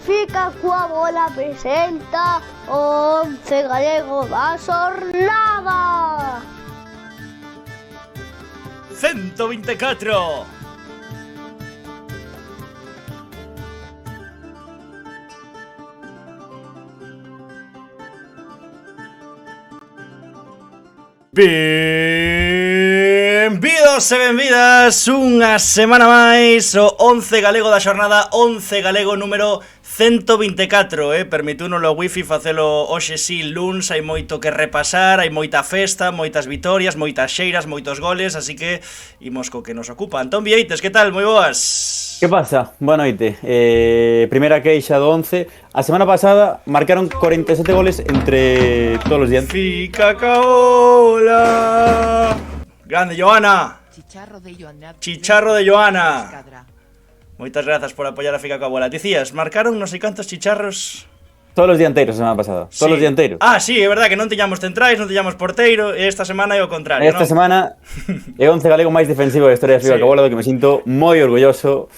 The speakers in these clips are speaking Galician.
Fica coa bola presenta o 11 galego da xornada. 124. Benvidos e benvidas unha semana máis o 11 galego da xornada, 11 galego número 124, permitúnos o wifi facelo hoxe sí, luns, hai moito que repasar, hai moita festa, moitas vitorias, moitas xeiras, moitos goles, así que imos co que nos ocupa. Antón Vieites, que tal? Moi boas. Que pasa? Boa noite. Primeira queixa do 11. A semana pasada marcaron 47 goles entre todos os días. Fica caola. Grande, Joana. Chicharro de Joana. Moitas grazas por apoiar a Fica Cabola. Dicías, marcaron non sei cantos chicharros. Todos os dianteiros a semana pasada. Sí. Todos os dianteiros. Ah, sí, é verdad que non tiñamos centrais, non tiñamos porteiro, e esta semana é o contrario, Esta semana é o 11 galego máis defensivo da historia de Fica Cabola, do que me sinto moi orgulloso.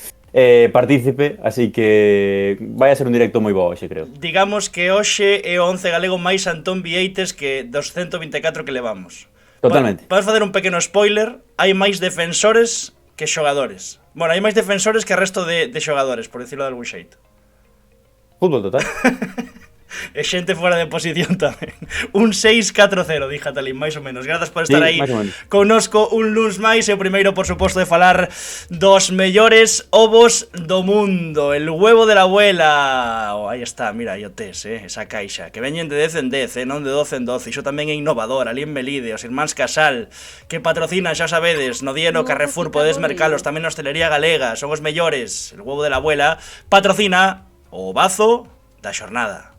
Partícipe, así que vai a ser un directo moi bo hoxe, creo. Digamos que hoxe é o 11 galego máis Antón Vieites que dos 124 que levamos. Totalmente. Podes facer un pequeno spoiler, hai máis defensores que xogadores. Bueno, hai máis defensores que resto de xogadores, por decirlo de algún xeito. Fútbol total. E xente fora de posición tamén. Un 6-4-0, di Jatalín, máis ou menos. Grazas por estar aí connosco un luns máis. E o primeiro, por suposto, de falar dos mellores ovos do mundo. El huevo de la abuela. Oh, aí está, mira, aí o tes, esa caixa. Que veñen de 10 en 10, non de 12 en 12. Iso tamén é innovador. Ali en Melide, os irmáns Casal, que patrocinan, xa sabedes, no día no Carrefour podes mercalos, tamén na hostelería galega. Son os mellores. El huevo de la abuela patrocina o bazo da xornada.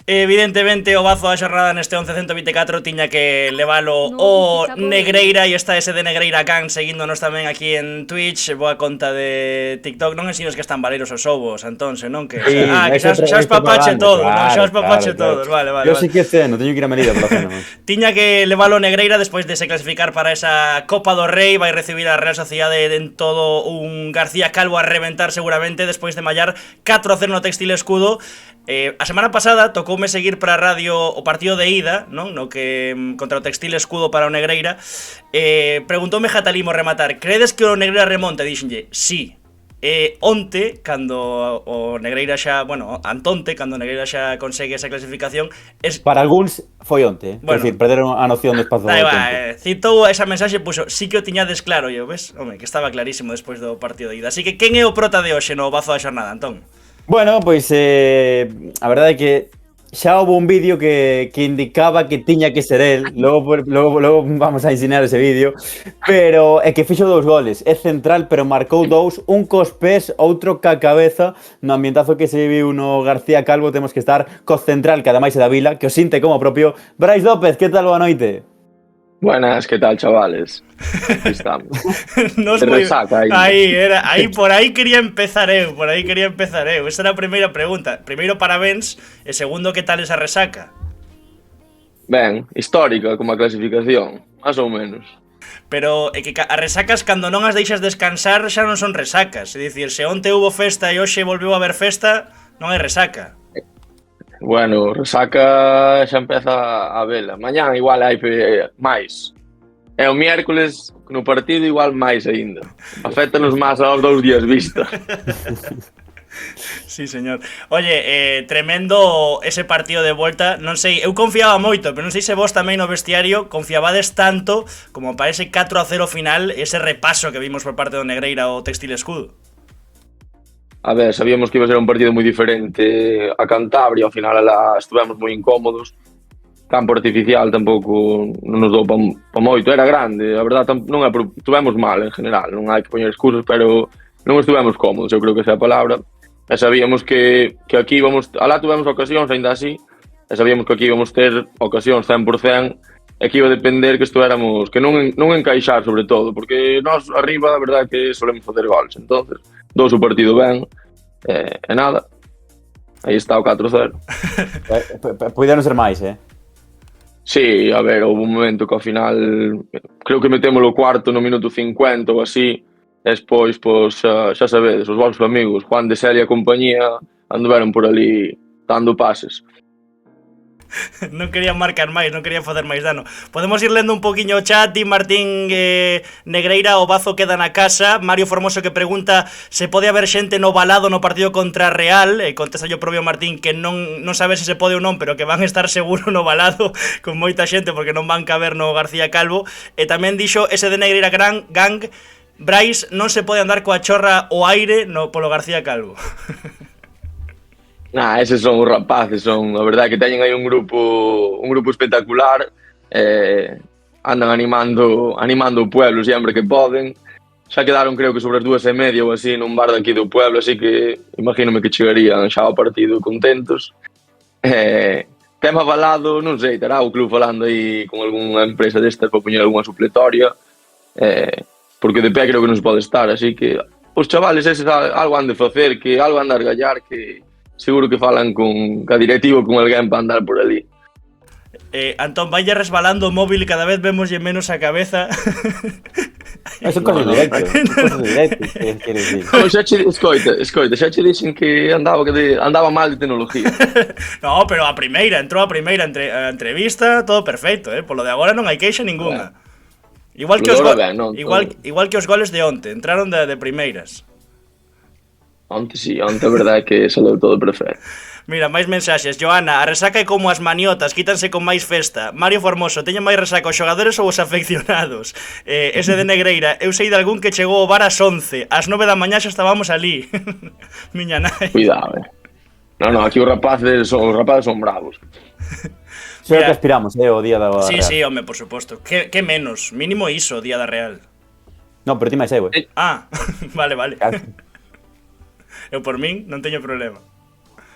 Evidentemente o bazo da xornada neste 11-124 tiña que levalo o Negreira, e está ese de Negreira Can seguíndonos tamén aquí en Twitch, boa conta de TikTok. Non ensinos que están valeiros os ovos, entón, non que... Sí, que xa os papache todos, claro, xa os papache todos, vale. Yo sí que ceno, teño que ir a Melide por la cena. Tiña que levalo Negreira despois de se clasificar para esa Copa do Rei, vai recibir a Real Sociedade en todo un García Calvo a reventar seguramente despois de mallar 4-0 no Textil Escudo. A semana pasada tocoume seguir para a radio o partido de ida, non? No que contra o Textil Escudo para o Negreira. Preguntoume Jatalimo rematar, credes que o Negreira remonta? Dixenlle, sí. Onte, cando o Negreira xa, bueno, Antonte, cando o Negreira xa consegue esa clasificación para algúns foi onte, bueno, decir, perderon a noción do espazo do tempo. Citou esa mensaxe, puxo, sí que o tiñades claro, eu, ves? Home, que estaba clarísimo despois do partido de ida. Así que, quen é o prota de hoxe no bazo da xornada, Antón? Bueno, pois a verdade é que xa houve un vídeo que indicaba que tiña que ser el. Logo vamos a ensinar ese vídeo. Pero é que fixo 2 goles. É central, pero marcou 2. Un cos pés, outro ca cabeza. No ambientazo que se viviu no García Calvo, temos que estar co central, que ademais é da Vila, que o sinte como propio. Brais López, que tal, boa noite? Buenas, ¿qué tal, chavales? Aquí estamos. No de resaca, aí por aí quería empezar eu, Esa era a primeira pregunta. Primeiro, parabéns, e segundo, que tal esa resaca? Ben, histórica como a clasificación, más ou menos. Pero é que as resacas, cando non as deixas descansar, xa non son resacas. É dicir, se onte hubo festa e hoxe volveu a haber festa, non hai resaca. Bueno, resaca xa empeza a vela. Mañán igual hai máis. E o miércoles no partido igual máis aínda. Aféctanos máis aos 2 días vista. Sí, señor. Oye, tremendo ese partido de volta. Non sei, eu confiaba moito, pero non sei se vos tamén no vestiario confiabades tanto como para ese 4-0 final, ese repaso que vimos por parte do Negreira ao Textil Escudo. A ver, sabíamos que iba a ser un partido moi diferente a Cantabria, ao final estuvemos moi incómodos. Campo artificial tampouco non nos dou pa moito, era grande, a verdade non estuvemos mal en general, non hai que poñer excusas, pero non estuvemos cómodos, eu creo que esa é a palabra. E sabíamos que aquí íbamos, alá tuvemos ocasións, ainda así, e sabíamos que aquí íbamos ter ocasións 100%, e que iba a depender que estuéramos, que non encaixar sobre todo, porque nós arriba, a verdade que solemos facer gols, entonces, dous o partido ben, e nada, aí está o 4-0. Puideron ser máis, Sí, a ver, houve un momento que ao final, creo que metémolo cuarto no minuto 50 ou así, e despois, pois, xa sabedes, os vosos amigos, Juan de Celia e compañía, anduveron por ali dando pases. Non querían marcar máis, non querían facer máis dano. Podemos ir lendo un poquinho o chat. Di Martín Negreira, o Bazo queda na casa. Mario Formoso que pregunta se pode haber xente no balado no partido contra Real. Contesta o propio Martín que non sabe se se pode ou non, pero que van estar seguro no balado con moita xente porque non van caber no García Calvo. E tamén dixo ese de Negreira Gang, Brais, non se pode andar coa chorra o aire polo García Calvo. Eses son os rapaces, a verdade que teñen aí un grupo espectacular, andan animando o pueblo sempre que poden. Xa quedaron, creo que sobre as 2:30 ou así nun bar daqui do pueblo, así que imagínome que chegarían xa ao partido contentos. Tema balado, non sei, terá o club falando aí con algunha empresa destas para poñer algunha supletoria, porque de pé creo que non se pode estar, así que os chavales eses algo han de facer, que algo han de argallar, que seguro que falan con a directivo con alguén para andar por ali. Antón, vaya resbalando o móvil, cada vez vemos menos a cabeza. Son cosas directas, queres dicir. Escoita, xa che dixen que andaba mal de tecnología. No, pero entrou a primeira entrevista, todo perfecto, Polo de agora non hai queixa ninguna. Igual que os goles de onte, entraron de primeiras. Onte sí, a verdade é que saleu todo perfecto. Mira, máis mensaxes. Joana, a resaca é como as maniotas, quítanse con máis festa. Mario Formoso, teñen máis resaca os xogadores ou os afeccionados? Ese de Negreira, eu sei de algún que chegou ao bar ás 11, ás 9 da mañá xa estábamos ali. Miña nai. Cuidado, No, aquí os rapaces son bravos. Sei que aspiramos, o día da Real. Sí, home, por suposto. Que menos? Mínimo iso, o día da Real. No, pero ti máis güey. Vale. Eu por min non teño problema.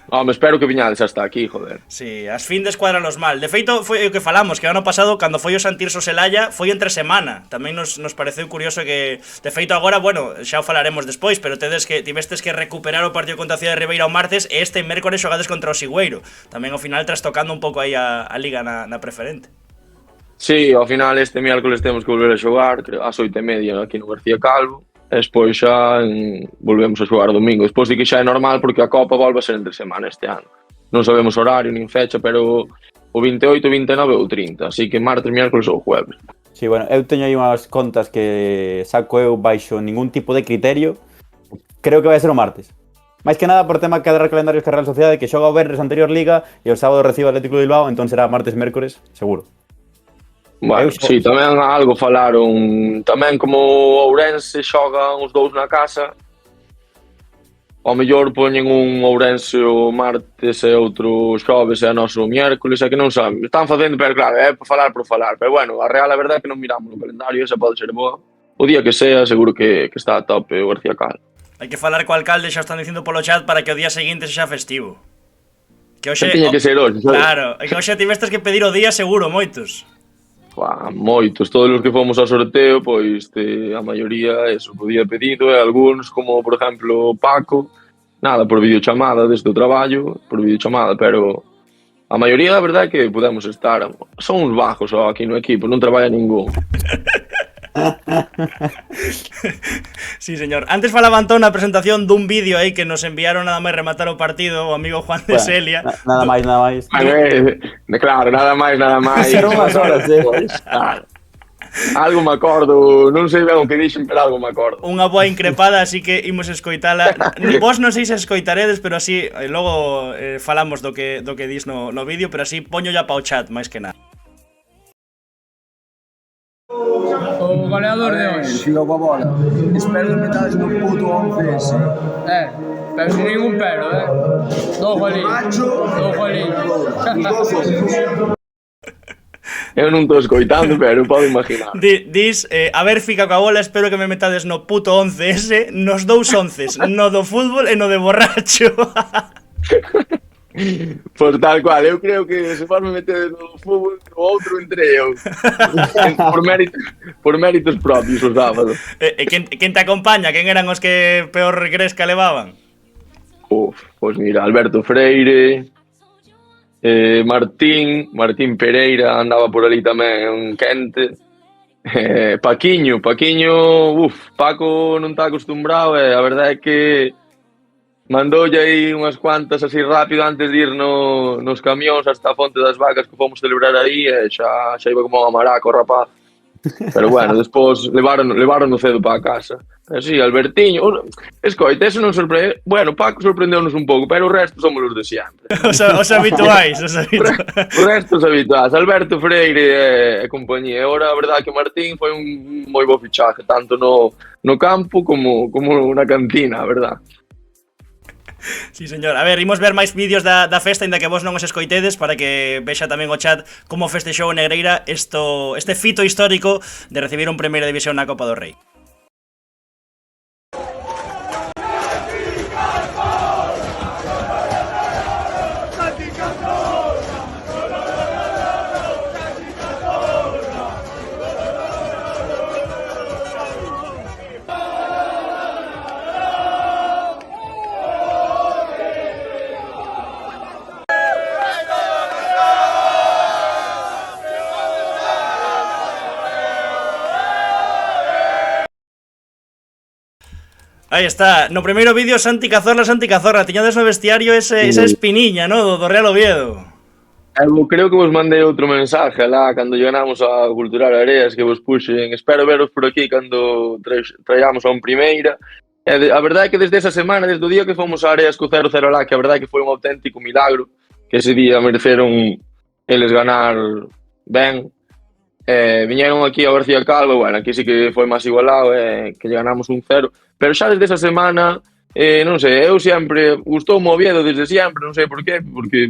Me espero que viñades hasta aquí, joder. Sí, as findes cuadranos mal. De feito, foi o que falamos, que ano pasado, cando foi o Santirso Celaya, foi entre semana. Tamén nos pareceu curioso que... De feito, agora, bueno, xa o falaremos despois, pero tivestes que recuperar o partido contra a Cidade de Ribeira o martes e este mércores xogades contra o Sigüeiro. Tamén ao final trastocando un pouco aí a Liga na preferente. Sí, ao final este miércoles temos que volver a xogar, creo, ás 8:30 aquí no García Calvo. E despois xa volvemos a xogar domingo. Despois di que xa é normal porque a Copa volve a ser entre semana este ano. Non sabemos horario nin fecha, pero o 28, 29 ou 30. Así que martes, miércoles ou jueves. Sí, bueno, eu teño aí unhas contas que saco eu baixo ningún tipo de criterio. Creo que vai ser o martes. Mais que nada por tema que cadrar calendarios que a Real Sociedade, que xoga o venres anterior Liga e o sábado recibe o Atlético de Bilbao, entón será martes, mércores, seguro. Bueno, sí, tamén algo falaron. Tamén como o Ourense xogan os dous na casa, ao mellor poñen un Ourense o martes e outro xoves e a noso miércoles, é que non saben. Están facendo, pero claro, é para falar por falar. Pero bueno, a Real a verdade é que non miramos no calendario, esa pode ser boa. O día que sea, seguro que está a tope o García Calvo. Hai que falar co alcalde, xa están dicindo polo chat, para que o día seguinte sexa festivo. Que hoxe tiña que ser hoxe. Claro, é que hoxe tivestes que pedir o día seguro, moitos. Moitos, todos os que fomos ao sorteo, pois a maioría eso, podía pedido, e algúns, como por exemplo Paco, nada, por videochamada desde o traballo, por videochamada, pero a maioría a verdade é que podemos estar. Son uns bajos aquí no equipo, non traballa ningún. Sí, señor. Antes falaba Antón na presentación dun vídeo aí que nos enviaron nada máis rematar o partido o amigo Juan de Celia. Nada máis. Claro, nada máis. Eran unhas horas, Claro. Algo me acordo, non sei ben o que dixen, pero algo me acordo. Unha boa increpada, así que imos escoitala. Vos non sei se escoitaredes, pero así logo falamos do que dis no vídeo, pero así poño ya pa o chat, máis que nada. O goleador de hoxe. Siga coa bola. Espero que metades no puto 11 ese. Pero sin ningún pero, Dou golinho. Eu non estou escoitando, pero podo imaginar. Dis, a ver, fica coa bola, espero que me metades no puto 11 ese, nos dous 11s, no do fútbol e no de borracho. Pois tal cual, eu creo que se forme meter no fútbol, o outro entre eu. por méritos propios o sábado. E quen te acompaña? Quen eran os que peor gresca levaban? Pois mira, Alberto Freire, Martín Pereira andaba por ali tamén quente. Paquiño, Paco non está acostumbrado e a verdade é que mandoulle aí unhas cuantas así rápido antes de ir nos camións hasta a Fonte das Vacas que fomos celebrar aí e xa iba como a maraca o rapaz. Pero bueno, despois levaron cedo para a casa. Así, Albertiño, escoita, eso non sorprende. Bueno, Paco sorprendeu-nos un pouco, pero o resto somos os de sempre. Os habituais, O resto os habituais. Alberto Freire e compañía. E agora, a verdade que Martín foi un moi bo fichaje, tanto no campo como na cantina, a verdade. Sí, señor. A ver, imos ver máis vídeos da festa, ainda que vos non os escoitedes, para que vexa tamén o chat como festexou o Negreira este fito histórico de recibir un Primeira División na Copa do Rei. Aí está, no primeiro vídeo Santi Cazorla, tiñades no vestiario esa espiniña, no, do Real Oviedo. Eu creo que vos mandei outro mensaje lá cando llegamos a Cultural Areas que vos puxen, espero veros por aquí cando traíamos a un primeira. E a verdade é que desde esa semana, desde o día que fomos a Areas co 0-0 lá, que a verdade é que foi un auténtico milagro, que ese día mereceron eles ganar ben. Viñeron aquí a García Calvo, bueno, aquí sí que foi máis igualado, que lle ganamos 1-0, pero xa desde esa semana, non sei, eu sempre, gustoume o Oviedo desde sempre, non sei por qué, porque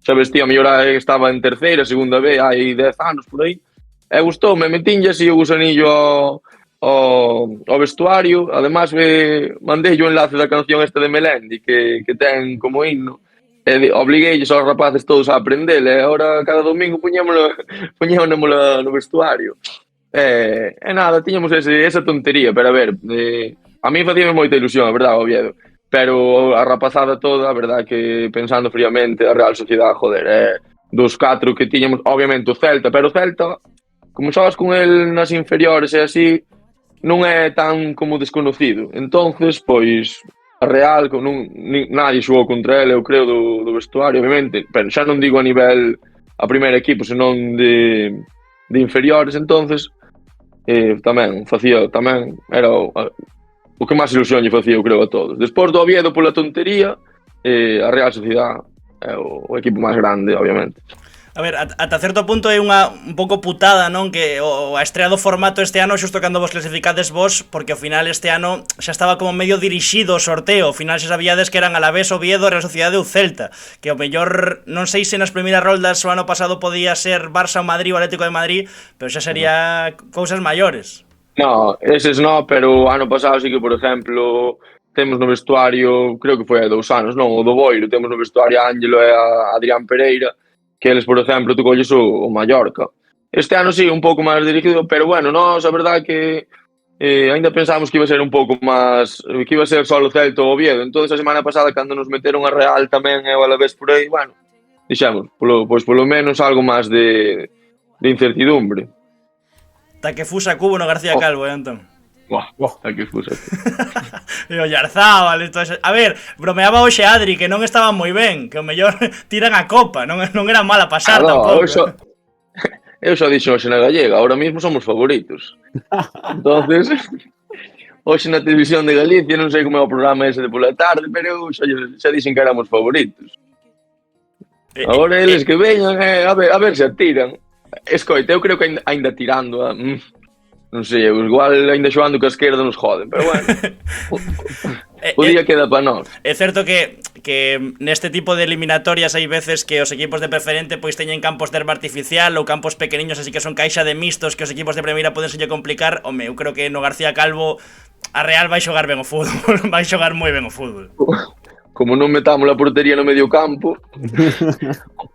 xa vestía, mellor estaba en terceira, segunda B, hai 10 anos por aí, e gustoume, metinlle así o gusanillo ao vestuario, además mandei o enlace da canción esta de Melendi, que ten como himno, e obligueilles aos rapaces todos a aprendela, e agora cada domingo poñémola no vestuario. E nada, tiñamos esa tontería, pero a ver, a mí facíame moita ilusión, a verdade, Oviedo, pero a rapazada toda, a verdade que pensando fríamente, a Real Sociedade, joder, dos 4 que tiñamos, obviamente o Celta, pero o Celta, como xogas con el nas inferiores e así, non é tan como desconocido, entonces, pois, a Real, nadie xogou contra ele, eu creo, do vestuario, obviamente, pero xa non digo a nivel a primeiro equipo, senón de inferiores, entonces tamén era o que máis ilusión lle facía, eu creo, a todos. Despois do Oviedo pola tontería, a Real Sociedade é o equipo máis grande, obviamente. A ver, ata certo punto é un pouco putada, non? Que a estrea do formato este ano xusto cando vos clasificades vos, porque ao final este ano xa estaba como medio dirixido o sorteo, ao final xa sabíades que eran Alavés, Oviedo, Real Sociedade ou Celta, que ao mellor non sei se nas primeiras roldas o ano pasado podía ser Barça ou Madrid ou Atlético de Madrid, pero xa sería cousas maiores. No, eses no, pero ano pasado sí que, por exemplo, temos no vestuario, creo que foi hai 2 anos, non, o do Boiro, temos no vestuario a Ángelo e a Adrián Pereira, que eles, por exemplo, tú colles o Mallorca. Este ano sí, un pouco máis dirigido, pero bueno, nós a verdade que ainda pensamos que iba a ser un pouco máis, que iba a ser só o Celta ou o Oviedo. Entón, a semana pasada, cando nos meteron a Real tamén e o Alavés por aí, bueno, dixemos, pois polo menos algo máis de incertidumbre. Ta que fusa cubo no García Calvo, entón. A que fusa. E o Yarzábal, a ver, bromeaba hoxe Adri que non estaban moi ben, que o mellor tiran a copa, non era mala pasar tampouco. Eu xa dixo hoxe na Gallega, ahora mismo somos favoritos. Entonces, hoxe na televisión de Galicia, non sei como é o programa ese de pola tarde, pero eu xa dixen que éramos favoritos. Agora eles que veñan, a ver se atiran. Escoita, eu creo que ainda tirando non sei, igual ainda xogando que a esquerda nos joden, pero bueno, o día queda para nós. É certo que neste tipo de eliminatorias hai veces que os equipos de preferente pois teñen campos de herba artificial ou campos pequeniños, así que son caixa de mixtos que os equipos de primeira poden selle complicar. Home, eu creo que no García Calvo a Real vai xogar ben o fútbol, vai xogar moi ben o fútbol. como non metamos a portería no medio campo,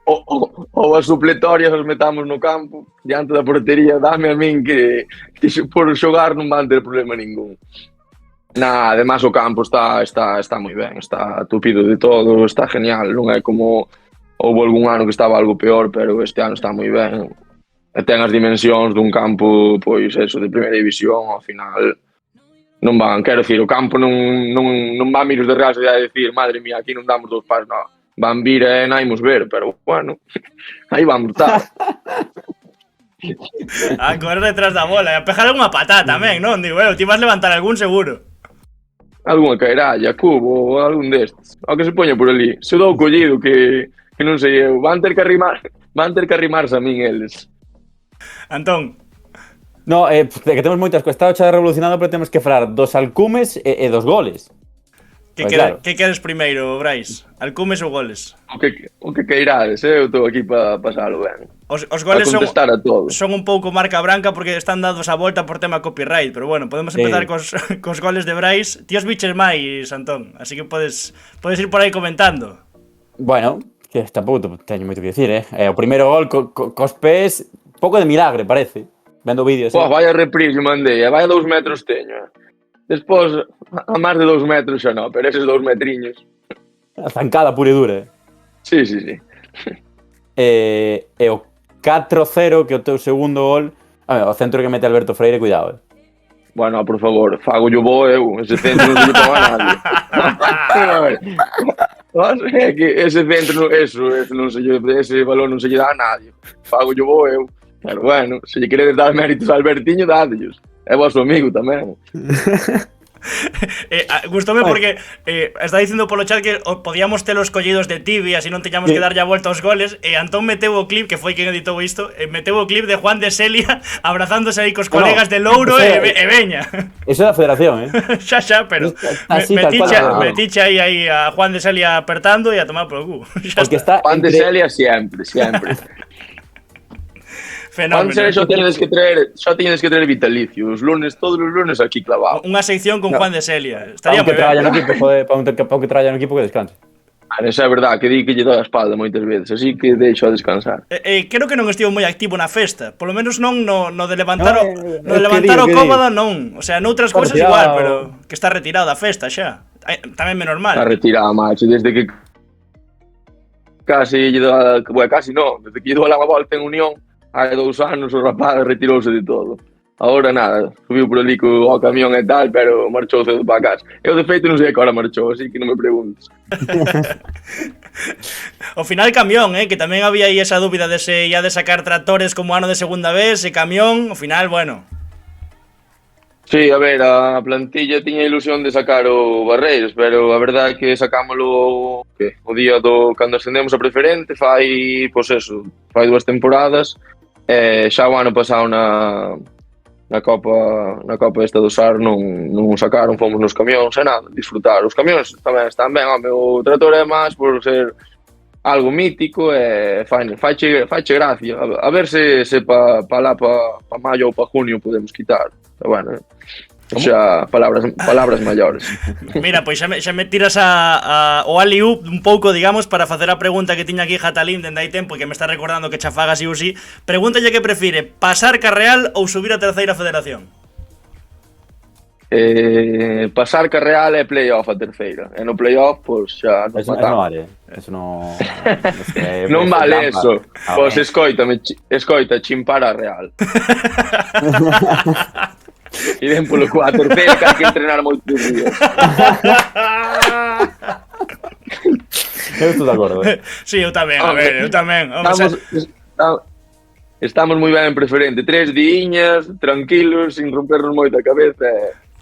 ou as supletorias as metamos no campo, diante da portería, dame a min que por xogar non van ter problema ningún. Además o campo está moi ben, está tupido de todo, está genial, non é como houve algún ano que estaba algo peor, pero este ano está moi ben. E ten as dimensións dun campo, pois eso, de primeira división, ao final non van, quero dicir, o campo non van miros de Real Sociedade a decir, madre mía, aquí non damos 2 pasos, non. Van vir e non imos ver, pero, bueno, aí vamos estar. A correr detrás da bola, e a pejar algunha patá tamén, non? Digo, ti vas levantar algún seguro. Algúnha cairalla, cubo, ou algún destes. O que se poña por ali. Se dou collido que non sei eu, van ter que arrimarse a min eles. Antón. No, que temos moitas cousas. Está o chat revolucionado, pero temos que falar dos alcumes e dos goles. Que queres primeiro, Brais? Alcumes ou goles? O que queirades, eu estou aquí para pasalo ben. Os goles son un pouco marca branca porque están dados a volta por tema copyright, pero bueno, podemos empezar cos goles de Brais. Ti os biches máis, Antón, así que podes ir por aí comentando. Bueno, que tampouco teño moito que dicir, O primeiro gol cos pés, pouco de milagre, parece. Vendo vídeos. Vaya reprise mandei, vaya 2 metros teño. Despois, a máis de 2 metros xa non, pero eses 2 metriños. A zancada pura e dura. Sí. E o 4-0, que é o teu segundo gol, o centro que mete Alberto Freire, cuidado, Bueno, por favor, fago yo bo eu, ese centro non se lle paga a nadie. É que ese centro, ese balón non se lle dá a nadie. Fago yo bo eu. Pero bueno, se lle queredes dar méritos a Albertiño, dádellos. É vosso amigo tamén. Gustoume porque está dicindo polo chat que podíamos ter os collidos de Tibi, así non teñamos que dar ya vuelta aos goles. E Antón meteu o clip, que foi quen editou isto, meteu o clip de Juan de Celia abrazándose aí cos colegas de Louro e veña. Eso é da federación, Xa, pero metiche aí a Juan de Celia apertando e a tomar por cu. Juan de Celia sempre. Fenómeno. Xa teñedes que traer vitalicio. Todos os lunes aquí clavado. Unha sección con Juan de Celia. Estaría moi ben. Para que traballa no equipo que descanse. Esa é verdad, que di que lle dou a espalda moitas veces, así que deixo a descansar. Creo que non estivo moi activo na festa. Polo menos non no de levantar o cómodo, non. O sea, noutras cousas igual, pero que está retirado da festa xa. Tamén menos mal. Está retirado, macho, desde que casi lle dou desde que lle dou a volta en Unión. Hai 2 anos o rapaz retirouse de todo. Agora nada, subiu por ali co camión e tal, pero marchou cedo para casa. Eu de feito non sei a que hora marchou, así que non me preguntes. O final camión, que tamén había aí esa dúbida de se ia de sacar tractores como ano de segunda vez, e camión, o final, bueno. Sí, a ver, a plantilla tiña ilusión de sacar o Barreiros, pero a verdade é que sacámolo o día cando ascendemos a preferente, fai 2 temporadas. Xa o ano pasado na Copa esta do SAR non sacaron, fomos nos camións e nada, disfrutar. Os camións tamén están ben, o trator é máis por ser algo mítico e faiche gracia. A ver se pa maio ou pa junio podemos quitar. Pero bueno, xa palabras maiores. Mira, pois xa me tiras o alley-oop un pouco, digamos, para facer a pregunta que tiña aquí Jatalín dende hai tempo e que me está recordando que xa faga si ou si. Pregúntalle que prefire, pasar ca Real ou subir a terceira federación? Pasar ca Real e play-off a terceira. E no play-off, pois xa non matamos. Non vale, eso non... Non vale eso. Pois escoita, chimpar a Real. Irem polo 4, que hai que entrenar moitos días. Eu estou de acordo. Sí, eu tamén, eu tamén. Estamos moi ben en preferente, 3 diñas, tranquilos, sin rompernos moita cabeza,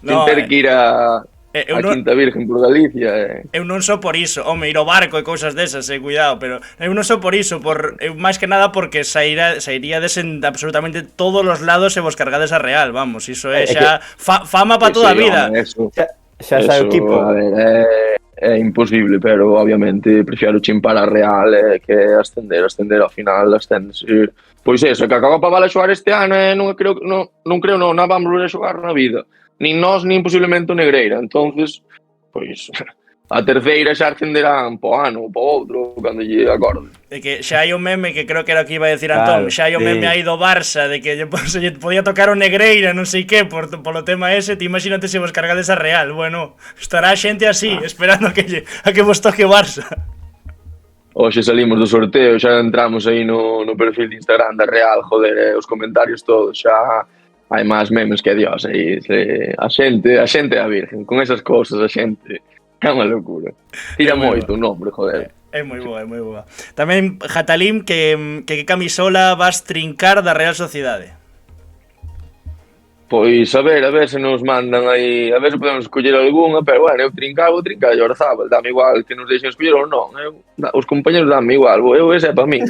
sin ter que ir a Quinta Virgen por Galicia. Eu non só por iso, ir ao barco e cousas desas, cuidado, pero eu non só por iso, máis que nada porque sairíades en absolutamente todos os lados e vos cargades a Real, vamos, iso é xa fama para toda a vida. Xa sai o equipo. A ver, é imposible, pero obviamente prefiero chimpar a Real que ascender ao final ascendes. Pois eso, que acaba para xogar este ano non creo, non vamos a xogar na vida. Nin nós, nin posiblemente o Negreira. Entonces, pois, A terceira xa ascenderán po ano ou po outro, cando lle acorde. De que xa hai un meme que creo que era o que iba a decir Antón, Claro, xa hai un sí. meme aí do Barça de que se lle podía tocar o Negreira, non sei que, polo tema ese, te imagínate se vos cargades a Real. Bueno, estará a xente así, esperando a que vos toque o Barça. Hoxe salimos do sorteo, xa entramos aí no perfil de Instagram da Real, joder, os comentarios todos, xa hai máis memes que Dios aí, a xente é a virgen, con esas cousas a xente, é unha locura. Tira moito o nombre, joder. É moi boa, é moi boa. Tamén, Jatalim, que camisola vas trincar da Real Sociedade? Pois a ver se nos mandan aí, a ver se podemos escoller algunha, pero bueno, eu vou trincar e Orzábal, dame igual que nos deixen escoller ou non, os compañeros dame igual, ese é para mí,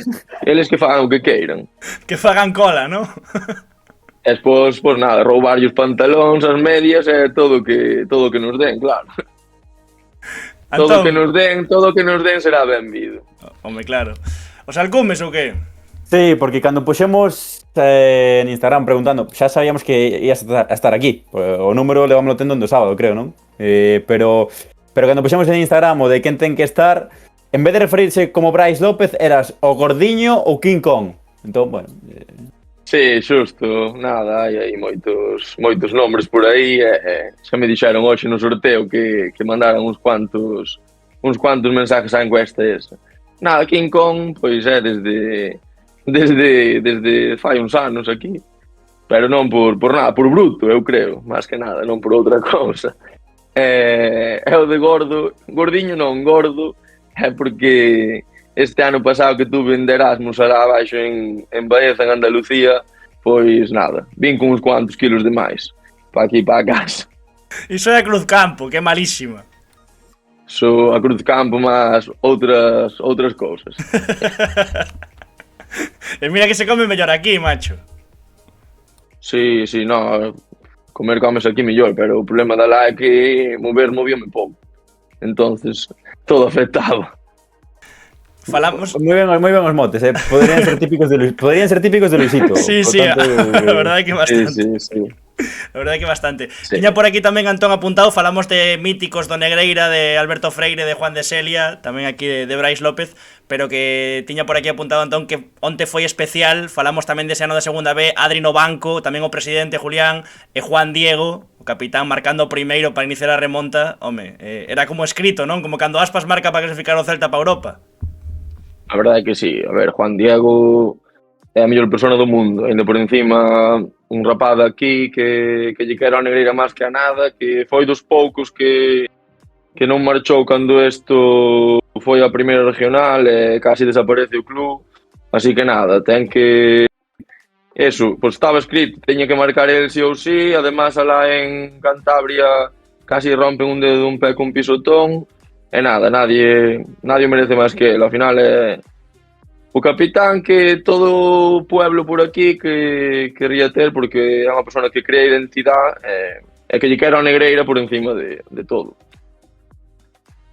eles que fagan o que queiran. Que fagan cola, non? E despois, nada, roubarlle os pantalóns, as medias e todo o que nos den, claro. Todo o que nos den será benvido. Home, claro. Os alcumes ou que? Sí, porque cando puxemos en Instagram preguntando, xa sabíamos que ibas a estar aquí. O número levámoslo tendo do sábado, creo, non? Pero cando puxemos en Instagram o de quen ten que estar, en vez de referirse como Brais López, eras o Gordiño ou King Kong. Entón, bueno... Sí, xusto, nada, hai moitos nombres por aí, xa me dixeron hoxe no sorteo que mandaran uns cuantos mensajes á encuesta esa. Nada, King Kong, pois é desde fai uns anos aquí, pero non por nada, por bruto, eu creo, máis que nada, non por outra cousa. É o de Gordiño non, gordo, é porque... Este ano pasado que tuve en Erasmus alá abaixo en Baeza, en Andalucía, pois nada, vin con uns cuantos kilos de máis para aquí, para a casa. Iso é a Cruz Campo, que é malísima. A Cruz Campo máis outras cousas. E mira que se come mellor aquí, macho. Sí, no, comes aquí mellor, pero o problema da lá é que movíame pouco. Entonces, todo afectaba. Falamos... Moi ben os motes, podrían ser típicos de Luisito. Sí, tanto, a verdade que bastante. Sí. A verdade que bastante. Sí. Tiña por aquí tamén Antón apuntado, falamos de míticos do Negreira, de Alberto Freire, de Juan de Celia, tamén aquí de Brais López, pero que tiña por aquí apuntado Antón que onte foi especial, falamos tamén dese ano da segunda B, Adri no banco, tamén o presidente Julián e Juan Diego, o capitán marcando o primeiro para iniciar a remonta. Home, era como escrito, non? Como cando Aspas marca para clasificar o Celta para Europa. A verdade é que sí, a ver, Juan Diego é a mellor persona do mundo, ainda por encima un rapaz aquí que lle quero a Negreira máis que a nada, que foi dos poucos que non marchou cando isto foi a primeira regional e casi desaparece o club, así que nada, ten que... Eso, pois estaba escrito, teña que marcar el sí ou sí, además alá en Cantabria casi rompen un dedo dun pé cun pisotón, e nada, nadie merece máis que ele. Ao final é o capitán que todo o pueblo por aquí que quería ter, porque é unha persona que crea identidade e que lle quero a Negreira por encima de todo.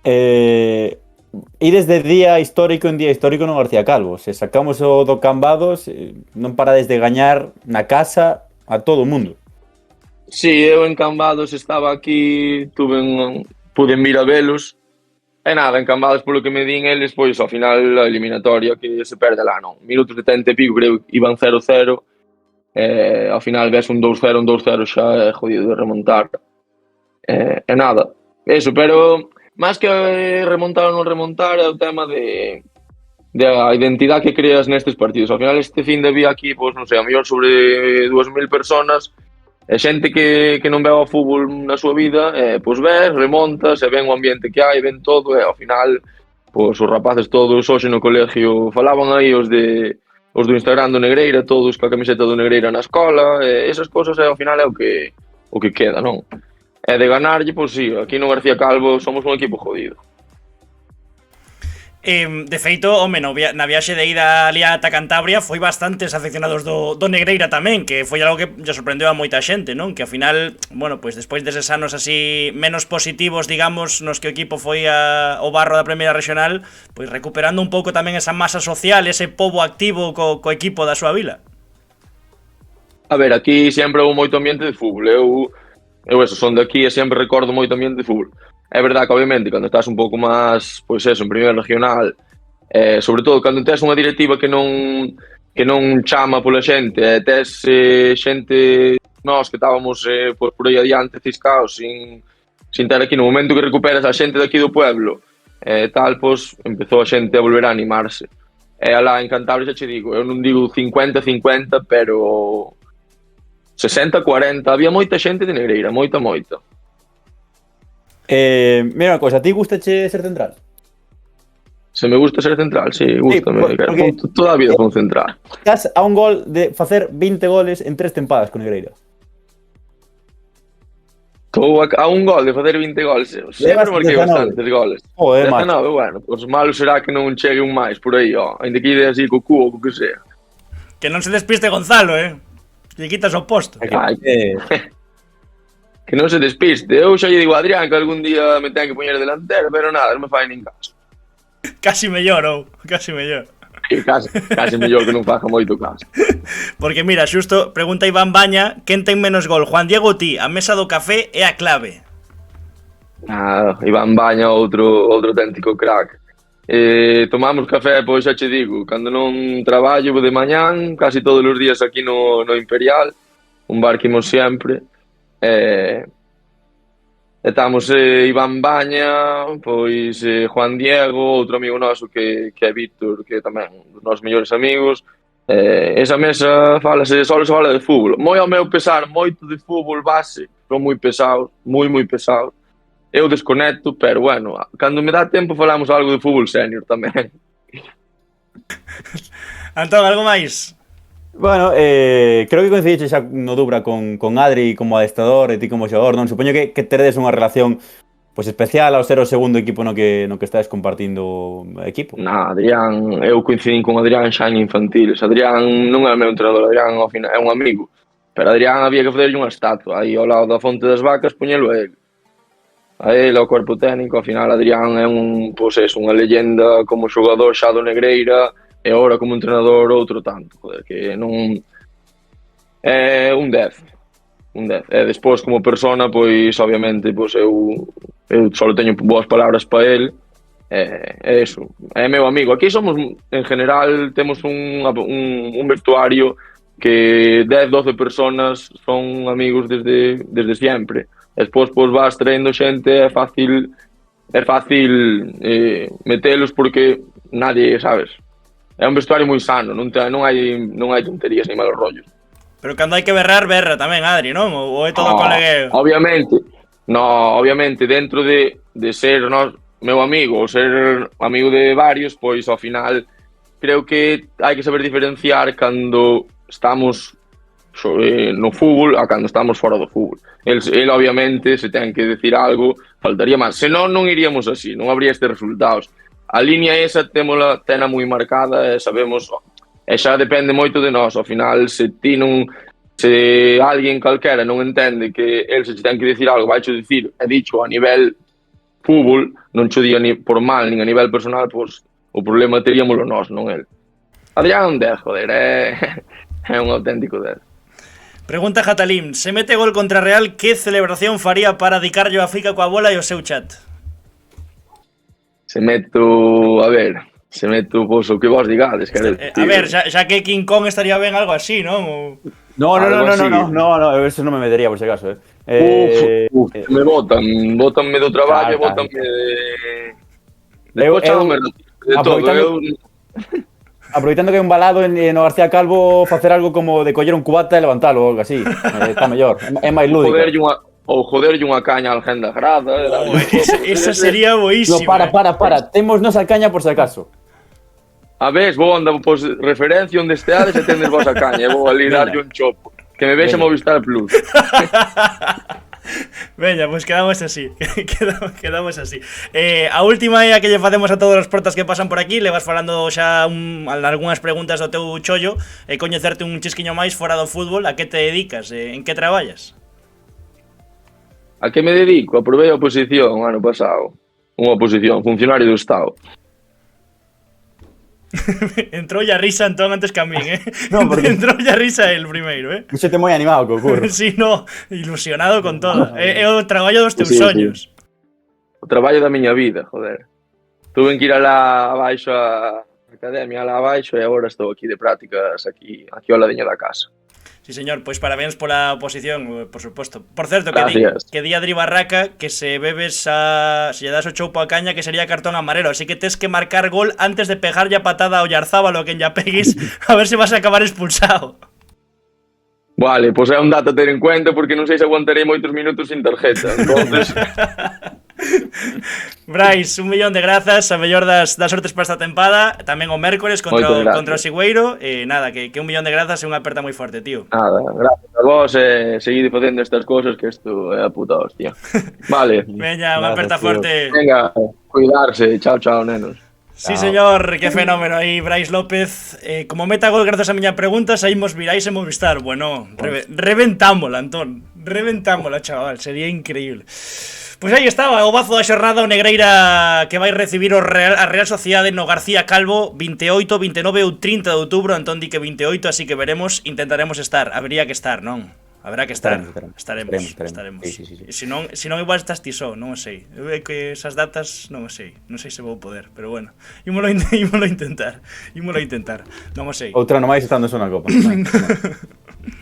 Ides de día histórico en día histórico no García Calvo. Se sacamos o do Cambados, non parades de gañar na casa a todo o mundo. Sí, eu en Cambados estaba aquí, pude vir a velos. E nada, en Cambados polo que me din eles, pois ao final a eliminatoria que se perde lá, non? Minutos de 70 e pico, creo que iban 0-0, ao final ves un 2-0 xa é jodido de remontar. E nada, eso, pero máis que remontar ou non remontar é o tema de a identidade que creas nestes partidos. Ao final este fin de vía aquí, pois non sei, a mellor sobre 2.000 personas, e xente que non ve o fútbol na súa vida, pois ves, remontas, e ven o ambiente que hai, ven todo, e ao final, pois os rapaces todos hoxe no colegio falaban aí os do Instagram do Negreira, todos ca camiseta do Negreira na escola, e esas cousas ao final é o que queda, non? E de ganarlle, pois sí, aquí no García Calvo somos un equipo jodido. De feito, home, na viaxe de ida ali ata Cantabria foi bastantes afeccionados do Negreira tamén, que foi algo que lle sorprendeu a moita xente, non? Que ao final, bueno, pois despois deses anos así menos positivos, digamos, nos que o equipo foi ao barro da Primeira Regional, pois recuperando un pouco tamén esa masa social, ese pobo activo co equipo da súa vila. A ver, aquí sempre houve moito ambiente de fútbol, eu eso, son de aquí e sempre recordo moito ambiente de fútbol. É verdade que, obviamente, cando estás un pouco máis, pois eso, en primeira regional, sobre todo cando tes unha directiva que non chama pola xente, tes xente, nós que estábamos pois, por aí adiante ciscaos, sin ter aquí, no momento que recuperas a xente daqui do pueblo, tal, pois, empezou a xente a volver a animarse. E alá en Cantabria xa che digo, eu non digo 50-50, pero 60-40, había moita xente de Negreira, moita. Mira unha cosa, a ti gustache ser central? Se me gusta ser central, sí, gustame. Porque Toda a vida son central. estás a un gol de facer 20 goles en 3 tempadas con Negreira. Estou a un gol de facer 20 goles. Sempre marquei bastantes goles. 19, bueno, pois malo será que non chegue un máis por aí, ó. Ainda que ide así co cubo, co que sea. Que non se despiste Gonzalo, lle quitas o posto. Ai, que non se despiste. Eu xa lle digo a Adrián que algún día me ten que poñer delantero, pero nada, non me fai nin caso. Casi mellor, casi mellor. Casi mellor que non faja moito caso. Porque mira, xusto, pregunta Iván Baña, quen ten menos gol, Juan Diego ou ti? A mesa do café é a clave. Iván Baña, outro auténtico crack. Tomamos café, pois xa che digo, cando non traballo de mañán, casi todos os días aquí no Imperial, un bar que imos sempre. Estamos Iván Baña, pois Juan Diego, outro amigo noso que é Víctor, que tamén un dos nosos mellores amigos. Esa mesa só se fala de fútbol. Moi ao meu pesar, moito de fútbol base, son moi pesados, moi pesados. Eu desconecto, pero bueno, cando me dá tempo falamos algo de fútbol senior tamén. Antón, algo máis? Bueno, creo que coincidiche xa no Dubra con Adri como adestrador e ti como xogador, non? Supoño que teredes unha relación pois especial ao ser o segundo equipo no que estades compartindo equipo. Adrián, eu coincidín con Adrián xa en infantiles. Adrián non é o meu entrenador, Adrián ao final é un amigo. Pero Adrián había que facerlle unha estatua aí ao lado da Fonte das Vacas, poñelo a ele ao corpo técnico. Ao final Adrián é unha leyenda como xogador xa do Negreira, e agora como entrenador outro tanto, joder, que non é un 10. E despois como persona, pois obviamente, pois eu só teño boas palabras para ele. É eso, é meu amigo. Aquí somos, en general, temos un vestuario que 10-12 personas son amigos desde sempre. Despois, pois vas traendo xente, é fácil metelos porque nadie, sabes? É un vestuario moi sano, non hai tonterías ni malos rollos. Pero cando hai que berrar tamén, Adri, non? Ou é todo colegueo? Obviamente, dentro de ser meu amigo ou ser amigo de varios, pois ao final creo que hai que saber diferenciar cando estamos no fútbol a cando estamos fora do fútbol. El obviamente, se ten que decir algo, faltaría máis. Senón non iríamos así, non habría estes resultados. A línea esa tena moi marcada e sabemos, e xa depende moito de nós. Ao final, se alguén calquera non entende que el se ten que dicir algo, vai che dicir, é dicho a nivel fútbol, non che diga ni por mal, nin a nivel personal, pois o problema teríamoslo nós, non el. Adrián é un 10, joder, é un auténtico 10. Pregunta Jatalim, se mete gol contra Real, que celebración faría para dedicarlle a Fica coa bola e o seu chat? Se meto, pois, o que vos digades. A ver, xa que King Kong estaría ben algo así, non? No, eso non me metería por si acaso, me botanme do traballo, botanme de todo. Aproveitando que é un balado no García Calvo, facer algo como de coller un cubata e levantalo ou algo así, está mellor, é máis lúdico. Ou joderlle unha caña a alguén da grada. Esa sería boísima. No, para. Temos nosa caña por si acaso. A ver, vou andar pois, referencia onde esteades e tendes vos a caña. Vou ali darlle un chopo. Que me vexa Movistar Plus. Veña, pois quedamos así. Quedamos así. A última é a que lle facemos a todos os portas que pasan por aquí. Le vas falando xa algunhas preguntas do teu chollo e coñecerte un chisquiño máis fora do fútbol. A que te dedicas? En que traballas? A que me dedico? Aprobei a oposición ano pasado. Unha oposición, funcionario do Estado. Entrou a risa Antón antes que a min, No, porque... Entrou a risa el primeiro, Xete moi animado co curro. Sí, no, ilusionado con todo. É o traballo dos teus soños. o traballo da miña vida, joder. Tuve que ir alá abaixo a academia, alá abaixo, e agora estou aquí de prácticas, aquí ao ladiño da casa. Sí, señor, pois parabéns pola oposición, por suposto. Por certo, que di Adri Barraca que se bebes se lle das o choupo a caña que sería cartón amarelo, así que tes que marcar gol antes de pegar ya patada ao Yarzábal o quen ya pegues, a ver se vas a acabar expulsado. Vale, pois é un dato a ter en cuenta porque non sei se aguantarei moitos minutos sin tarjeta, entonces... Brais, 1.000.000 de grazas, a mellor das sortes para esta tempada, tamén o mércores contra o Sigüeiro, e nada, que 1.000.000 de grazas é unha aperta moi forte, tío. Nada, gracias a vos, seguide facendo estas cousas que isto é a puta hostia. Vale. Veña, unha aperta forte. Venga, cuidarse, chao, chao, nenos. Sí, señor, que fenómeno aí, Brais López. Como meta gol grazas a miña pregunta, saímos Virais e Movistar. Bueno, reventámola, Antón. Reventámola, chaval, sería increíble. Pois aí estaba, o bazo da xornada, o Negreira que vai recibir a Real Sociedade no García Calvo 28, 29 ou 30 de outubro. Antón di que 28, así que veremos, intentaremos estar. Habería que estar, non? Haberá que estar. Estaremos. Sí. Se non igual estás ti só, non o sei. Eu é que esas datas non o sei. Non sei se vou poder, pero bueno. Ímolo intentar. Non o sei. Outra non máis estando só na copa.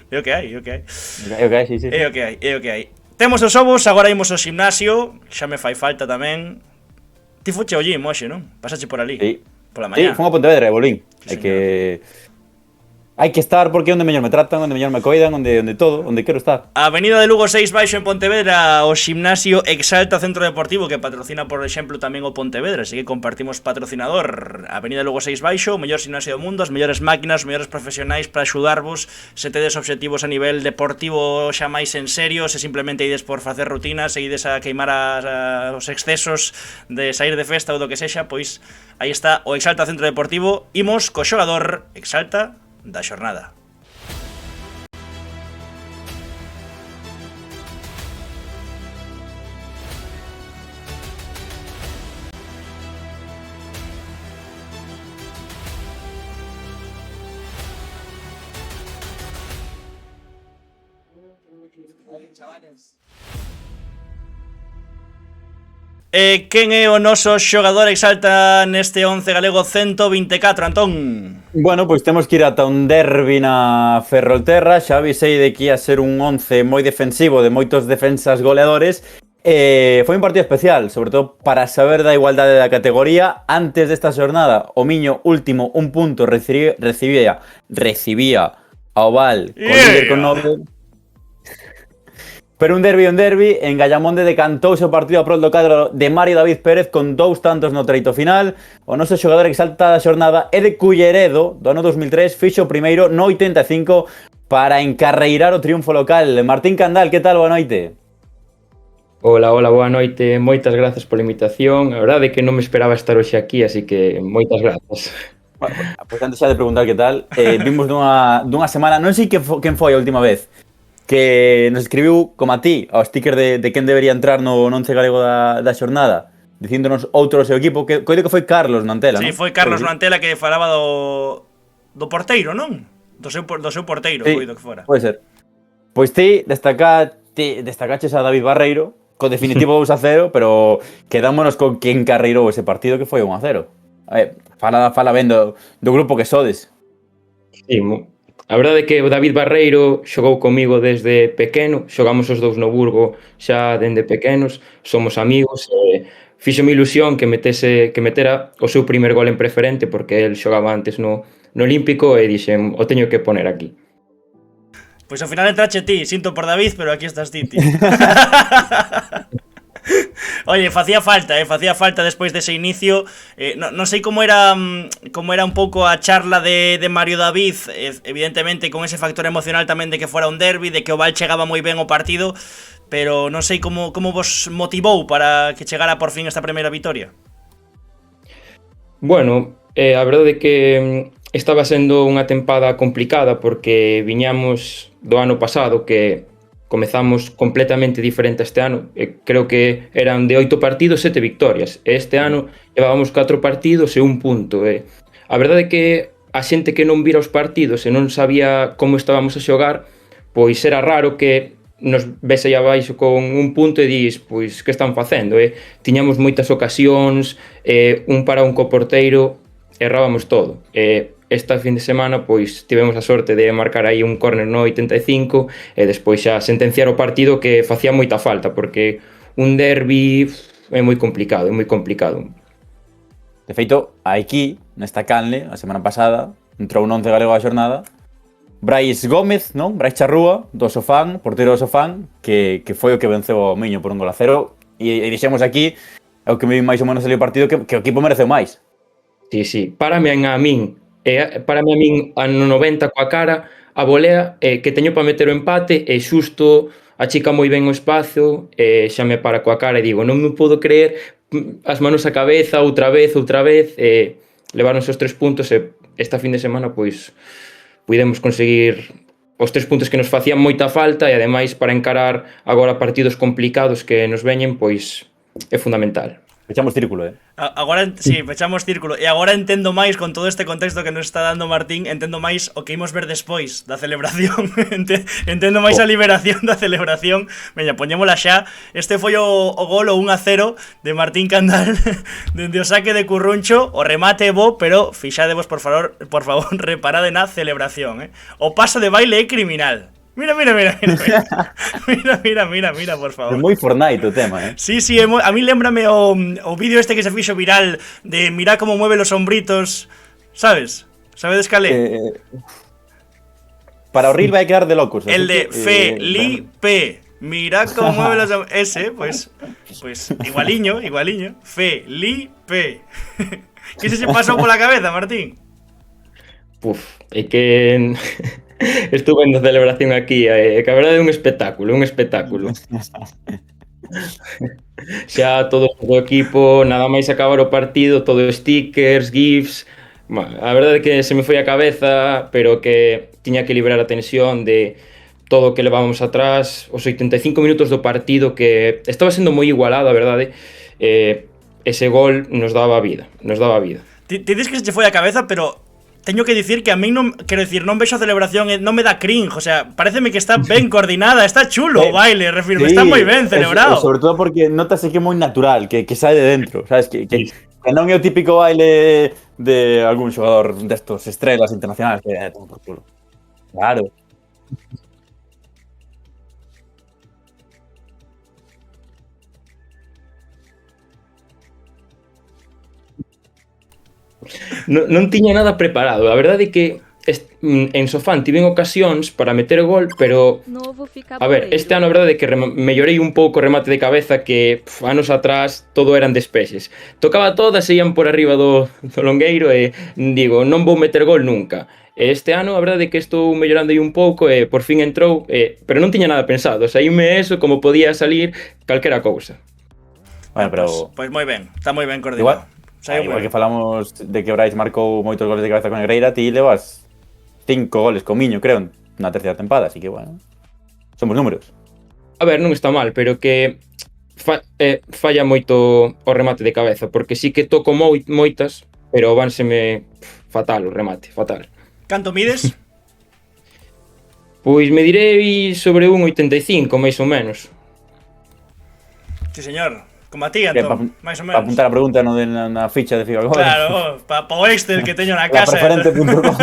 É o que hai, sí. É o que hai. Temos os ovos, agora imos ao gimnasio. Xa me fai falta tamén. Ti foche ao gym hoxe, non? Pasache por ali. Sí. Pola mañá. Sí, fun a Pontevedra e volvín. Hai que estar porque é onde mellor me tratan, onde mellor me coidan, onde todo, onde quero estar. Avenida de Lugo 6 baixo en Pontevedra, o gimnasio Exalta Centro Deportivo que patrocina, por exemplo, tamén o Pontevedra, así que compartimos patrocinador. Avenida de Lugo 6 baixo, o mellor gimnasio do mundo, as mellores máquinas, os mellores profesionais para axudarvos se tedes obxectivos a nivel deportivo xa máis en serio, se simplemente ides por facer rutinas e ides a queimar os excesos de sair de festa ou do que sexa, pois aí está o Exalta Centro Deportivo. Imos co xogador Exalta da xornada. Quen é o noso xogador Exalta neste 11 galego 124, Antón? Bueno, pois temos que ir ata un derbi na Ferrolterra. Xa avisei de que ia ser un 11 moi defensivo, de moitos defensas goleadores. Foi un partido especial, sobre todo para saber da igualdade da categoría. Antes desta xornada, o Miño último un punto recibía ao Val con líder con 9. Pero un derbi, en Gallamonde decantouse o partido a prol do cadro de Mario David Pérez con 2 tantos no treito final. O noso xogador Exalta da xornada é de Culleredo, do ano 2003, fixo o primeiro no 85 para encarreirar o triunfo local. Martín Candal, que tal? Boa noite. Hola, boa noite. Moitas grazas pola invitación. A verdade é que non me esperaba estar hoxe aquí, así que moitas grazas. Bueno, pois antes xa de preguntar que tal, vimos dunha semana, non sei quen foi a última vez, que nos escribiu, como a ti, ao sticker de quen debería entrar no 11 galego da xornada, dicíndonos outro do seu equipo, que coido que foi Carlos no Antela, non? Sí, foi Carlos no Antela que falaba do porteiro, non? Do seu porteiro, sí, coido que fora. Pode ser. Pois ti destacaches a David Barreiro, co definitivo 2-0, pero quedámonos con quen carreirou ese partido que foi 1-0. Fala ben do grupo que sodes. Sí, a verdade é que o David Barreiro xogou comigo desde pequeno, xogamos os dous no Burgo xa dende pequenos, somos amigos, fíxome ilusión que metera o seu primer gol en preferente porque el xogaba antes no Olímpico e dixen, o teño que poner aquí. Pois ao final entrache ti, sinto por David, pero aquí estás ti. Oye, facía falta despois dese inicio. Non sei como era un pouco a charla de Mario David, evidentemente con ese factor emocional tamén de que fora un derbi, de que o Val chegaba moi ben o partido, pero non sei como vos motivou para que chegara por fin esta primeira vitoria. Bueno, a verdade é que estaba sendo unha tempada complicada porque viñamos do ano pasado que comezamos completamente diferente este ano. Creo que eran de 8 partidos, 7 victorias. Este ano levábamos 4 partidos e 1 punto. A verdade é que a xente que non vira os partidos e non sabía como estábamos a xogar, pois era raro que nos ves aí abaixo con un punto e dis, pois, que están facendo? Tiñamos moitas ocasións, un para un co porteiro, errábamos todo. Esta fin de semana, pois, tivemos a sorte de marcar aí un córner no 85 e despois xa sentenciar o partido que facía moita falta, porque un derbi é moi complicado, é moi complicado. De feito, aquí, nesta canle, a semana pasada, entrou un 11 galego a xornada, Brais Gómez, non? Brais Charrúa, do Sofán, porteiro do Sofán, que foi o que venceu o Miño por 1-0, e dixemos aquí, é o que me vi máis ou menos ali o partido, que o equipo mereceu máis. Sí, párame a min a no 90 coa cara, a volea, que teño para meter o empate, e xusto achica moi ben o espazo, xa me para coa cara e digo, non me podo creer, as manos a cabeza, outra vez, levarnos os 3 puntos, e esta fin de semana, pois, pudemos conseguir os 3 puntos que nos facían moita falta, e ademais para encarar agora partidos complicados que nos veñen, pois é fundamental. Fechamos círculo, Agora, sí, fechamos círculo. E agora entendo máis, con todo este contexto que nos está dando Martín, entendo máis o que imos ver despois da celebración. Entendo máis a liberación da celebración. Veña, poñémola xa. Este foi o gol, o 1-0 de Martín Candal dende o saque de Curruncho. O remate bo, pero fixadevos, por favor, reparade na celebración, O paso de baile é criminal. Mira, por favor. É moi Fortnite o tema, Sí, a mí lémbrame o vídeo este que se fixo viral de mira como mueve los hombritos, ¿sabes? ¿Sabedes calé? Para o reel vai quedar de locos. El de Felipe. Mira como mueve los hombritos. Ese, pues igualiño. Felipe. ¿Qué se pasó por la cabeza, Martín? É que... Estuve na celebración aquí, que a verdade é un espectáculo. Xa todo o equipo, nada máis acabar o partido, todo stickers, gifs. A verdade é que se me foi a cabeza, pero que tiña que liberar a tensión de todo o que levábamos atrás, os 85 minutos do partido, que estaba sendo moi igualado, a verdade. Ese gol nos daba vida. Ti dis que se che foi a cabeza, pero teño que dicir que a mí non, quero dicir, non vexo a celebración, non me dá cringe, o sea, pareceme que está ben coordinada, está chulo o baile, refirmo, sí, está moi ben celebrado. Sobre todo porque notase que é moi natural, que sae de dentro, sabes, que non é o típico baile de algún xogador destos estrelas internacionales que todo por culo. Claro. Non tiña nada preparado. A verdade é que en Sofán tiven ocasións para meter o gol, pero a ver, este ano a verdade é que mellorei un pouco o remate de cabeza, que anos atrás todo eran despexes. Tocaba todas e ian por arriba do longueiro e digo, non vou meter gol nunca. Este ano a verdade é que estou mellorando aí un pouco e por fin entrou, pero non tiña nada pensado. Saíme eso como podía salir calquera cousa. Bueno, pero... Pois moi ben, está moi ben coordinado. Igual que falamos de que Brais marcou moitos goles de cabeza con Negreira, ti levas 5 goles con Miño, creo, na terceira tempada, así que, bueno, somos números. A ver, non está mal, pero que falla moito o remate de cabeza, porque sí que toco moitas, pero vánseme fatal o remate, fatal. Canto mides? Pois me direi sobre 1,85, máis ou menos. Sí, señor. Como a ti, Antón, máis ou menos. Para apuntar a pregunta na ficha de Figo. Claro, para o Excel que teño na casa. Preferente.com.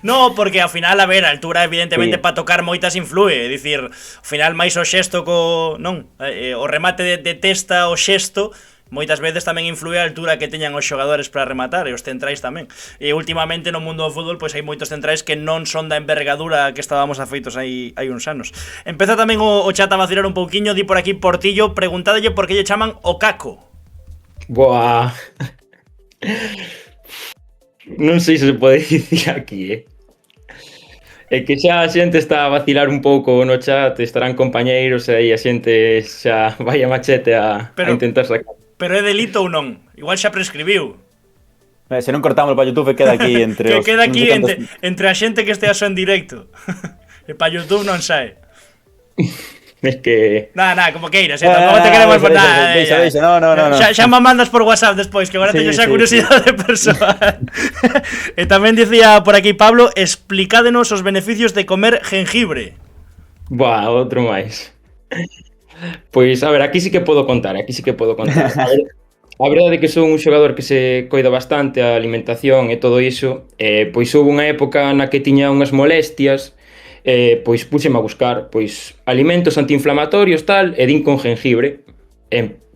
No, porque ao final, a ver, a altura evidentemente para tocar moitas influe, é dicir, ao final máis o xesto o remate de testa, o xesto, moitas veces tamén influe a altura que teñan os xogadores para rematar, e os centrais tamén. E últimamente no mundo do fútbol pois hai moitos centrais que non son da envergadura que estábamos afeitos hai uns anos. Empeza tamén o chat a vacilar un pouquiño, di por aquí Portillo, preguntádelle por que lle chaman o Caco. Boa. Non sei se pode dicir aquí, É que xa a xente está a vacilar un pouco no chat, estarán compañeiros e aí a xente xa vai a machete a intentar sacar. Pero é delito ou non? Igual xa prescribiu. Se non cortamos para YouTube queda aquí entre os... queda aquí entre a xente que estea só en directo. E para YouTube non sae. Es que... Nada, como queiras, tampouco te queremos por nada. No. Xa me mandas por WhatsApp despois, que agora teño xa curiosidade persoal. E tamén dicía por aquí Pablo, explicádenos os beneficios de comer jengibre. Buah, outro máis. Pois, a ver, aquí sí que podo contar. A verdade é que son un xogador que se coida bastante a alimentación e todo iso, pois houve unha época na que tiña unhas molestias, pois puxeme a buscar pois alimentos antiinflamatorios tal, e din con jengibre,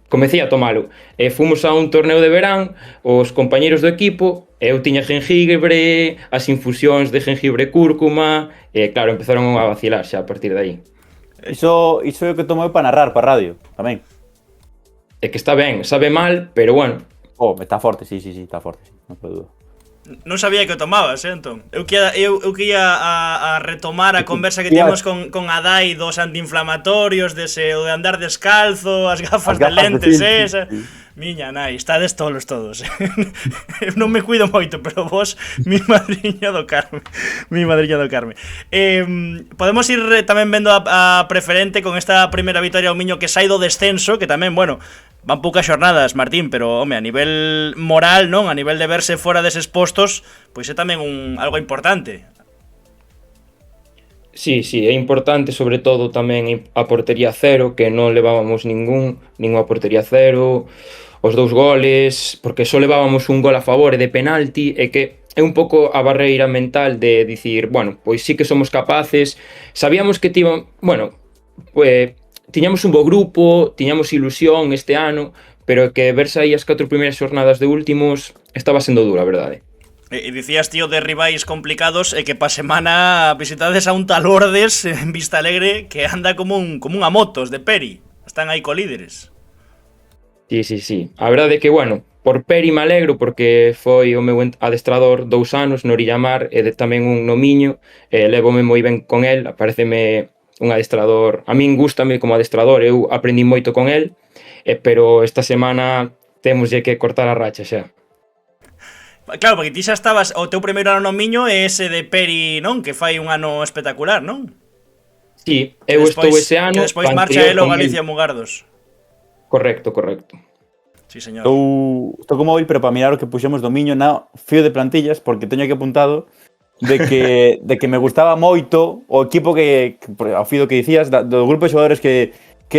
comecei a tomalo. Fomos a un torneo de verán, os compañeros do equipo, eu tiña jengibre, as infusións de jengibre e cúrcuma, e claro, empezaron a vacilar xa a partir de aí. Iso é o que tomou para narrar para radio, tamén. É que está ben, sabe mal, pero bueno. Está forte, sí, está forte, sí, non puedo dudar. Non sabía que o tomabas, entón. Eu que ia a retomar a conversa que tivemos con Adai dos antiinflamatorios, de andar descalzo, as gafas de lentes, esa. Miña nai, estades tolos todos. Non me cuido moito, pero vos, mi madriña do Carme. Podemos ir tamén vendo a preferente con esta primeira vitoria ao Miño que sai do descenso, que tamén, bueno, van poucas xornadas, Martín, pero, home, a nivel moral, non? A nivel de verse fora deses postos, pois é tamén algo importante. Sí, é importante, sobre todo tamén a portería cero, que non levábamos ninguna portería cero, os 2 goles, porque só levábamos un gol a favor e de penalti, e que é un pouco a barreira mental de dicir, bueno, pois sí que somos capaces, sabíamos que tiñamos un bo grupo, tiñamos ilusión este ano, pero que verse aí as 4 primeiras xornadas de últimos estaba sendo dura, a verdade. E dicías, tío, de rivais complicados e que pa semana visitades a un tal Ordes en Vista Alegre que anda como un a motos de Peri. Están aí co-líderes. Sí. A verdade é que, bueno, por Peri me alegro porque foi o meu adestrador 2 anos no Orillamar e tamén un no Miño, levome moi ben con el, pareceme un adestrador, a min gústame como adestrador, eu aprendi moito con el, pero esta semana temoslle que cortar a racha xa. Claro, porque ti xa estabas, o teu primeiro ano no Miño é ese de Peri, non? Que fai un ano espectacular, non? Sí, eu estou ese ano. Que despois marcha elo Galicia Mugardos. Correcto. Sí, señor. Estou como móvil, pero para mirar o que puxemos do Miño na fío de plantillas, porque teño aquí apuntado de que me gustaba moito o equipo ao fío que dicías, do grupo de xogadores que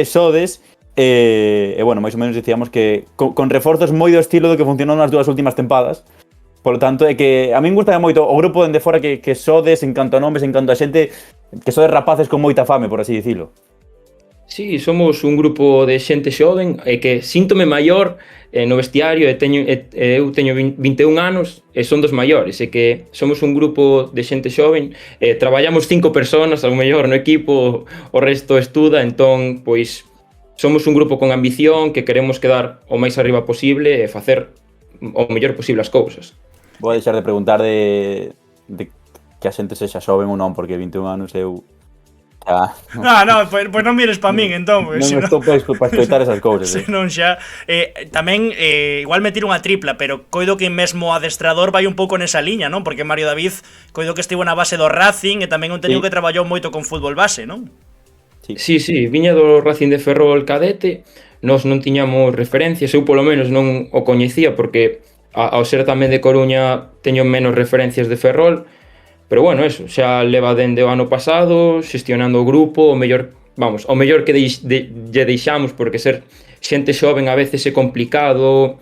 sodes, e bueno, máis ou menos dicíamos que con reforzos moi do estilo do que funcionou nas 2 últimas tempadas. Por lo tanto, é que a min gustaba moito o grupo dende fora que sodes en canto a nomes, en canto a xente, que sodes rapaces con moita fame, por así dicilo. Sí, somos un grupo de xente xoven e que síntome maior no vestiario eu teño 21 anos e son dos maiores, e que somos un grupo de xente xoven, traballamos 5 personas ao mellor no equipo, o resto estuda, entón, pois, somos un grupo con ambición que queremos quedar o máis arriba posible e facer o mellor posible as cousas. Vou deixar de preguntar de que a xente sexa xoven ou non, porque 21 anos eu... No, pues non mires pa min, entón. Non estou para escoitar esas cousas. Senón xa, tamén, igual me tiro unha tripla, pero coido que mesmo adestrador vai un pouco nesa liña, non? Porque Mario David coido que estivo na base do Racing e tamén un teño que traballou moito con fútbol base, non? Sí, viña do Racing de Ferrol cadete, nós non tiñamos referencias, eu polo menos non o coñecía porque ao ser tamén de Coruña teño menos referencias de Ferrol, pero bueno, eso, xa leva dende o ano pasado xestionando o grupo, o mellor que lle deixamos, porque ser xente xoven a veces é complicado,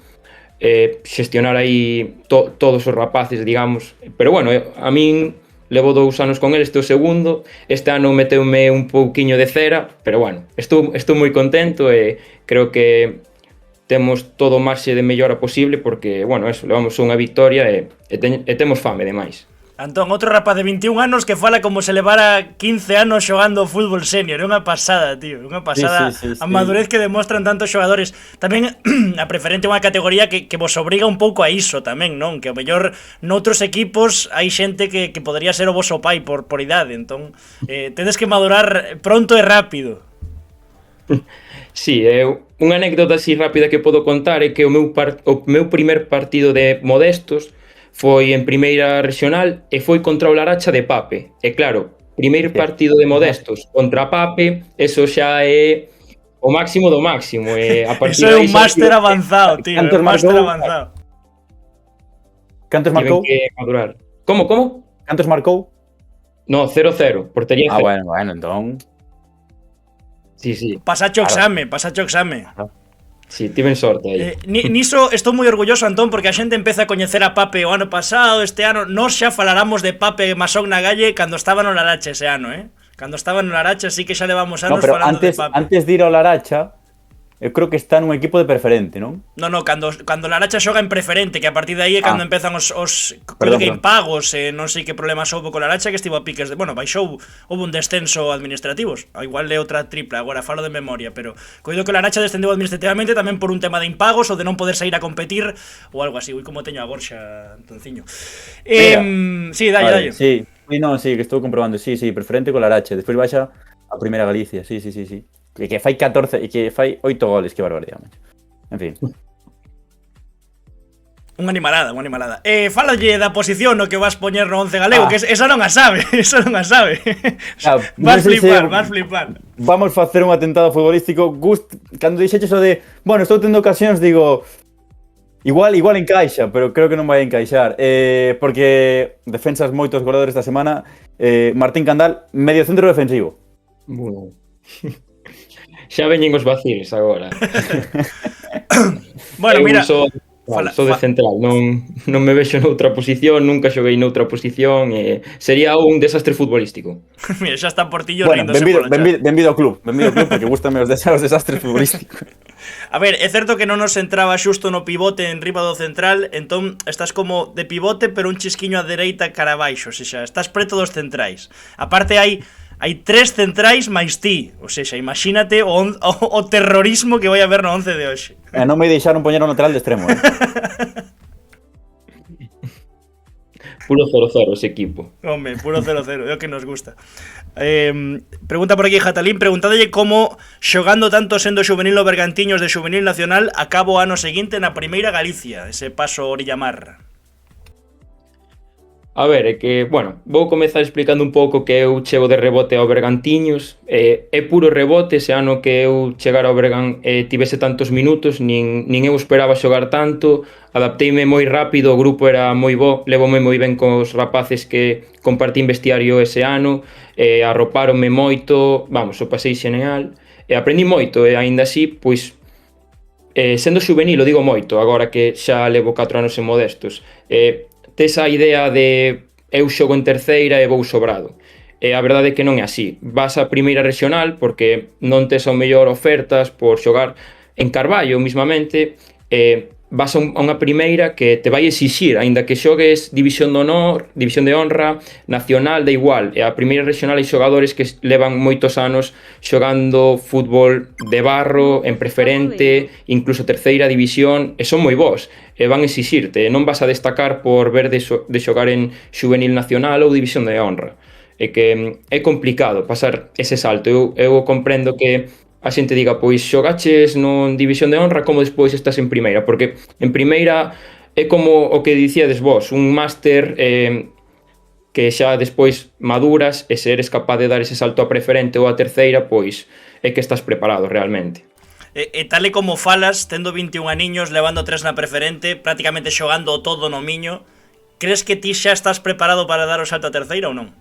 xestionar aí todos os rapaces, digamos, pero bueno, a min levo 2 anos con el, este o segundo, este ano meteume un pouquiño de cera, pero bueno, estou moi contento e creo que temos todo o marxe de mellora posible porque, bueno, eso, levamos unha victoria e temos fame demais. Antón, outro rapaz de 21 anos que fala como se levara 15 anos xogando fútbol senior. É unha pasada, tío. Unha pasada sí. a madurez que demostran tantos xogadores. Tamén a preferente é unha categoría que vos obriga un pouco a iso tamén, non? Que ao mellor noutros equipos hai xente que podría ser o voso pai por idade. Entón, tedes que madurar pronto e rápido. Sí, unha anécdota así rápida que podo contar é que o meu primer partido de Modestos foi en primeira regional e foi contra o Laracha de Pape. E claro, primeiro partido de Modestos contra Pape, eso xa é o máximo do máximo. A partir eso é un máster avanzado, tío. É un máster avanzado. Cantos marcou? Como? Cantos marcou? No, 0-0, portería 0. Bueno, entón... Sí. Pasacho exame. Sí, tiven sorte aí. Niso estou moi orgulloso, Antón, porque a xente empeza a coñecer a Pape o ano pasado, este ano. Nós xa falaramos de Pape Masón na Galle cando estaba no Laracha ese ano, Cando estaba no Laracha sí que xa levamos anos falando de Pape. Antes de ir ao Laracha, eu creo que está nun equipo de preferente, non? No, cando Laracha xoga en preferente, que a partir de aí é cando empezan os creo que impagos, non sei que problemas houve con Laracha, que estivo a piques de, baixou, houve un descenso administrativos, igual é outra tripla, agora falo de memoria, pero coido que Laracha descendeu administrativamente tamén por un tema de impagos ou de non poder sair a competir ou algo así. Ui, como teño a Borxa, Antonciño. Sí, dalle. Sí, que estou comprobando, sí, preferente con Laracha, despois baixa a Primeira Galicia, sí. Que fai 14 e que fai 8 goles, que barbaridade. En fin. Unha animalada. Fálalle da posición no que vas poñer no 11 galego, que esa non a sabe. Vas flipar. Vamos facer un atentado futbolístico. Cando dixeches o de, estou tendo ocasións, digo, igual encaixa, pero creo que non vai encaixar. Porque defensas moitos goleadores esta semana. Martín Candal, medio centro defensivo. Bueno. Xa veñen os vaciles agora. Mira, sou de central, non me vexo noutra posición, nunca xoguei noutra posición, sería un desastre futbolístico. Mira, xa está Portillo rindose polo chat. Benvido ao club, porque gústame os desastres futbolísticos. A ver, é certo que non nos entraba xusto no pivote en riba do central, entón estás como de pivote, pero un chisquiño a dereita cara abaixo, xa, estás preto dos centrais. Aparte hai 3 centrais máis ti, imagínate o terrorismo que vai haber no 11 de hoxe. Non me deixaron poñer un lateral de extremo, Puro 0-0 ese equipo. Home, puro 0-0, é o que nos gusta. Pregunta por aquí Jatalín, preguntádolle como xogando tanto sendo xuvenil no Bergantiños de xuvenil nacional acabo o ano seguinte na Primeira Galicia, ese paso Orillamar. A ver, é que, vou comezar explicando un pouco que eu chego de rebote ao Bergantiños. É puro rebote, ese ano que eu chegar ao Bergan tivese tantos minutos, nin eu esperaba xogar tanto, adapteime moi rápido, o grupo era moi bo, levome moi ben cos rapaces que compartín vestiario ese ano, arropáronme moito, o pasei xeneal, aprendí moito, e aínda así, pois, sendo xuvenil, o digo moito, agora que xa levo 4 anos en Modestos, tes a idea de eu xogo en terceira e vou sobrado. A verdade é que non é así. Vas a primeira regional porque non tes ao mellor ofertas por xogar en Carballo mismamente, vas a unha primeira que te vai exixir, aínda que xogues división de honor, división de honra, nacional, da igual. A primeira regional hai xogadores que levan moitos anos xogando fútbol de barro, en preferente, incluso terceira división, e son moi bons, e van a exixirte, non vas a destacar por ver de xogar en xuvenil nacional ou división de honra. É que é complicado pasar ese salto. Eu comprendo que a xente diga, pois xogaches non división de honra, como despois estás en primeira, porque en primeira é como o que dicíades vos, un máster que xa despois maduras e se eres capaz de dar ese salto a preferente ou a terceira, pois é que estás preparado realmente. E tal e como falas, tendo 21 aniños, levando 3 na preferente, prácticamente xogando todo no Miño, crees que ti xa estás preparado para dar o salto a terceira ou non?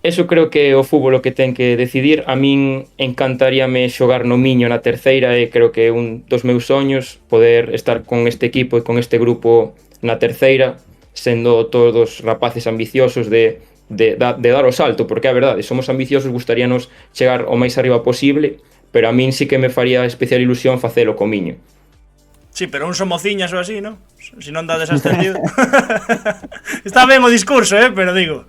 Eso creo que é o fútbol o que ten que decidir. A min encantaríame xogar no Miño na terceira e creo que é un dos meus soños poder estar con este equipo e con este grupo na terceira, sendo todos rapaces ambiciosos de dar o salto, porque a verdade, somos ambiciosos, gustaríanos chegar o máis arriba posible, pero a min sí que me faría especial ilusión facelo co Miño. Sí, pero un somociñas ou así, non? Si non dades ascendido. Está ben o discurso, pero digo.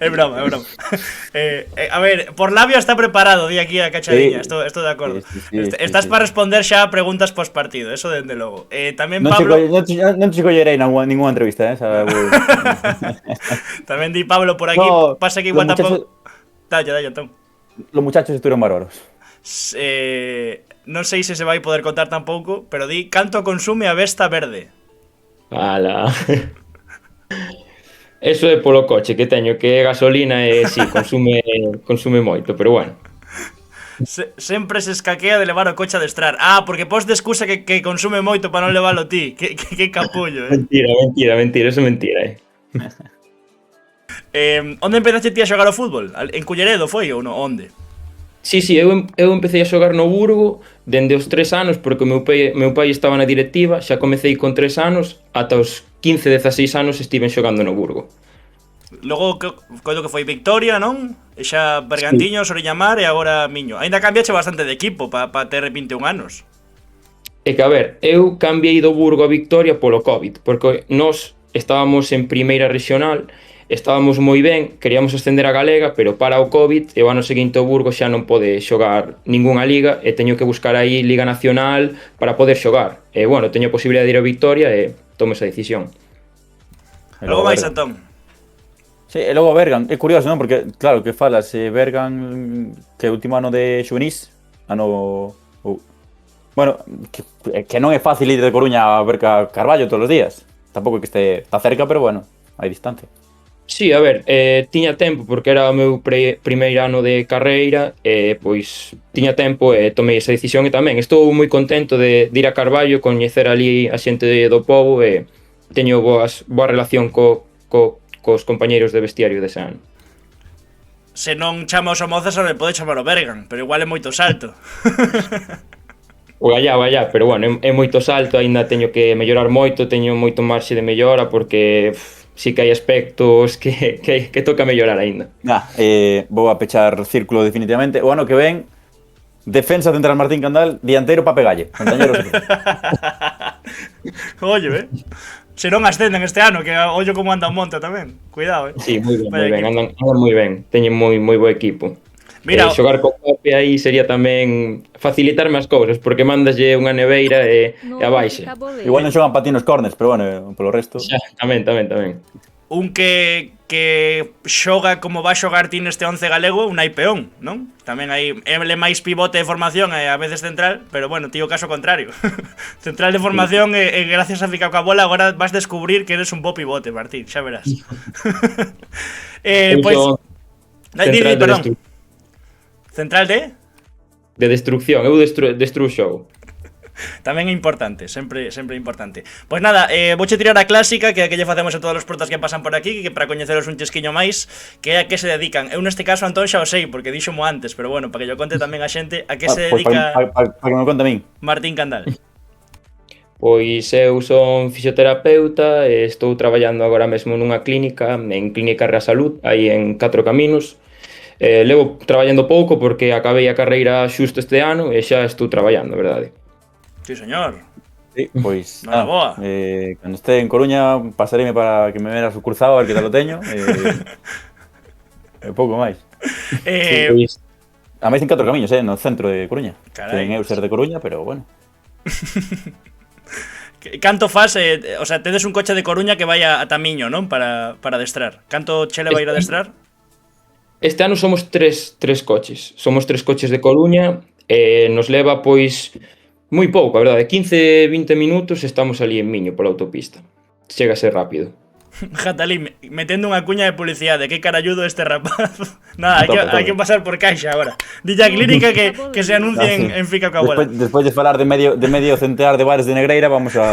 É broma. A ver, por labio está preparado, di aquí a Cachadiña, estou de acordo. Estás para responder xa a preguntas post-partido, eso dende logo. Tamén Pablo... Non te collerei ninguna entrevista, Tamén di Pablo por aquí, pasa que igual tampouco... Dale, entón. Los muchachos estuvieron bárbaros. Non sei se vai poder contar tampouco, pero di canto consume a Vesta Verde. Ala. Eso é polo coche que teño, que é gasolina e si, consume moito, pero bueno. Sempre se escaquea de levar o coche a adestrar. Porque pos de excusa que consume moito para non levalo ti. Que capullo, Mentira, eso é mentira, Onde empezaste ti a xogar ao fútbol? En Culleredo foi ou no? Onde? Sí, eu empecé a xogar no Burgo dende os 3 anos, porque o meu pai estaba na directiva, xa comecei con 3 anos, ata os 15, 16 anos estiven xogando no Burgo. Logo, coido que foi Victoria, non? E xa Bergantiños, Oriñamar e agora Miño. Ainda cambiache bastante de equipo para ter 21 anos. É que, a ver, eu cambiei do Burgo a Victoria polo COVID, porque nós estábamos en primeira regional, estábamos moi ben, queríamos ascender a Galega, pero para o COVID, e o ano seguinte o Burgo xa non pode xogar ningunha liga, e teño que buscar aí Liga Nacional para poder xogar. E, bueno, teño a posibilidade de ir a Victoria e tomo esa decisión. Logo máis, Antón. Sí, e logo Bergan, é curioso, non? Porque, claro, que falas, Bergan, que é o último ano de xuvenís, bueno, que non é fácil ir de Coruña a ver Carballo todos os días. Tampouco é que está cerca, pero bueno, hai distancia. Sí, a ver, tiña tempo porque era o meu primeiro ano de carreira e pois tiña tempo e tomei esa decisión e tamén estou moi contento de ir a Carballo, coñecer ali a xente do pobo e teño boa relación cos compañeiros de vestiario dese ano. Se non chama o Somozas, me pode chamar o Bergan, pero igual é moito salto. O Gallá, pero bueno, é moito salto, aínda teño que mellorar moito, teño moito marxe de mellora porque sí que hai aspectos que toca mellorar aínda. Vou a pechar círculo definitivamente. O ano que ven, defensa central Martín Candal, dianteiro pa pegalle. Oye, se non ascenden este ano, que ollo como anda o monte tamén. Cuidado, Sí, moi ben, andan moi ben, teñen moi bo equipo. Mira, xogar con Pepe aí sería tamén facilitarme as cousas, porque mandaslle unha neveira e a baixe. Igual non xogan pa ti nos corners, pero bueno, polo resto. Xa, tamén. Un que xoga como va a xogar ti neste 11 galego, un hai peón, non? Tamén hai ele máis pivote de formación e a veces central, pero bueno, tío, caso contrario. Central de formación e gracias a ficar coa bola agora vas descubrir que eres un bo pivote, Martín, xa verás. Pois perdón. Central de? De destrucción, eu destruxo. Tamén é importante, sempre importante. Pois nada, vouche tirar a clásica que lle facemos a todos os portas que pasan por aquí, que para coñeceros un chesquiño máis, que é a que se dedican. Eu neste caso Antón xa o sei, porque dixomo antes, pero bueno, para que yo conte tamén a xente a que se dedica para que me conte a min. Martín Candal. Pois eu son fisioterapeuta e estou traballando agora mesmo nunha clínica, en Clínica Real Salud, aí en 4 Caminos. Levo traballando pouco porque acabei a carreira xusto este ano e xa estou traballando, verdade? Sí, señor. Sí, pois boa. Cando este en Coruña pasareime para que me veras o cursado, a ver que tal o teño. Pouco máis. Sí, pois. A máis en 4 Camiños, no centro de Coruña. Ten eu ser de Coruña, pero bueno. Canto faz, o sea, tedes un coche de Coruña que vai a Tamiño, non? Para adestrar. Canto che leva a ir a adestrar? Este ano somos tres coches. Somos 3 coches de Coruña e nos leva, pois, moi pouco, a verdade. 15-20 minutos estamos ali en Miño, pola autopista. Chega a ser rápido. Jatalí, metendo unha cuña de publicidade. Que caralludo este rapaz. Nada, hai que pasar por caixa agora. Dilla clínica que se anuncie en Fica coa bola. Despois de falar de medio centenar de bares de Negreira, vamos a...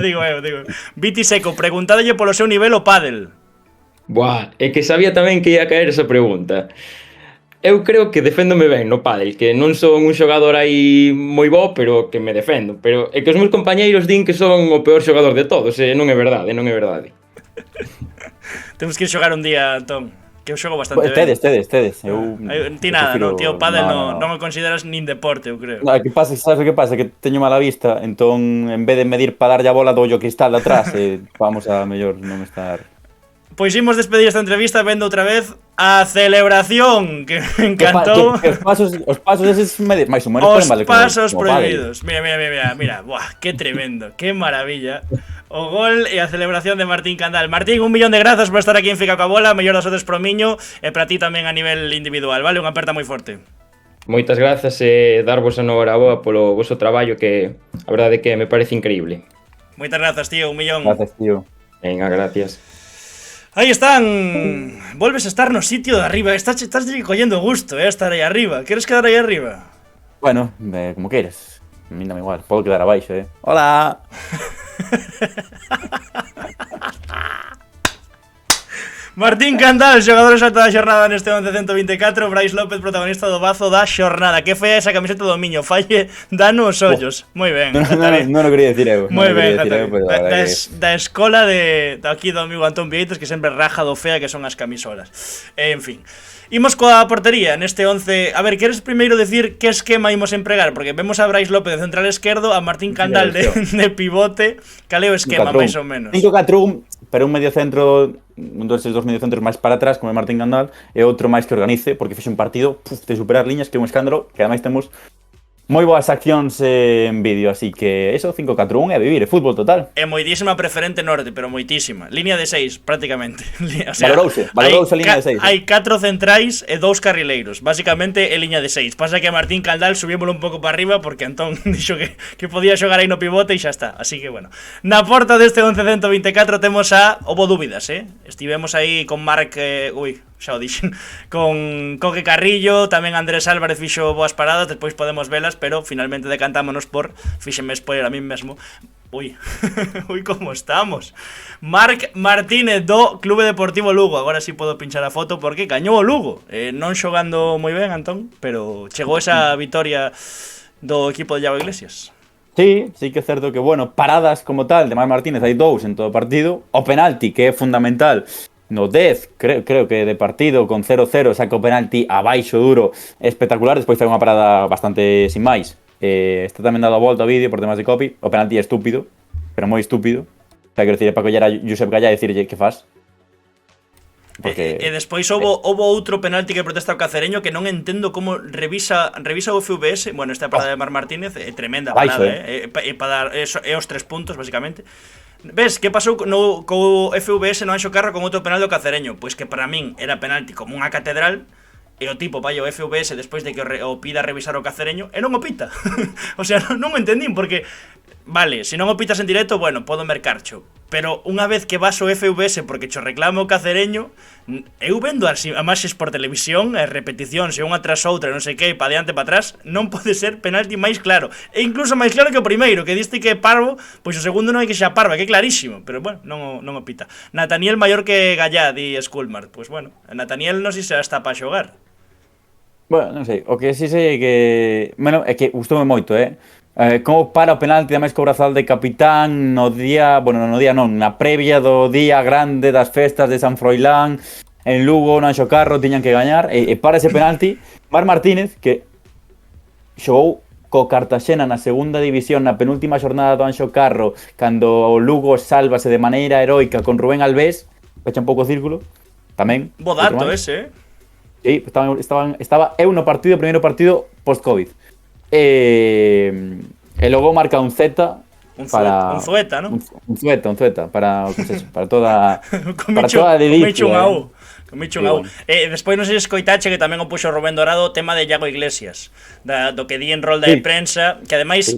digo eu. Viti Seco, preguntádelle polo seu nivel o pádel. Buah, é que sabía tamén que ia caer esa pregunta. Eu creo que deféndome ben no pádel, que non son un xogador aí moi bo, pero que me defendo. Pero é que os meus compañeiros din que son o peor xogador de todos, e non é verdade. Temos que ir xogar un día, Antón, que eu xogo bastante ben. Tedes. Ti nada, non, tío, pádel non o consideras nin deporte, eu creo. Que pasa, sabes o que pasa? Que teño mala vista, entón, en vez de medir para darlle a bola, dou o cristal de atrás, vamos a mellor non estar... Pois imos despedir esta entrevista vendo outra vez a celebración que me encantou. Os pasos eses máis ou menos os pasos prohibidos. Mira, buah, que tremendo, que maravilla. O gol e a celebración de Martín Candal. Martín, 1 millón de grazas por estar aquí en Fica coa bola, mellor das outras pro Miño e para ti tamén a nivel individual, vale? Unha aperta moi forte. Moitas grazas e darvos a noraboa polo voso traballo que a verdade que me parece increíble. Moitas grazas, tío, 1 millón. Gracias, tío. Venga, gracias. Aí están. Volves a estar no sitio de arriba. Estás collendo gusto, estar aí arriba. Queres quedar aí arriba? Bueno, como queres. A mí dame igual, podo quedar abaixo, Hola. Martín Candal, xogador exalto da xornada neste 11-124. Brais López, protagonista do bazo da xornada. Que foi esa camiseta do Miño? Falle dano os ollos. Moi ben. Non o quería decir eu. Moi ben, da escola de aquí do amigo Antón Vieites, que sempre raja do fea que son as camisolas. En fin. Imos coa portería neste 11. A ver, queres primeiro decir que esquema imos empregar? Porque vemos a Brais López de central esquerdo, a Martín Candal de pivote. Cal é o esquema, máis ou menos? 5-4-1, pero un medio centro, un dos mediocentros máis para atrás, como é Martín Candal, e outro máis que organice, porque fixe un partido de superar liñas, que é un escándalo, que ademais temos moi boas accións en vídeo, así que eso, 5-4-1 e a vivir, é fútbol total. É moitísima preferente norte, pero moitísima. Línea de 6, prácticamente. O sea, valorouse a línea de 6. Hai 4 centrais e 2 carrileiros. Básicamente é liña de 6. Pasa que a Martín Candal subímoslo un pouco para arriba porque Antón dixo que podía xogar aí no pivote e xa está. Así que, bueno. Na porta deste 11-124 temos a... Houbo dúbidas, Estivemos aí con Marc... xa o dixen, con Coque Carrillo, tamén Andrés Álvarez fixo boas paradas, despois podemos velas, pero finalmente decantámonos por, fíxenme spoiler a mí mesmo, ui, como estamos, Marc Martínez do Clube Deportivo Lugo. Agora sí podo pinchar a foto porque gañou o Lugo, non xogando moi ben Antón, pero chegou esa vitoria do equipo de Iago Iglesias. Sí que é certo que, bueno, paradas como tal de Marc Martínez hai 2 en todo o partido, o penalti que é fundamental no 10, creo que de partido con 0-0, saca o penalti abaixo duro, espectacular. Despois fai unha parada bastante sin máis. Está tamén dado a volta ao vídeo por temas de copy. O penalti é estúpido, pero moi estúpido. O sea, quero dicir, é para coller a Josep Gallá e dicirlle que faz. Porque... E despois houbo outro penalti que protesta o Cacereño que non entendo como revisa o FVS. Bueno, esta parada de Marc Martínez é tremenda parada, para dar os 3 puntos, basicamente. Ves, que pasou co FVS no Anxo Carro con outro penal do Cacereño? Pois que para min era penalti como unha catedral, e o tipo vai ao FVS despois de que o pida revisar o Cacereño e non o pita. O sea, non o entendín, porque vale, se non o pitas en directo, bueno, podo mercarcho, pero unha vez que vas ao FVS porque cho reclama o Cacereño, eu vendo as imaxes por televisión, as repeticións e unha tras outra, non sei que, pa diante pa atrás, non pode ser penalti máis claro, e incluso máis claro que o primeiro, que diste que é parvo, pois o segundo non hai que xa parva, que é clarísimo, pero bueno, non o pita. Nathaniel maior que Gallá, di Skulmar, pois bueno, Nathaniel non sei se está para xogar. Bueno, non sei, o que si sei é que, bueno, é que gustoume moito, como para o penalti, ademais co brazal de capitán no día, bueno, no día non, na previa do día grande das festas de San Froilán, en Lugo, no Anxo Carro, tiñan que gañar, e para ese penalti, Marc Martínez, que xogou co Cartaxena na segunda división na penúltima xornada do Anxo Carro, cando o Lugo sálvase de maneira heroica con Rubén Albés, fecha un pouco o círculo, tamén. Bo dato ese, Sí, estaba eu no partido, primeiro partido post-Covid. E logo marca un Z para... Un Zueta, ¿no? Un Zueta para toda... para toda a dedicia. Despois non sei se escoitache que tamén o puxo Rubén Dorado o tema de Iago Iglesias, do que di en rolda de prensa, que ademais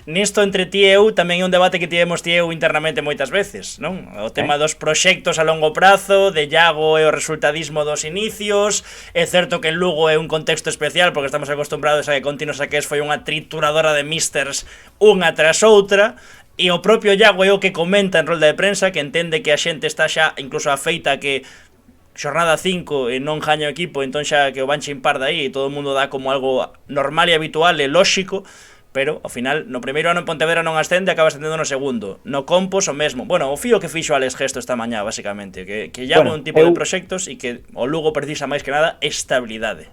nisto entre ti e eu tamén é un debate que tivemos ti e eu internamente moitas veces, non? O tema dos proxectos a longo prazo, de Iago e o resultadismo dos inicios. É certo que en Lugo é un contexto especial porque estamos acostumbrados a que Contino Saqués foi unha trituradora de místers unha tras outra. E o propio Iago é o que comenta en rolda de prensa, que entende que a xente está xa incluso afeita que xornada 5 e non gaña o equipo, entón xa que o van chimpar de aí e todo o mundo dá como algo normal e habitual e lóxico, pero ao final no primeiro ano en Pontevedra non ascende, acaba ascendendo no segundo. No Compos o mesmo. Bueno, o fío que fixo Alex Gesto esta mañá, basicamente, que llama un tipo de proxectos e que o Lugo precisa máis que nada estabilidade.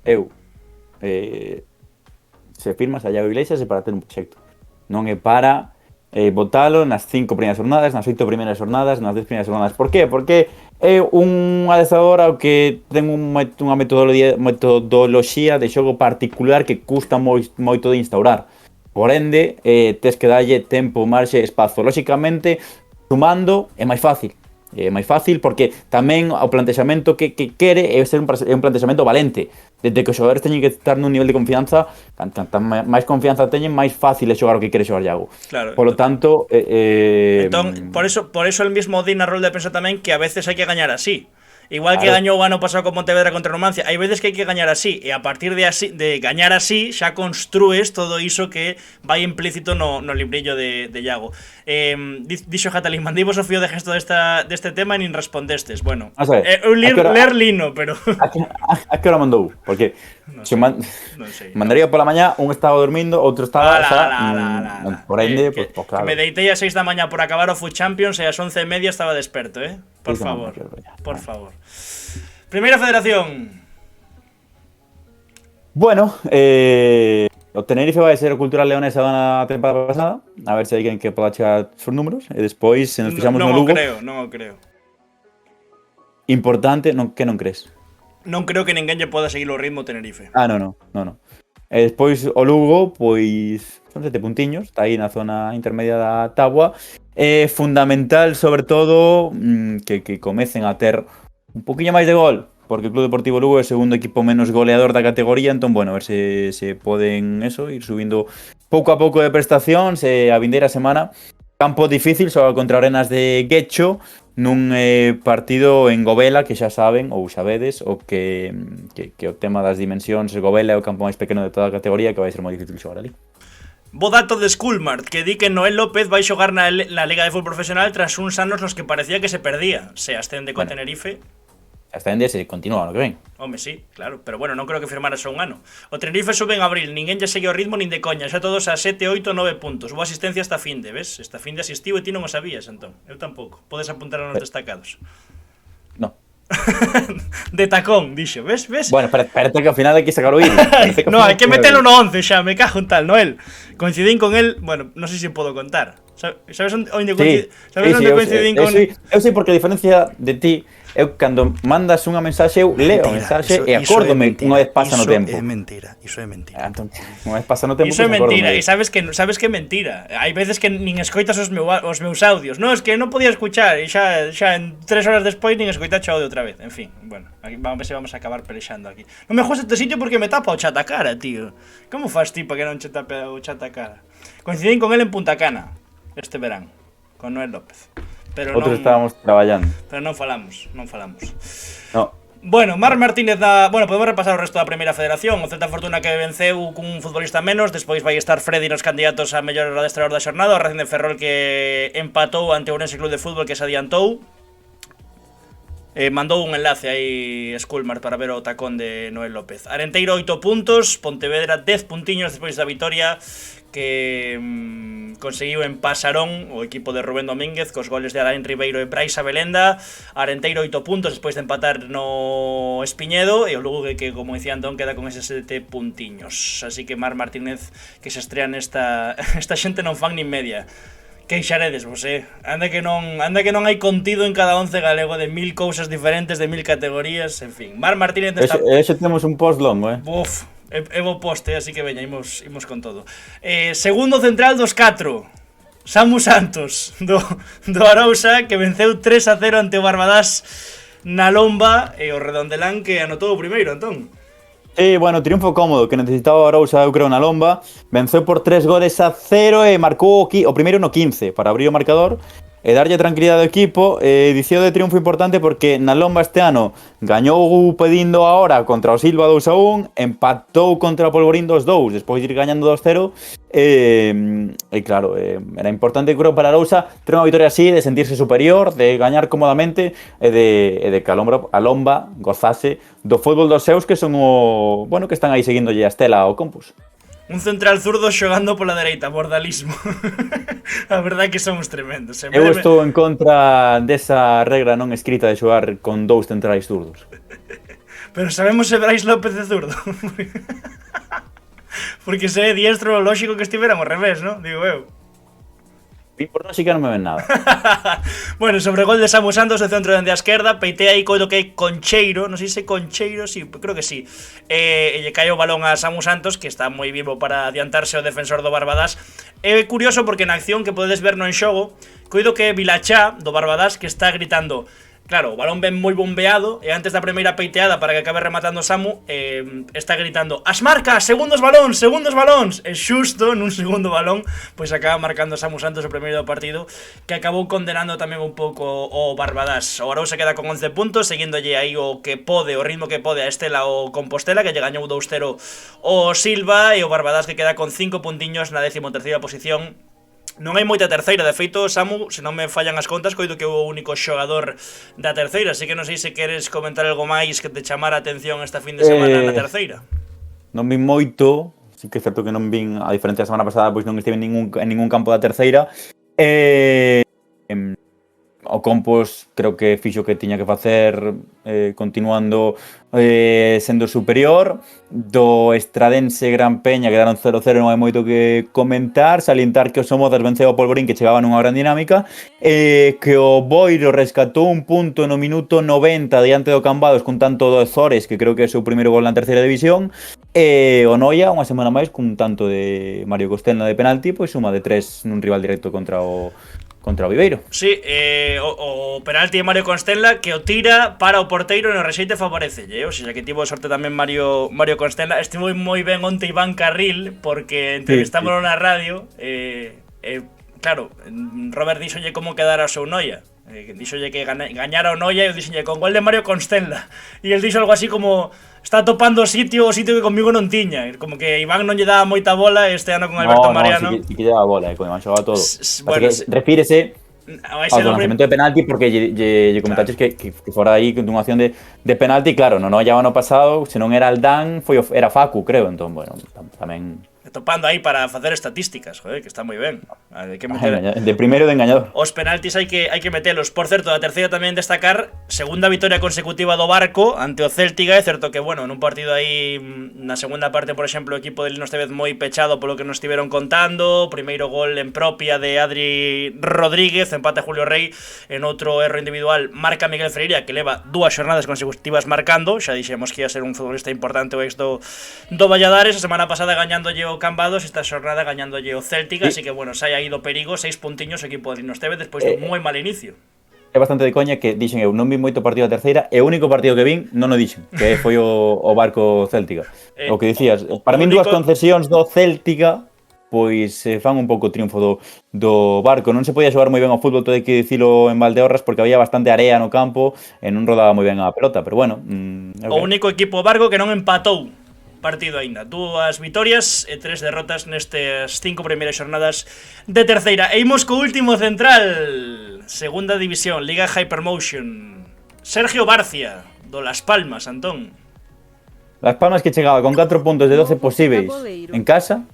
Se firmas a Iago Iglesias é para ter un proxecto. Non é para botalo nas 5 primeiras jornadas, nas 8 primeiras jornadas, nas 10 primeiras jornadas. Por qué? Porque é un adestrador que ten unha metodoloxía de xogo particular que custa moito de instaurar. Por ende, tes que darlle tempo, marxe, espazo. Lóxicamente, sumando é máis fácil. É máis fácil porque tamén o plantexamento que quere é ser un plantexamento valente. Desde que os xogadores teñen que estar nun nivel de confianza, canta máis confianza teñen, máis fácil é xogar o que quere xogar Iago. Claro. Por lo tanto, entón, por eso el mismo di na rol de prensa tamén que a veces hai que gañar así. Igual que gañou o ano pasado con Pontevedra contra Numancia. Hai veces que hai que gañar así, e a partir de gañar así xa construes todo iso que vai implícito no librillo de Iago. Dixo Jatalín, mandei vos o fío de gesto deste tema e nin respondestes. Bueno, eu ler lino, pero... A que hora mandou? Porque non sei, mandaría pola mañá, un estaba dormindo, outro estaba por ende, pues claro. Que me deitei a 6 da mañá por acabar o Food Champions e a 11:30 estaba desperto, Por favor, por favor. Primeira federación. Bueno, o Tenerife vai ser o Cultural Leonesa da temporada pasada. A ver se hai quen que poda chegar os números. E despois, se nos fixamos no Lugo... Non o creo. Importante, que non crees? Non creo que ninguén lle poda seguir o ritmo Tenerife. Non. E despois o Lugo, pois son 7 puntiños, está aí na zona intermedia da táboa. É fundamental, sobre todo, que comecen a ter un poquinho máis de gol, porque o Club Deportivo Lugo é o segundo equipo menos goleador da categoría, entón, bueno, a ver se poden ir subindo pouco a pouco de prestacións. A vindeira semana, campo difícil, só contra Arenas de Guecho, nun partido en Gobela, que xa saben, ou xa vedes, o que o tema das dimensións, Gobela é o campo máis pequeno de toda a categoría, que vai ser moi difícil xogar ali. Bo dato de Schoolmart, que di que Noel López vai xogar na Liga de Fútbol Profesional tras uns anos nos que parecía que se perdía. Se ascende con Tenerife... Ascende se continúa no que ven. Home, sí, claro, pero bueno, non creo que firmara só un ano. O Tenerife sube en abril, ninguén lle segue o ritmo nin de coña, xa todos a 7, 8, 9 puntos. Hubo asistencia esta finde, ves? Esta finde asistiu e ti non o sabías, entón. Eu tampouco. Podes apuntar a nos destacados. No. De tacón, dixo, ves? Bueno, espérate que ao final hai que sacar o vídeo. No, hai que metelo no 11 xa, me cajo en tal, Noel. Coincidín con él, bueno, non sei se podo contar. Sabes onde coincidín con... Eu sei porque a diferencia de ti, eu cando mandas unha mensaxe, eu leo a mensaxe e acórdome unha vez pasa no tempo. Iso é mentira. Entón, unha vez pasa no tempo. Iso é mentira, e sabes que é mentira. Hai veces que nin escoitas os meus audios. Non, es que non podía escuchar, e xa en 3 horas despois nin escoitache o audio outra vez. En fin, bueno, aquí vamos a ver se vamos a acabar pelexando aquí. Non me jodes este sitio porque me tapa o chat a cara, tío. Como faz ti para que non che tape o chat a cara? Coincidín con él en Punta Cana este verán, con Noel López. Pero outros estábamos traballando. Pero non falamos. No. Bueno, Marc Martínez podemos repasar o resto da primeira federación. O Celta Fortuna que venceu cun futbolista menos. Despois vai estar Freddy nos candidatos a mellor adestrador da xornada. O Racing de Ferrol que empatou ante o Ourense Club de Fútbol que se adiantou. Mandou un enlace aí Schoolmart para ver o tacón de Noel López. Arenteiro 8 puntos, Pontevedra 10 puntiños despois da vitoria que conseguiu en Pasarón o equipo de Rubén Domínguez cos goles de Alain Ribeiro e Brais Abelenda. Arenteiro 8 puntos despois de empatar no Espiñedo e o Lugo que como dicía Antón queda con eses 7 puntiños. Así que Marc Martínez que se estrea esta xente non fan nin media. Queixaredes vos, anda que non hai contido en cada 11 galego de 1000 cousas diferentes, de 1000 categorías, en fin. Marc Martínez está... Eso temos un post longo, Uf, é bo poste, así que veña, imos con todo. Segundo central dos 4, Samu Santos, do Arousa, que venceu 3-0 ante o Barbadás na Lomba, e o Redondelán que anotou o primeiro, Antón. Bueno, triunfo cómodo que necesitaba o Arousa, eu creo, na Lomba. Venceu por 3-0 e marcou o primeiro no 15 para abrir o marcador e darlle tranquilidade ao equipo. Edición de triunfo importante porque na Lomba este ano gañou pedindo ahora contra o Silva 2-1, empatou contra o Polvorín 2-2 despois de ir gañando 2-0 e claro, era importante, creo, para Arousa ter unha vitoria así, de sentirse superior, de gañar cómodamente e de que a Lomba gozase do fútbol dos seus que son que están aí seguíndolle a estela ao Compus. Un central zurdo xogando pola dereita, bordalismo. A verdade é que somos tremendos. Eu estou en contra desa regra non escrita de xogar con 2 centrais zurdos. Pero sabemos se Brais López é zurdo. Porque se é diestro, lógico que estiveran ao revés, ¿no? Digo eu. Por non, sí que non me ven nada. Bueno, sobre o gol de Samu Santos de centro dende a esquerda, peitei aí coido que é Concheiro, non sei se Concheiro, sí, creo que sí. E lle cae o balón a Samu Santos, que está moi vivo para adiantarse o defensor do Barbadás. É curioso porque na acción que podedes ver no en xogo, coido que é Vilachá do Barbadás que está gritando Claro, o balón ben moi bombeado e antes da primeira peiteada para que acabe rematando Samu, está gritando as marcas, segundos balóns, e xusto nun segundo balón pois acaba marcando Samu Santos o primeiro do partido, que acabou condenando tamén un pouco o Barbadas. O Arousa queda con 11 puntos, seguíndolle aí o que pode, o ritmo que pode a Estela o Compostela, que lle gañou 2-0 o Silva, e o Barbadas que queda con 5 puntiños na 13ª posición. Non hai moita terceira, de feito, Samu, se non me fallan as contas, coido que é o único xogador da terceira, así que non sei se queres comentar algo máis que te chamara a atención esta fin de semana na terceira. Non vin moito, sí que é certo que non vin, a diferencia da semana pasada, pois non estive en ningún campo da terceira. O Compos creo que fixo que tiña que facer, continuando sendo superior. Do Estradense Gran Peña quedaron 0-0, non hai moito que comentar. Salientar que o Somozas venceu o Polvorín, que chegaba nunha gran dinámica, que o Boiro rescatou un punto no minuto 90 diante do Cambados cun tanto do Zores, que creo que é o seu primeiro gol na terceira división. E o Noia, unha semana máis, cun tanto de Mario Costello de penalti, pois suma de 3 nun rival directo contra o Viveiro. Sí, o penalti de Mario Constenla que o tira para o porteiro e no rexeite favorece, o sea que tivo sorte tamén Mario Constenla. Estivo moi ben onte Iván Carril, porque entrevistámoslo na radio, claro, Robert díxolle como quedara o seu Noia, díxolle que gañara o Noia, e eu díxolle con gol de Mario Constenla, e el dixo algo así como está topando o sitio que comigo non tiña, como que Iván non lle daba moita bola este ano con Alberto Mariano. Sí que lle daba bola, con Iván xogaba todo. Bueno, refírese ao lanzamento de penalti, porque lle comentaches que fora aí continuación de penalti, claro, no ya o ano pasado, se non era Aldán, era Facu, creo, entón, bueno, tamén topando aí para facer estatísticas, joder, que está moi ben. Hai que meter de primeiro de engañador. Os penaltis hai que metelos. Por certo, da terceira tamén destacar segunda vitoria consecutiva do Barco ante o Céltiga. É certo que, bueno, nun partido aí na segunda parte, por exemplo, o equipo de Lino esta vez moi pechado polo que nos estiveron contando. Primeiro gol en propia de Adri Rodríguez, empate Julio Rey, en outro erro individual marca Miguel Freire, que leva 2 xornadas consecutivas marcando. Xa dixemos que ia ser un futbolista importante o ex do Valladares. A semana pasada gañándolle o Cambados, esta xornada gañándolle o Céltica, así que, bueno, sai aí do perigo, 6 puntiños o equipo de Lino Esteve despois de moi mal inicio. É bastante de coña que dixen eu non vi moito partido da terceira, e o único partido que vin non o dixen, que foi o Barco Céltica. O que dicías, para min dúas concesións do Céltica pois fan un pouco triunfo do Barco. Non se podía xogar moi ben ao fútbol, todo hai que dicilo en Valdeorras, porque había bastante area no campo e non rodaba moi ben a pelota, pero bueno, o único equipo Barco que non empatou partido aínda, 2 vitorias e 3 derrotas nestes 5 primeiras xornadas de terceira. E imos co último central, segunda división, Liga Hypermotion, Sergio Barcia, do Las Palmas, Antón. Las Palmas, que chegaba con 4 puntos de 12 posíveis en casa,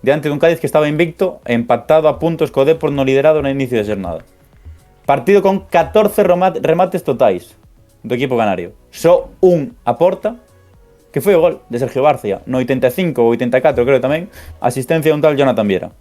diante dun Cádiz que estaba invicto, empatado a puntos co Depor no liderado no inicio de xornada. Partido con 14 remates totais do equipo canario, só un a porta, que foi o gol de Sergio Barcia no 85 ou 84, creo tamén, asistencia a un tal Jonathan Viera.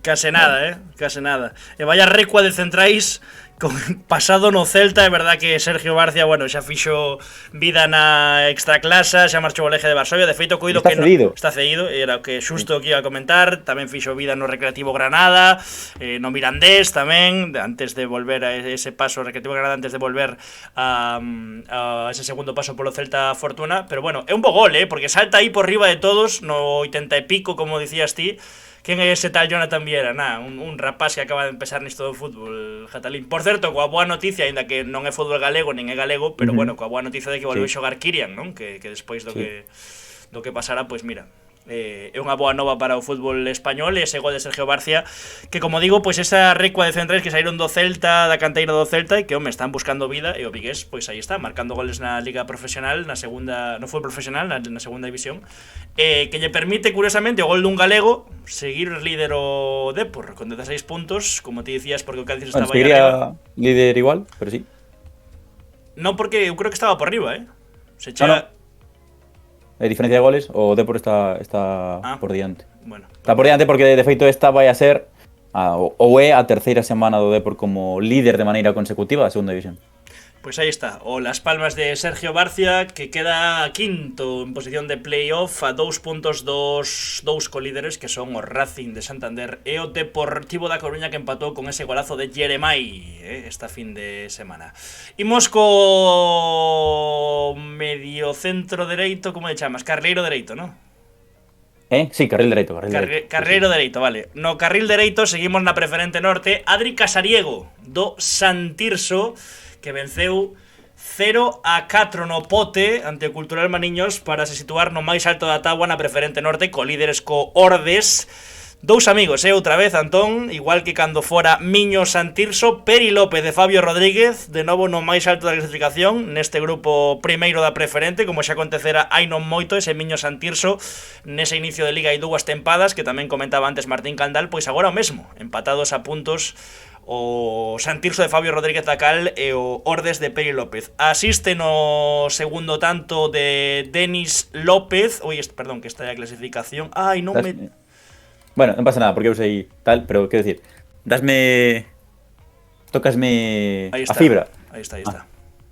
Case nada, case nada. E vaya recua de centrais con pasado no Celta. É verdad que Sergio Barcia, bueno, xa fixo vida na extraclasa, xa marchou ao Legia de Varsovia. De feito, coido que está cedido, era o que xusto que iba a comentar. Tamén fixo vida no Recreativo Granada, no Mirandés tamén, antes de volver a ese paso Recreativo Granada, antes de volver a ese segundo paso polo Celta Fortuna. Pero bueno, é un bo gol, porque salta aí por riba de todos no 80 e pico, como dicías ti. Quen é ese tal Jonathan Viera? Un rapaz que acaba de empezar nisto do fútbol, Jatalín. Por certo, coa boa noticia, aínda que non é fútbol galego, nin é galego, pero bueno, coa boa noticia de que volveu xogar Kirian, non? Que despois do que pasara, pois mira, é unha boa nova para o fútbol español, ese gol de Sergio Barcia, que como digo, pois esa recua de centrais que saíron do Celta, da canteira do Celta, e que, home, están buscando vida, e o Vigués, pois aí está, marcando goles na Liga Profesional, na segunda, no fútbol profesional, na segunda división, que lle permite, curiosamente, o gol dun galego, seguir líder o Depor, con 16 puntos, como ti dicías, porque o Cádiz estaba aí arriba. Líder igual, pero sí. Non, porque eu creo que estaba por riba, se chega... A diferencia de goles, o Depor está por diante. Bueno, está por diante porque, de feito, esta vai a ser ou é a terceira semana do Depor como líder de maneira consecutiva da segunda división. Pues ahí está, o Las Palmas de Sergio Barcia, que queda quinto en posición de playoff a 2 puntos dos colíderes, que son o Racing de Santander e o Deportivo da Coruña, que empatou con ese golazo de Jeremai esta fin de semana. Imos co medio centro dereito, como le chamas? Carleiro dereito, ¿no? Sí, carril dereito. Carreiro dereito, vale. No carril dereito seguimos na preferente norte. Adri Casariego, do Santirso, que venceu 0-4 no Pote ante o Cultural Maniños para se situar no máis alto da táboa na preferente norte, co líderes co Ordes. Dous amigos, outra vez, Antón, igual que cando fora Miño Santirso, Peri López e Fabio Rodríguez, de novo no máis alto da clasificación, neste grupo primeiro da preferente, como xa acontecera hai non moito, ese Miño Santirso, nese inicio de liga hai dúas tempadas, que tamén comentaba antes Martín Candal, pois agora o mesmo, empatados a puntos o Santirso de Fabio Rodríguez Dacal e o Ordes de Peri López. Asiste no segundo tanto de Denis López. Perdón, que está a clasificación. Ai, non me... Bueno, non pasa nada, porque eu sei tal, pero quero decir, tocasme a fibra. Aí está.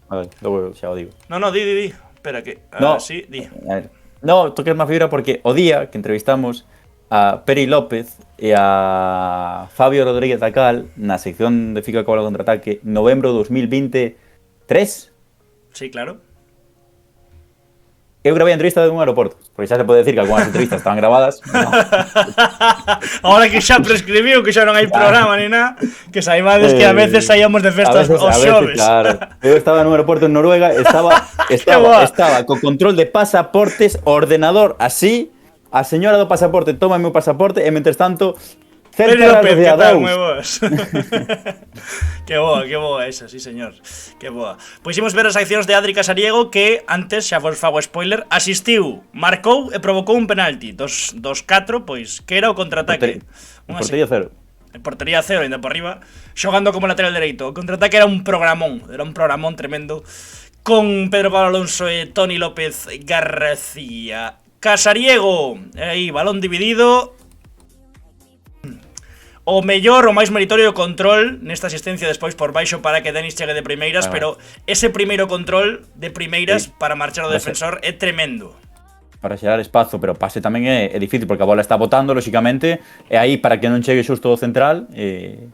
Vale, logo xa o digo. No, di. Espera que... sí, di. No, tocasme a fibra porque o día que entrevistamos a Peri López e a Fabio Rodríguez Dacal na sección de Fica Cola Contraataque novembro 2023. Sí, claro. Eu gravei a entrevista de un aeroporto, porque xa se pode decir que algunhas entrevistas estaban grabadas. No. Ahora que xa prescribiu, que xa non hai programa ni nada, que saibades que a veces saíamos de festas os xoves. Claro. Eu estaba nun aeroporto en Noruega, estaba co control de pasaportes, ordenador así. A señora do pasaporte toma o meu pasaporte e, mentres tanto, cerca de dous. Que boa esa, sí señor. Que boa. Pois imos ver as accións de Adri Casariego, que antes, xa vos fago spoiler, asistiu, marcou e provocou un penalti dos 4, pois, que era o contraataque. Portería cero. Portería cero, ainda por arriba, xogando como lateral dereito. O contraataque era un programón tremendo, con Pedro Pablo Alonso e Toni López García. Casariego, aí, balón dividido. O mellor, o máis meritorio control nesta asistencia despois por baixo para que Denis chegue de primeiras, pero ese primeiro control de primeiras para marchar o defensor é tremendo. Para xerar espazo, pero pase tamén é difícil, porque a bola está botando, lóxicamente, e aí para que non chegue xusto o central, e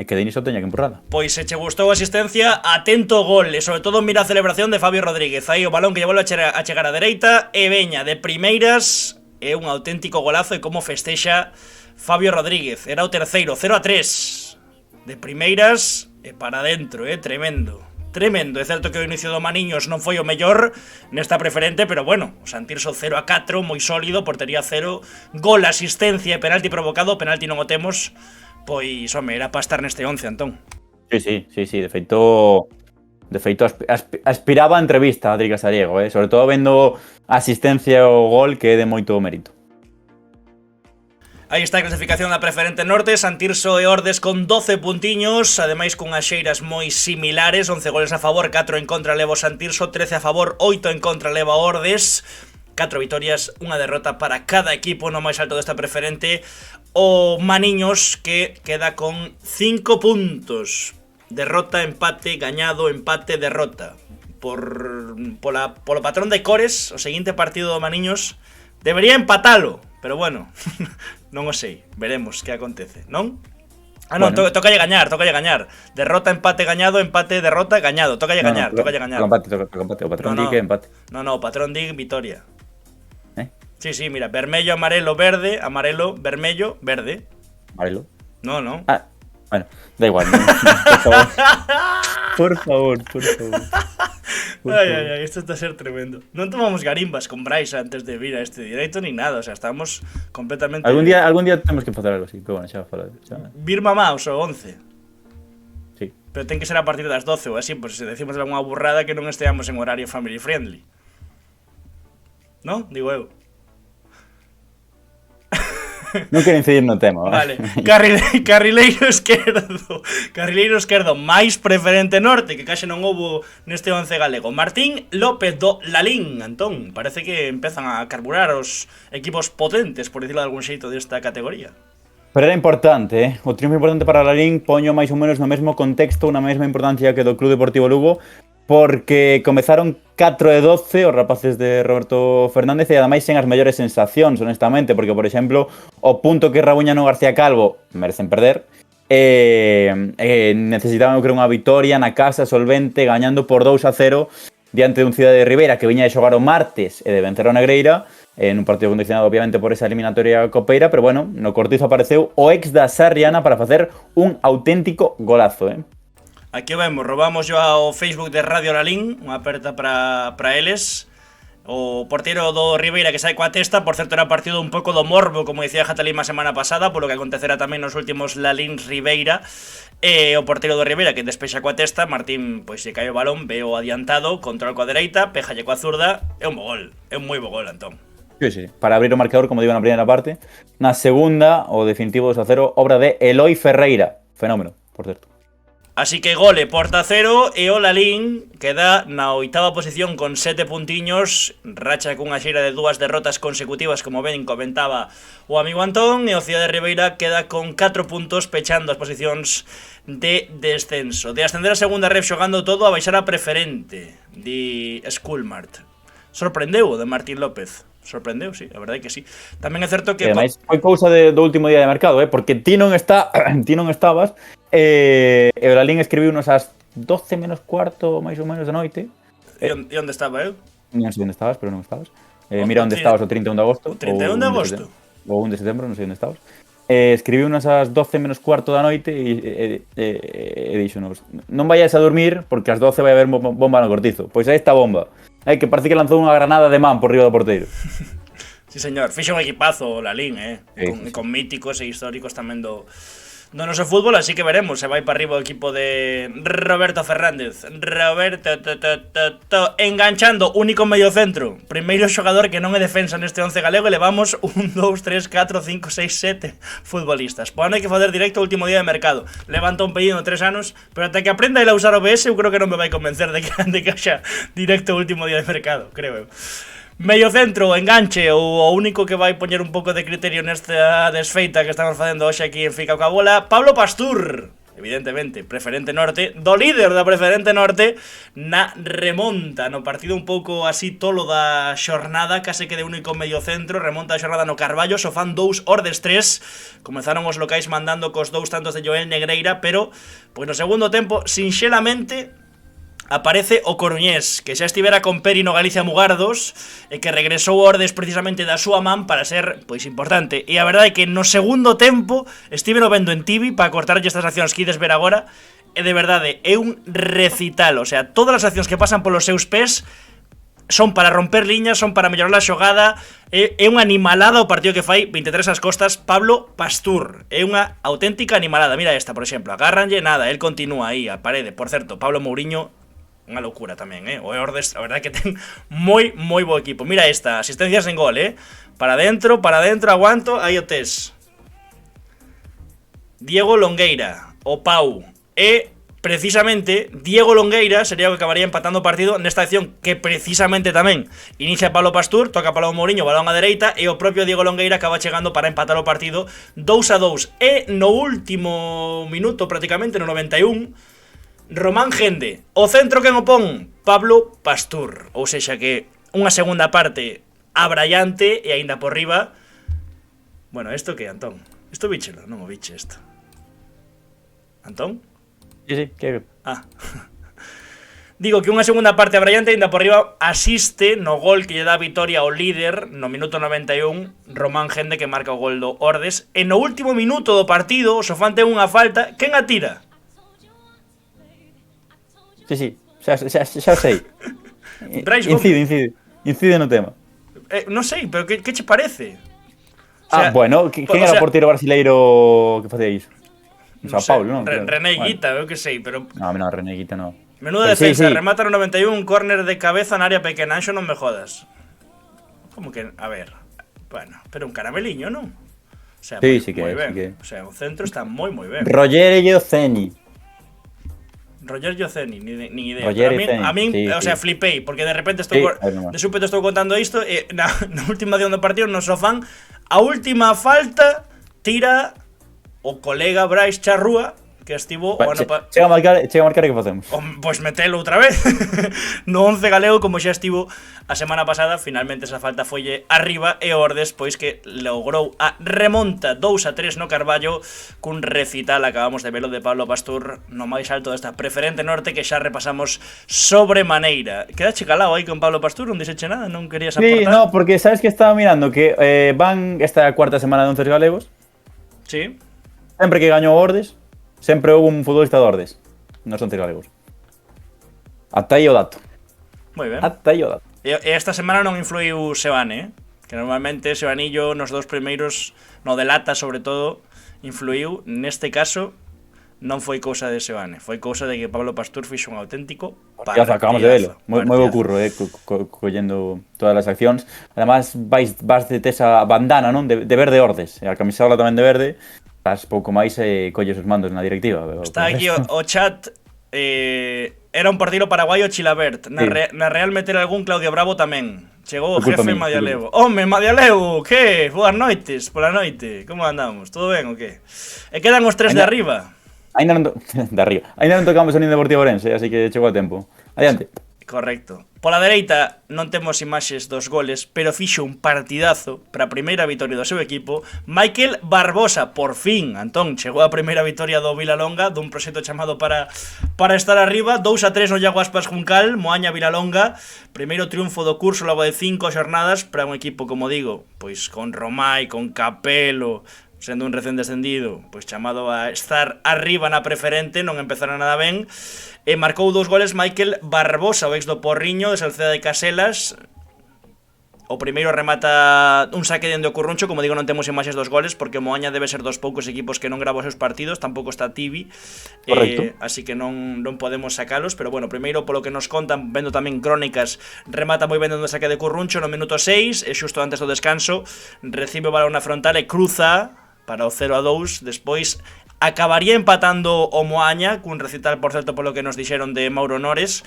que Denis o teña que empurrada. Pois se che gustou a asistencia, atento ao gol, e sobre todo mira a celebración de Fabio Rodríguez. Aí o balón que lle volve a chegar a dereita, e veña de primeiras, é un auténtico golazo, e como festexa Fabio Rodríguez. Era o terceiro, 0-3 de primeiras e para dentro, tremendo. É certo que o inicio do Maniños non foi o mellor nesta preferente, pero bueno, o Santirso 0-4, moi sólido, portería 0, gol, asistencia e penalti provocado. Penalti non o temos, pois, home, era para estar neste 11, Antón. Sí, de feito aspiraba a entrevista a Adri Casariego, sobre todo vendo a asistencia e o gol, que é de moito mérito. Aí está a clasificación da preferente norte, Santirso e Ordes con 12 puntiños, ademais con as xeiras moi similares, 11 goles a favor, 4 en contra leva o Santirso, 13 a favor, 8 en contra leva Ordes, 4 vitorias, unha derrota para cada equipo no máis alto desta preferente. O Maniños, que queda con 5 puntos, derrota, empate, gañado, empate, derrota. Polo patrón de cores, o seguinte partido do Maniños debería empatalo, pero bueno, non o sei, veremos que acontece, non? Non, bueno. Tocalle gañar. Derrota, empate, gañado, empate, derrota, gañado. Tocalle gañar. Toca empate, o patrón di que empate. No, o patrón di vitoria. Sí, mira, vermello, amarelo, verde, amarelo, vermello, verde. ¿Amarelo? No. Bueno, da igual. ¿No? Por favor. Ay, esto está a ser tremendo. Non tomamos garimbas con Brais antes de vir a este directo ni nada, o sea, estamos completamente... Algún día temos que facer algo así, pero bueno, xa falar. Vir mamaos o 11. Sí. Pero ten que ser a partir das 12 ou así, pues se decimos algunha burrada que non esteamos en horario family friendly. ¿No? Digo eu. Non quero incidir no tema, vale. Carrileiro esquerdo máis preferente norte, que case non houbo neste 11 galego. Martín López do Lalín. Antón, parece que empezan a carburar os equipos potentes, por dicirlo de algún xeito, desta categoría. Pero era importante, o triunfo importante para Lalín, poño máis ou menos no mesmo contexto, na mesma importancia que do Club Deportivo Lugo, porque comezaron 4-12 os rapaces de Roberto Fernández e ademais sen as mellores sensacións, honestamente, porque, por exemplo, o punto que rabuñan o García Calvo merecen perder, necesitaban, eu creo, unha vitoria na casa solvente, gañando por 2-0 diante dun Cidade de Ribeira que viña de xogar o martes e de vencer o Negreira, en un partido condicionado obviamente por esa eliminatoria copeira, pero bueno, no Cortizo apareceu o ex da Sarriana para facer un auténtico golazo, Aquí vemos, robamos yo ao Facebook de Radio Lalín, unha aperta para eles. O porteiro do Ribeira que sai coa testa, por certo era partido un pouco do morbo, como dicía Jatalín a semana pasada, polo que acontecerá tamén nos últimos Lalín Ribeira. E o porteiro do Ribeira que despexa coa testa, Martín pois se cae o balón, veo adiantado, control coa dereita, péjalle coa zurda, é un bo gol, é un moi bo gol, Antón. Sí, para abrir o marcador, como digo na primeira parte. Na segunda, o definitivo 2-0, obra de Eloi Ferreira. Fenómeno, por certo. Así que gole, porta cero, e o Lalín queda na oitava posición con 7 puntiños, racha cunha xeira de 2 derrotas consecutivas, como ben comentaba o amigo Antón, e o Cidade de Ribeira queda con 4 puntos pechando as posicións de descenso. De ascender a segunda ref xogando todo a baixar a preferente, di Schoolmart. Sorprendeu o de Martín López. Sorprendeu, sí, a verdade que sí. Tamén é certo que... Ademais, foi cousa do último día de mercado, porque ti non estabas, e o Lalín escribiunos ás 12 menos cuarto, máis ou menos, da noite. E onde estaba eu? Non sei onde estabas, pero non estabas. Mira onde estabas o 31 de agosto. O 31 de agosto? Ou 1 de setembro, non sei onde estabas. Escribiunos ás 12 menos cuarto da noite e dixonos: non vayas a dormir porque ás 12 vai haber bomba no Cortizo. Pois aí está a bomba. Que parece que lanzou unha granada de man por riba do porteiro. Sí, señor. Fixa un equipazo o Lalín, Sí. Con míticos e históricos tamén do noso fútbol, así que veremos se vai para arriba o equipo de Roberto Fernández. Enganchando, único medio centro. Primeiro xogador que non é defensa neste 11 galego, e levamos 1, 2, 3, 4, 5, 6, 7 futbolistas. Pois non hai que fazer directo o último día de mercado. Levanta un pedido 3 anos, pero ata que aprenda a usar OBS, eu creo que non me vai convencer de que haxa directo o último día de mercado, creo eu. Medio centro, enganche, o único que vai poñer un pouco de criterio nesta desfeita que estamos facendo hoxe aquí en Fica coa Bola, Pablo Pastur, evidentemente, preferente norte, do líder da preferente norte, na remonta, no partido un pouco así tolo da xornada, case que de único medio centro, remonta a xornada no Carballo, só fan 2 Ordes 3, comezaron os locais mandando cos 2 tantos de Joel Negreira, pero, pois no segundo tempo, sinxelamente, aparece o coruñés, que xa estivera con Peri no Galicia Mugardos e que regresou Ordes precisamente da súa man para ser, pois, importante. E a verdade é que no segundo tempo estive no vendo en TV para cortarlle estas accións que ides ver agora, e de verdade é un recital, o sea, todas as accións que pasan polos seus pés son para romper liñas, son para mellorar a xogada, é unha animalada o partido que fai 23 ás costas Pablo Pastur, é unha auténtica animalada. Mira esta, por exemplo, agárranlle nada, el continúa aí a parede. Por certo, Pablo Mouriño, unha loucura tamén, o Ordes, a verdade que ten moi bo equipo. Mira esta, asistencias en gol, para dentro, aguanto, aí o tes. Diego Longueira, o Pau, e precisamente Diego Longueira sería o que acabaría empatando o partido nesta acción que precisamente tamén inicia Pablo Pastur, toca Pablo Mouriño, balón a dereita, e o propio Diego Longueira acaba chegando para empatar o partido 2-2. E no último minuto, prácticamente no 91, Román Gende, o centro que o pon Pablo Pastur, ou sexa que unha segunda parte abrallante e aínda por riba. Bueno, isto que, Antón? Isto bichelo, non o biche isto. Antón? Sí, que... Digo que unha segunda parte abrallante aínda por riba asiste no gol que lle dá a vitoria ao líder no minuto 91, Román Gende, que marca o gol do Ordes. E no último minuto do partido, o Sofán ten unha falta, quen a tira? Sí, xa sei. Incide no tema. Non sei, pero que che parece? O sea, bueno, quen era o porteiro brasileiro que facía iso? Sao Paulo, non? René Guita, eu que sei, pero... Non, René Guita non. Menuda defensa, sí. Remata no 91, un córner de cabeza na área pequena, anxo non me jodas. Como que, a ver, bueno, pero un carameliño, non? O sea, sí, moi ben. Sí que... O sea, o centro está moi ben. Roger Gioceni, ni idea. A min, sí, o sea, flipei, porque de repente estou de súpeto estou contando isto e na última acción do partido no Sofán, a última falta tira o colega Brais Charrúa, que estivo o ano chega a marcar e que facemos? Pois metelo outra vez. No 11 galego, como xa estivo a semana pasada, finalmente esa falta folle arriba e Ordes, pois que logrou a remonta 2-3 no Carballo cun recital, acabamos de velo, de Pablo Pastur no máis alto desta preferente norte que xa repasamos sobremaneira. Quedache calado aí con Pablo Pastur, non dixeche nada, non querías aportar? Sí, no, porque sabes que estaba mirando que van esta cuarta semana de 11 galegos. Sí. Sempre que gañou Ordes, sempre houve un futbolista de Ordes nos 11 galegos. Ata aí o dato. Moi ben. Ata aí o dato. E esta semana non influiu Sebane, que normalmente Sebanillo nos dous primeiros, no de lata sobre todo, influiu. Neste caso non foi cousa de Sebane, foi cousa de que Pablo Pastur fixo un auténtico partidazo. Acabamos de velo, moi bo curro, collendo todas as accións. Además, vas de esa bandana, non? De verde Ordes, e a camisola tamén de verde. Estás pouco máis e colles os mandos na directiva. Está aquí o chat. Era un partido paraguayo Chilabert. Na Real meter algún Claudio Bravo tamén. Chegou o jefe Madialevo. Home, Madialevo, que? Boas noites, pola noite. Como andamos? Todo ben ou que? E quedan os tres de arriba. Ainda non tocamos a Unión Deportiva Ourense, así que chegou a tempo. Adiante. Correcto. Pola dereita non temos imaxes dos goles, pero fixo un partidazo para a primeira vitoria do seu equipo Michael Barbosa, por fin, Antón, chegou a primeira vitoria do Vilalonga dun proxecto chamado para estar arriba. 2-3 no Iago Aspas Juncal, Moaña Vilalonga, primeiro triunfo do curso logo de 5 xornadas para un equipo, como digo, pois con Romai, con Capelo, sendo un recén descendido, pois chamado a estar arriba na preferente, non empezara nada ben. E marcou 2 goles Michael Barbosa, o ex do Porriño, de Salceda de Caselas. O primeiro remata un saque dende o Curruncho, como digo, non temos imaxes dos goles, porque Moaña debe ser dos poucos equipos que non grava os seus partidos, tampouco está Tibi, así que non podemos sacalos, pero bueno, primeiro polo que nos contan, vendo tamén crónicas, remata moi ben dende o saque de Curruncho no minuto 6, e xusto antes do descanso, recibe o balón na frontal e cruza para o 0-2, despois acabaría empatando o Moaña cun recital, por certo, polo que nos dixeron de Mauro Nores,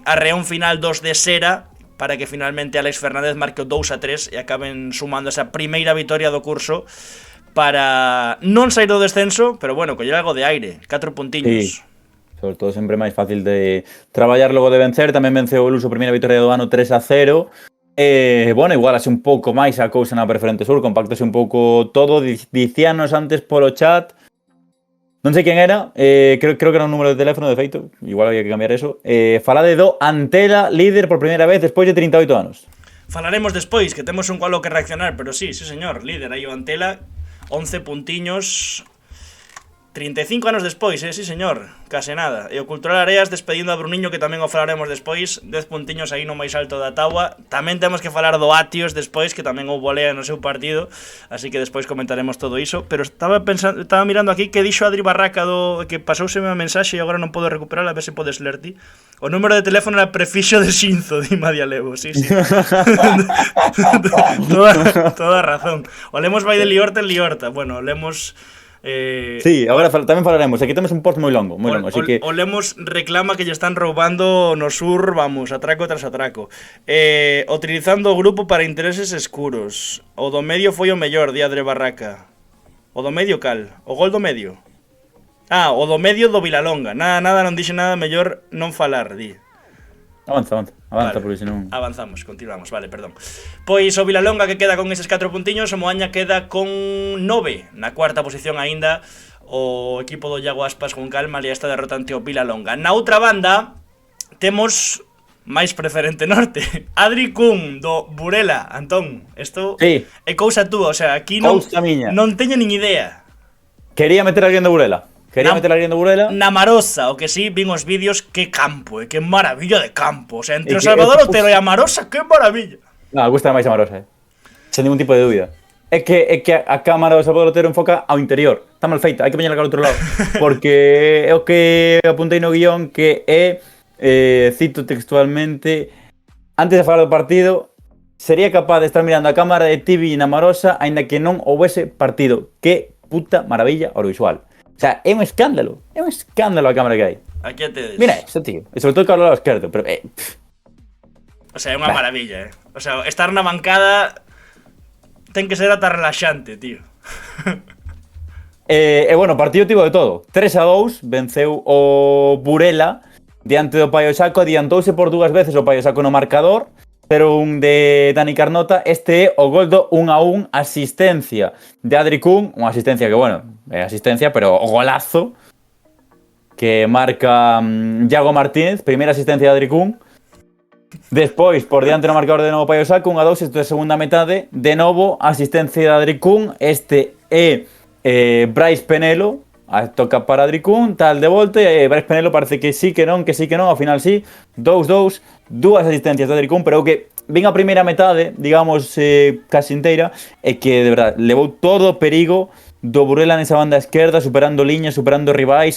arreón final 2 de Sera para que finalmente Alex Fernández marque o 2-3 e acaben sumando esa primeira vitoria do curso para non sair do descenso, pero bueno, coller algo de aire, 4 puntiños. Sí. Sobre todo sempre máis fácil de traballar logo de vencer. Tamén venceu o Luso, primeira vitoria do ano 3-0. Bueno, igual así un pouco máis a cousa na preferente sur, compactase un pouco todo. Dicíanos antes polo chat, non sei quen era, creo que era un número de teléfono, de feito, igual había que cambiar eso. Falade do Antela, líder por primeira vez despois de 38 anos. Falaremos despois, que temos un cualo que reaccionar, pero sí, señor, líder aí o Antela, 11 puntiños, 35 anos despois, sí señor, case nada. E o Cultural Areas despedindo a Bruniño, que tamén o falaremos despois, 10 puntiños aí no máis alto da táboa. Tamén temos que falar do Atios despois, que tamén houbo lea no seu partido, así que despois comentaremos todo iso. Pero estaba mirando aquí que dixo Adri Barraca que pasouseme a mensaxe e agora non podo recuperar, a ver se podes ler ti. O número de teléfono era prefixo de Xinzo, di Madialevo, sí. toda razón. O lemos vai de Liorta en Liorta. Bueno, lemos... Sí, agora tamén falaremos. Aquí temos un post moi longo, así que o lemos reclama que lle están roubando no sur, vamos, atraco tras atraco. Utilizando o grupo para intereses escuros. O do medio foi o mellor, di Adre Barraca. O do medio cal? O gol do medio. O do medio do Vilalonga. Nada, non dixe nada, mellor non falar, di. Avanza, vale, porque senón... Avanzamos, continuamos, vale, perdón. Pois o Vilalonga que queda con eses 4 puntiños, o Moaña queda con 9, na cuarta posición aínda, o equipo do Iago Aspas con calma, ali está derrotante o Vilalonga. Na outra banda, temos máis preferente norte, Adri Kun do Burela. Antón, isto é cousa túa, o sea, aquí non teño nin idea. Quería meter a alguén do Burela. Meter a alguén do Burela. Na Marosa, o que sí, vin os vídeos, que campo, que maravilla de campo. O sea, entre o Salvador Otero e a Marosa, que maravilla. Gusta máis a Marosa, sen ningún tipo de dúbida. É que a cámara do Salvador Otero enfoca ao interior. Está mal feita, hai que poñerla ao outro lado. Porque é o que apuntei no guión, que é, cito textualmente, antes de falar do partido, sería capaz de estar mirando a cámara de TV na Marosa, aínda que non houvese partido. Que puta maravilla audiovisual. O sea, é un escándalo a cámara que hai. Aquí tedes. Mira eso, tío. E sobre todo que ao lado esquerdo, pero o sea, é unha maravilla, O sea, estar na bancada ten que ser ata relaxante, tío. Bueno, partido tivo de todo. 3-2, venceu o Burela diante do Paio Saco, adiantouse por 2 veces o Paio Saco no marcador, 0-1 de Dani Carnota. Este é o gol do 1-1, asistencia de Adri Kun, unha asistencia que, bueno, é asistencia, pero o golazo que marca Iago Martínez, primeira asistencia de Adri Kun. Despois, por diante no marcador de novo Paio Saco, 1-2, isto é segunda metade, de novo asistencia de Adri Kun. Este é Brais Penelo, toca para Adri Kun, tal de volta, Brais Penelo parece que sí que non, ao final sí, 2-2, 2 asistencias de Adri Kun, pero o que vin a primeira metade, digamos, casi inteira, é que, de verdade, levou todo o perigo do Burela nesa banda esquerda, superando liñas, superando rivais,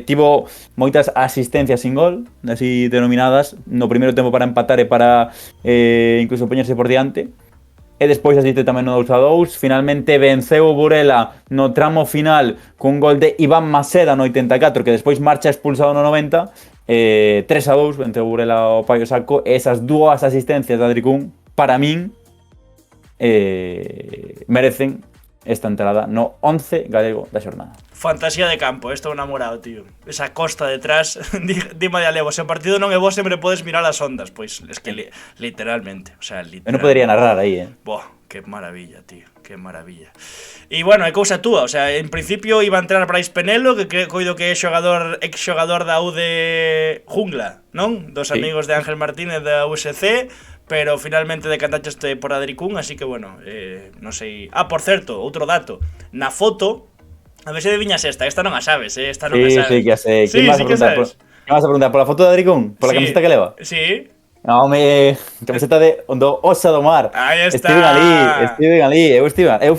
tivo moitas asistencias sin gol, así denominadas, no primeiro tempo para empatar e para incluso poñerse por diante. E despois asiste tamén no 2-2. Finalmente venceu o Burela no tramo final cun gol de Iván Maseda no 84, que despois marcha expulsado no 90. 3-2, venceu o Burela o Paio Saco. E esas 2 asistencias de Adri Kun, para min, merecen esta entrada no 11 galego da xornada. Fantasía de campo, estou enamorado, tío. Esa costa detrás, dime de alevo, se o partido non é bo sempre podes mirar as ondas, pois, es que literalmente, o sea, literalmente. Eu non podería narrar aí, Boh, que maravilla, tío, que maravilla. E bueno, é cousa túa, o sea, en principio iba a entrar Brais Penelo, que coido que é ex-xogador da U de Jungla, non? Dos amigos de Ángel Martínez da USC, pero finalmente decantaste por Adri Kun, así que bueno, non sei. Ah, por certo, outro dato, na foto, a ver se adiviñas esta non a sabes, esta non a sabes. Sí, que a sei. Sí, sí que sabes. Que vas a preguntar? Por la foto de Adri Kun? Por la camiseta que leva? Sí. No, camiseta do Osa do Mar. Aí está. Estiven ali. Eu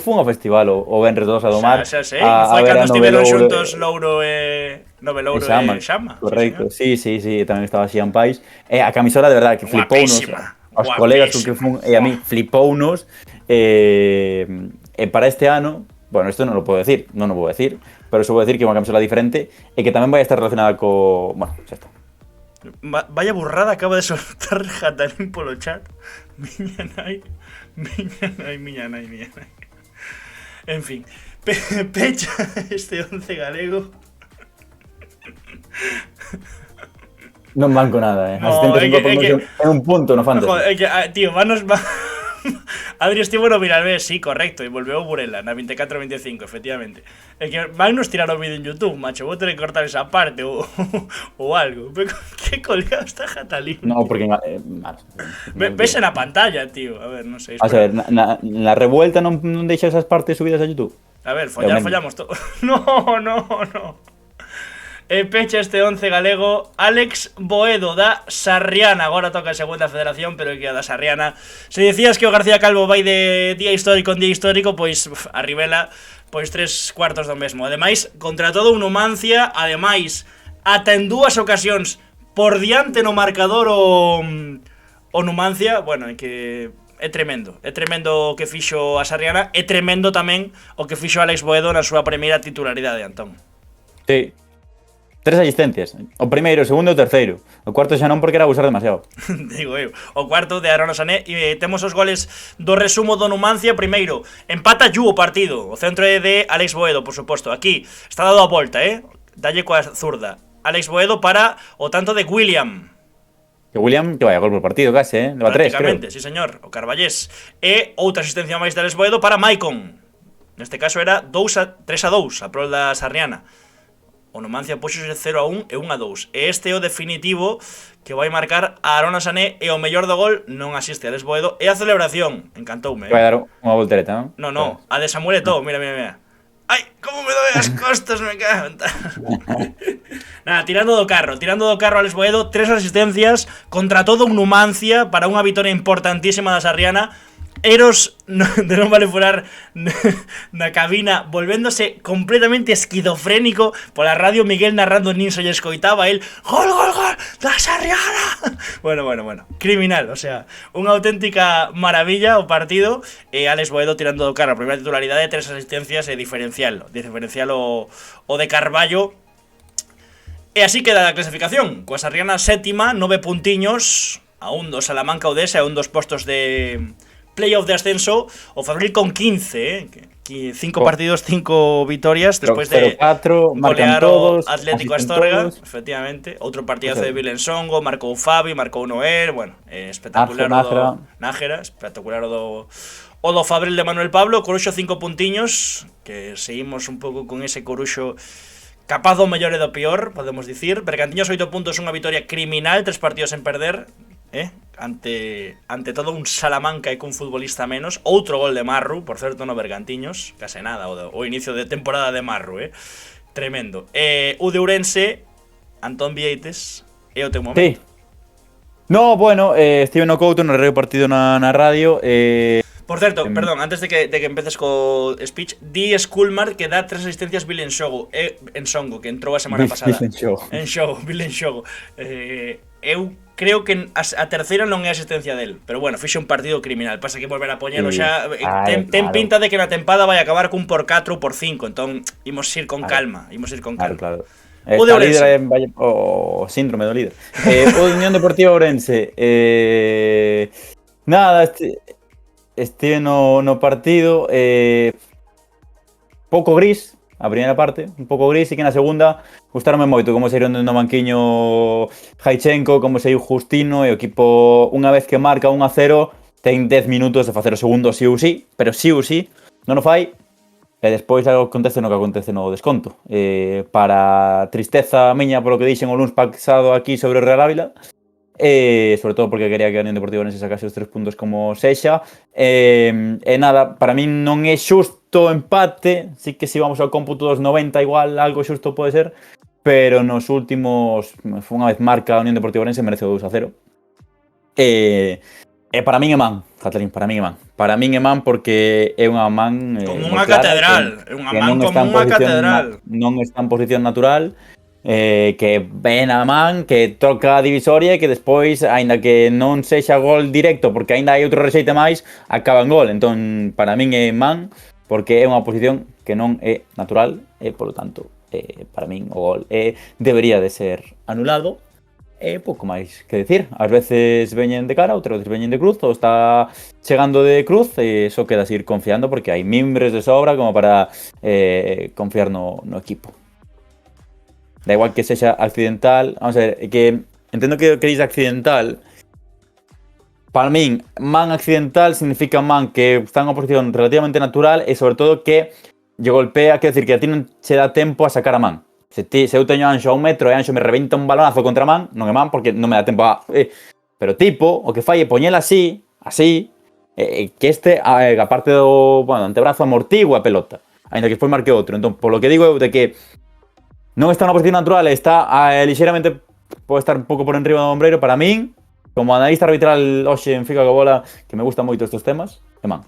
fui ao festival o Benres do Osa do Mar. Xa sei, foi cando estiveron xuntos Louro e Novelouro e Xama. Correcto, sí, tamén estaba Xian Pais. A camisola de verdade que flipounos. Aos colegas con que fun, e a mí flipounos. Para este ano, bueno, isto non lo puedo decir, non o vou decir, pero só vou decir que é unha camisola diferente e que tamén vai estar relacionada co... Bueno, xa está. Vaya burrada acaba de soltar Jatalín polo chat. Miña nai. En fin, pecha este 11 galego. Non banco nada, No, é un punto no fantasy. Joder, tío, Adri estivo no Miralbés, sí, correcto, e volveu Burela na 24-25, efectivamente. É que van nos tirar o vídeo en YouTube, macho, vou ter que cortar esa parte ou algo. Que colgado está Jatalín? No, porque... Vese na pantalla, tío, a ver, non sei. A ver, na revuelta non deixa esas partes subidas a YouTube? A ver, follamos todo. No. Pecha este 11 galego Alex Boedo da Sarriana. Agora toca a segunda federación, pero que a da Sarriana. Se dicías que o García Calvo vai de día histórico en día histórico, pois a Rivela, pois 3/4 do mesmo. Ademais, contra todo un Numancia, ademais, ata en 2 ocasións por diante no marcador o Numancia, bueno, é que é tremendo o que fixo a Sarriana, é tremendo tamén o que fixo Alex Boedo na súa primeira titularidade, Antón. Sí. 3 asistencias. O primeiro, o segundo e o terceiro. O cuarto xa non porque era abusar demasiado. Digo eu. O cuarto de Arona Sané. E temos os goles do resumo do Numancia. Primeiro, empata Yu o partido. O centro é de Alex Boedo, por suposto. Aquí está dado a volta, dalle coa zurda. Alex Boedo para o tanto de William. Que William, que vaya gol por partido case, leva 3, creo. Sí, señor. O Carballés. E outra asistencia máis de Alex Boedo para Maicon. Neste caso era 3-2 a prol da Sarriana. O Numancia puxose 0-1 e 1-2. E este é o definitivo que vai marcar a Arona Sané. E o mellor do gol non asiste a Alex Boedo. E a celebración, encantoume. Vai dar unha voltereta, non? No, a de Samuel Eto'o, mira. Ai, como me doe as costas, me cago en tal. Nada, tirando do carro a Alex Boedo. 3 asistencias contra todo un Numancia para unha vitoria importantísima da Sarriana. Eros de non vale furar na cabina, volvéndose completamente esquizofrénico pola radio. Miguel narrando nin se lle escoitaba el. Gol da Sarriana. Bueno, criminal, o sea, unha auténtica maravilla o partido. E Alex Boedo tirando do carro a primeira titularidade, 3 asistencias e diferencial o de Carballo. E así queda a clasificación, coa Sarriana sétima, 9 puntiños, a un do Salamanca Odesa e un dos postos de playoff de ascenso, o Fabril con 15, 5 partidos, 5 vitorias, después de 0-4, golear todos, o Atlético Astorga, efectivamente. Outro partidazo de Vilensongo, marcou Fabi, marcou Noel, bueno, espectacular Nájera, espectacular o do Fabril de Manuel Pablo. Coruxo 5 puntiños, que seguimos un pouco con ese Coruxo capaz do mellor e do peor, podemos dicir. Bergantiños 8 puntos, unha vitoria criminal, 3 partidos en perder, ante todo un Salamanca e cun futbolista menos. Outro gol de Marru, por certo, no Bergantiños, case nada, o inicio de temporada de Marru, tremendo. O de Ourense, Antón Vieites, é o teu momento. Sí. No, bueno, estive no Couto, no reo partido na radio. Por certo, perdón, antes de que empeces co speech, di Skulmar que dá 3 asistencias Vilensongo, en Songo, que entrou a semana pasada. Vilensongo. Eu creo que a terceira non é asistencia del, pero bueno, fixe un partido criminal. Pasa que volver a poñelo xa ten pinta de que na tempada vai acabar cun por 4 ou por 5, entón imos ir con calma, Claro. O de Ourense, o síndrome do líder. O de Unión Deportiva Ourense, nada, estive no partido, pouco gris a primeira parte, un pouco gris, e que na segunda gustaronme moito como saíron no banquiño Jaichenko, como saiu Justino, e o equipo, unha vez que marca 1-0, ten 10 minutos de facer o segundo sí ou sí, pero sí ou sí, non o fai, e despois algo acontece no que acontece no desconto. Para tristeza miña polo que dixen o luns pasado aquí sobre o Real Ávila, sobre todo porque quería que a Unión Deportiva Ourense sacase os 3 puntos como sexa, nada, para min non é xusto empate, sí que si vamos ao cómputo dos 90 igual algo xusto pode ser, pero nos últimos, unha vez marca a Unión Deportiva Ourense merece o 2-0. Para min é man, Catalín, para min é man porque é unha man como unha catedral, é unha man como unha catedral. Non está en posición natural, que ven a man, que toca a divisoria e que despois, aínda que non sexa gol directo, porque aínda hai outro rexeite máis, acaba en gol. Entón, para min é man, porque é unha posición que non é natural, e, polo tanto, para min o gol debería de ser anulado. Pouco máis que decir. Ás veces veñen de cara, outras veces veñen de cruz, ou está chegando de cruz, e só queda seguir confiando, porque hai mimbres de sobra como para confiar no equipo. Da igual que sexa accidental, vamos a ver, que entendo que dice accidental. Para min, man accidental significa man que está en unha posición relativamente natural e sobre todo que lle golpea, quer decir, que a ti non che dá tempo a sacar a man. Se eu teño Anxo a 1 metro e Anxo me rebenta un balonazo contra a man, non é man porque non me dá tempo a... Pero tipo, o que fai é poñela así, que a parte do antebrazo amortigua a pelota, ainda que despois marque outro. Entón, polo que digo eu de que non está na posición natural, está lixeiramente, pode estar un pouco por enriba do ombreiro, para min, como analista arbitral hoxe en Fica Bola, que me gusta moito estes temas, é man.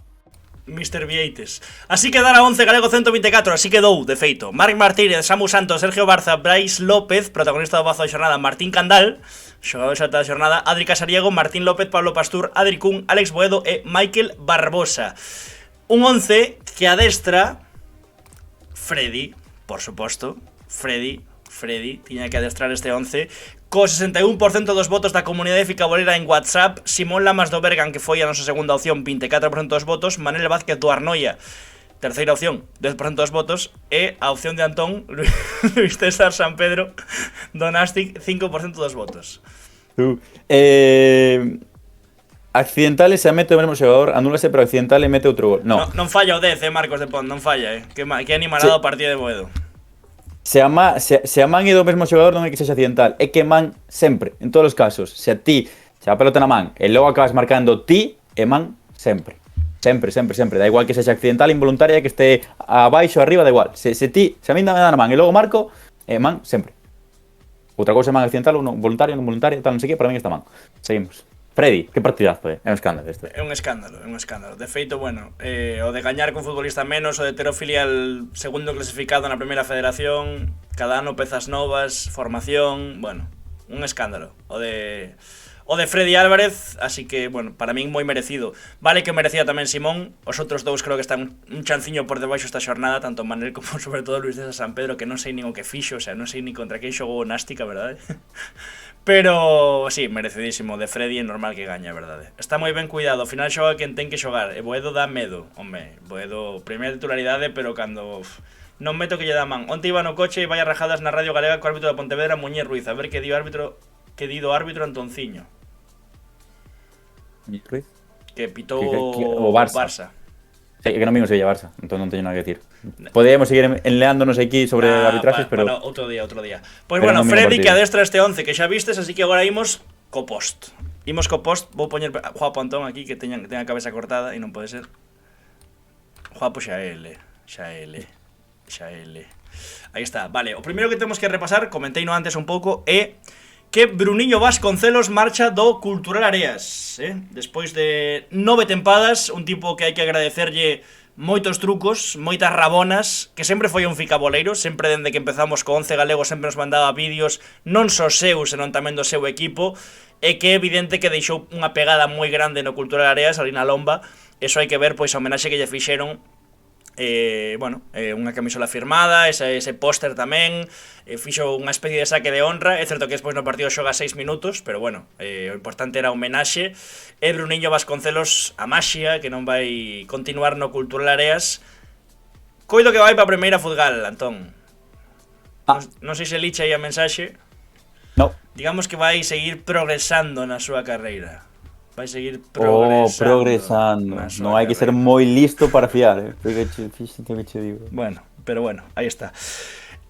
Mr. Vieites. Así quedara 11 Galego 124, así quedou, de feito. Marc Martínez, Samu Santos, Sergio Barza, Brais López, protagonista do bazo da xornada, Martín Candal, xogador da xornada, Adri Casariego, Martín López, Pablo Pastur, Adri Cun, Alex Boedo e Michael Barbosa. Un 11 que adestra Freddy, por suposto. Freddy tiña que adestrar este 11 co 61% dos votos da comunidade ficabolera en WhatsApp. Simón Lamas do Bergan, que foi a nosa segunda opción, 24% dos votos. Manel Vázquez do Arnoia, terceira opción, 10% dos votos. E a opción de Antón, Luis César San Pedro do Nastic, 5% dos votos. Accidentales se mete o mesmo xogador, anúlase, pero accidental e mete outro gol. Non falla o 10, Marcos de Pont, non falla, que animalado o partido de Boedo. Se a man é do mesmo xogador, non é que sexa accidental, é que man sempre, en todos os casos. Se a pelota na man e logo acabas marcando ti, é man sempre. Sempre. Da igual que sexa accidental, involuntaria, que este abaixo, arriba, da igual. Se a min me dá na man e logo marco, é man sempre. Outra cousa é man accidental ou non, voluntaria, non voluntaria, tal, non sei que, para min está man. Seguimos. Freddy, que partidazo, é un escándalo este. É un escándalo. De feito, bueno, o de gañar con futbolista menos, o de ter o filial segundo clasificado na primeira federación, cada ano pezas novas, formación, bueno, un escándalo. O de Freddy Álvarez, así que, bueno, para min moi merecido. Vale que merecía tamén Simón, os outros dous creo que están un chanciño por debaixo esta xornada, tanto Manel como sobre todo Luis César San Pedro, que non sei nin o que fixo, o sea, non sei nin contra quen xogou o Nástica, verdade? Pero, sí, merecidísimo de Freddy, é normal que gañe, a verdade. Está moi ben cuidado, ao final xoga quen ten que xogar. E Boedo dá medo, home, Boedo, primeira titularidade, pero cando non meto que lle dá man. Onte iba no coche e vai a rajadas na Radio Galega co árbitro da Pontevedra, Muñiz Ruiz, a ver que di o árbitro Antonciño. Muñiz Ruiz? Que pitou o Barça. Sí, que non vimos Sevilla Barça, entón non teño nada que decir. Podemos seguir enleándonos aquí sobre arbitrajes, pero... Bueno, outro día. Pois bueno, Freddy que adestra este 11 que xa vistes, así que agora imos co post. Vou poñer Juapo Antón aquí que teña a cabeza cortada e non pode ser. Juapo xa ele. Aí está, vale, o primeiro que temos que repasar, comentei no antes un pouco, é que Bruniño Vasconcelos marcha do Cultural Areas, despois de 9 tempadas, un tipo que hai que agradecerlle moitos trucos, moitas rabonas, que sempre foi un ficaboleiro, sempre dende que empezamos co 11 galego sempre nos mandaba vídeos non só seus, senón tamén do seu equipo, e que é evidente que deixou unha pegada moi grande no Cultural Areas, ali na Lomba. Eso hai que ver, pois, a homenaxe que lle fixeron, unha camisola firmada, ese póster tamén, fixo unha especie de saque de honra. É certo que despois no partido xoga 6 minutos, pero bueno, o importante era a homenaxe. E Bruniño Vasconcelos, a maxia, que non vai continuar no Cultural Areas. Coido que vai para a primeira Futgal, Antón. Non sei se licha aí a mensaxe. No. Digamos que vai seguir progresando na súa carreira. Vai seguir progresando. Non hai que ser moi listo para fiar, que che digo. Bueno, pero bueno, aí está.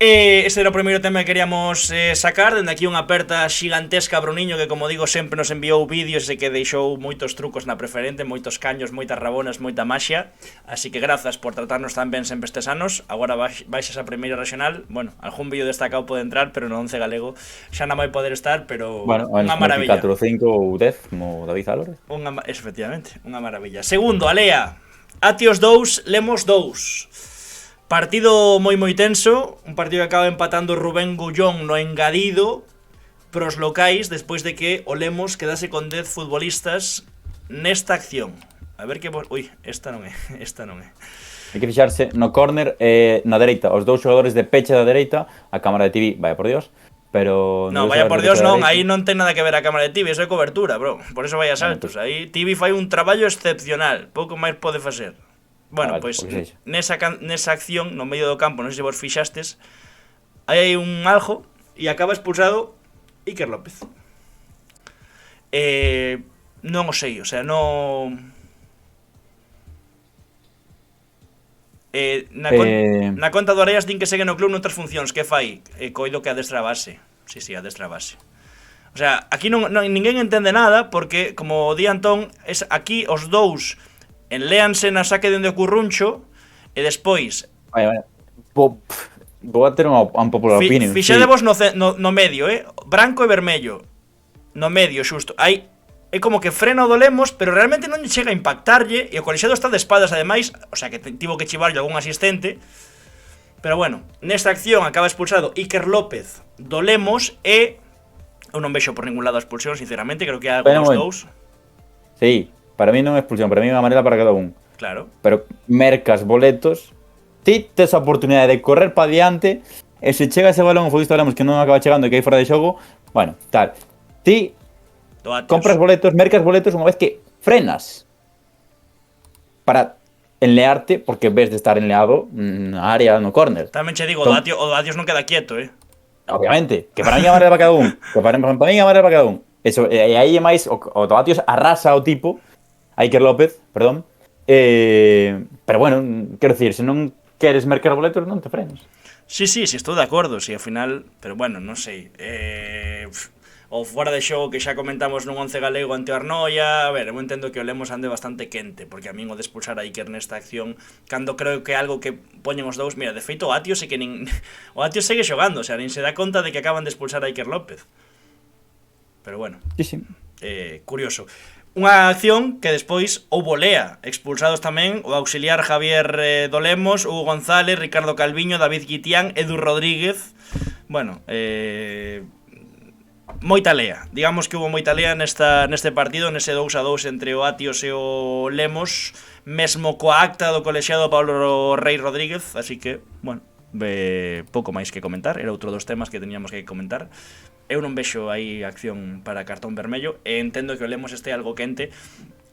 Ese era o primeiro tema que queríamos sacar. Dende aquí unha aperta xigantesca a Bruniño, que como digo sempre nos enviou vídeos e que deixou moitos trucos na preferente, moitos caños, moitas rabonas, moita maxia. Así que grazas por tratarnos tan ben sempre estes anos. Agora baixas a primeira regional. Bueno, algún vídeo destacado pode entrar, pero no 11 galego xa non vai poder estar, pero bueno, unha maravilla. 4, 5 ou 10, como David Álvarez. Efectivamente, unha maravilla. Segundo, Alea, Atios 2, Lemos 2. Partido moi tenso, un partido que acaba empatando Rubén Gullón no engadido pros locais, despois de que o Lemos quedase con 10 futbolistas nesta acción. A ver que... Ui, esta non é. Hai que fixarse no córner na dereita, os dous xogadores de peche da dereita, a cámara de TV, vaya por Dios, pero... No, vaya por Dios non, aí non ten nada que ver a cámara de TV, eso é cobertura, bro, por eso vai a saltos, aí TV fai un traballo excepcional, pouco máis pode facer. Bueno, pois, nesa acción, no medio do campo, non sei se vos fixastes, aí hai un algo e acaba expulsado Iker López. Non o sei, o sea, non... Na conta do Areas din que segue no club noutras funcións, que fai? Coido que adestra a base. Sí, adestra a base. O sea, aquí ninguén entende nada, porque, como di Antón, aquí os dous enléanse na saque dende o curruncho e despois... Vaya. Vou a ter unha popular opinion. Fixadevos no medio, branco e vermello. No medio, xusto. Aí é como que frena o do Lemos, pero realmente non chega a impactarlle, e o colexiado está de espadas ademais, o sea que tivo que chivarlle algún asistente. Pero bueno, nesta acción acaba expulsado Iker López do Lemos e eu non vexo por ningún lado a expulsión, sinceramente, creo que hai algo dos dous. Sí. Para mí non é expulsión, para mí é unha maneira para cada un. Claro. Pero mercas boletos, ti tes a oportunidade de correr para diante, e se chega ese balón o futbolista Lemos que non acaba chegando e que hai fora de xogo, bueno, tal. Ti compras boletos, mercas boletos unha vez que frenas para enlearte, porque ves de estar enleado na área, no córner. Tamén che digo, o Atios non queda quieto, Obviamente, que para mí é a maneira para cada un. Que para mí é a maneira para cada un. Eso, e aí é máis, o Atios arrasa ao tipo, a Iker López, perdón. Pero bueno, quero dicir, se non queres mercar boletos, non te frenes. Sí, estou de acordo, si ao final, pero bueno, non sei. O fora de xogo que xa comentamos nun 11 galego ante o Arnoia, a ver, eu entendo que o Lemos ande bastante quente, porque a min o de expulsar a Iker nesta acción, cando creo que é algo que poñen os dous, mira, de feito o Atios é que o Atios segue xogando, o sea, nin se dá conta de que acaban de expulsar a Iker López. Pero bueno, sí. Curioso. Unha acción que despois houbo lea, expulsados tamén o auxiliar Javier do Lemos, Hugo González, Ricardo Calviño, David Guitián, Edu Rodríguez. Bueno, moita lea. Digamos que houbo moita lea neste partido, nese 2-2 entre o Atios e o Lemos, mesmo coa acta do colexiado Pablo Rey Rodríguez, así que, bueno, pouco máis que comentar, era outro dos temas que teníamos que comentar. eu non vexo aí acción para cartón vermello e entendo que o Lemos este algo quente.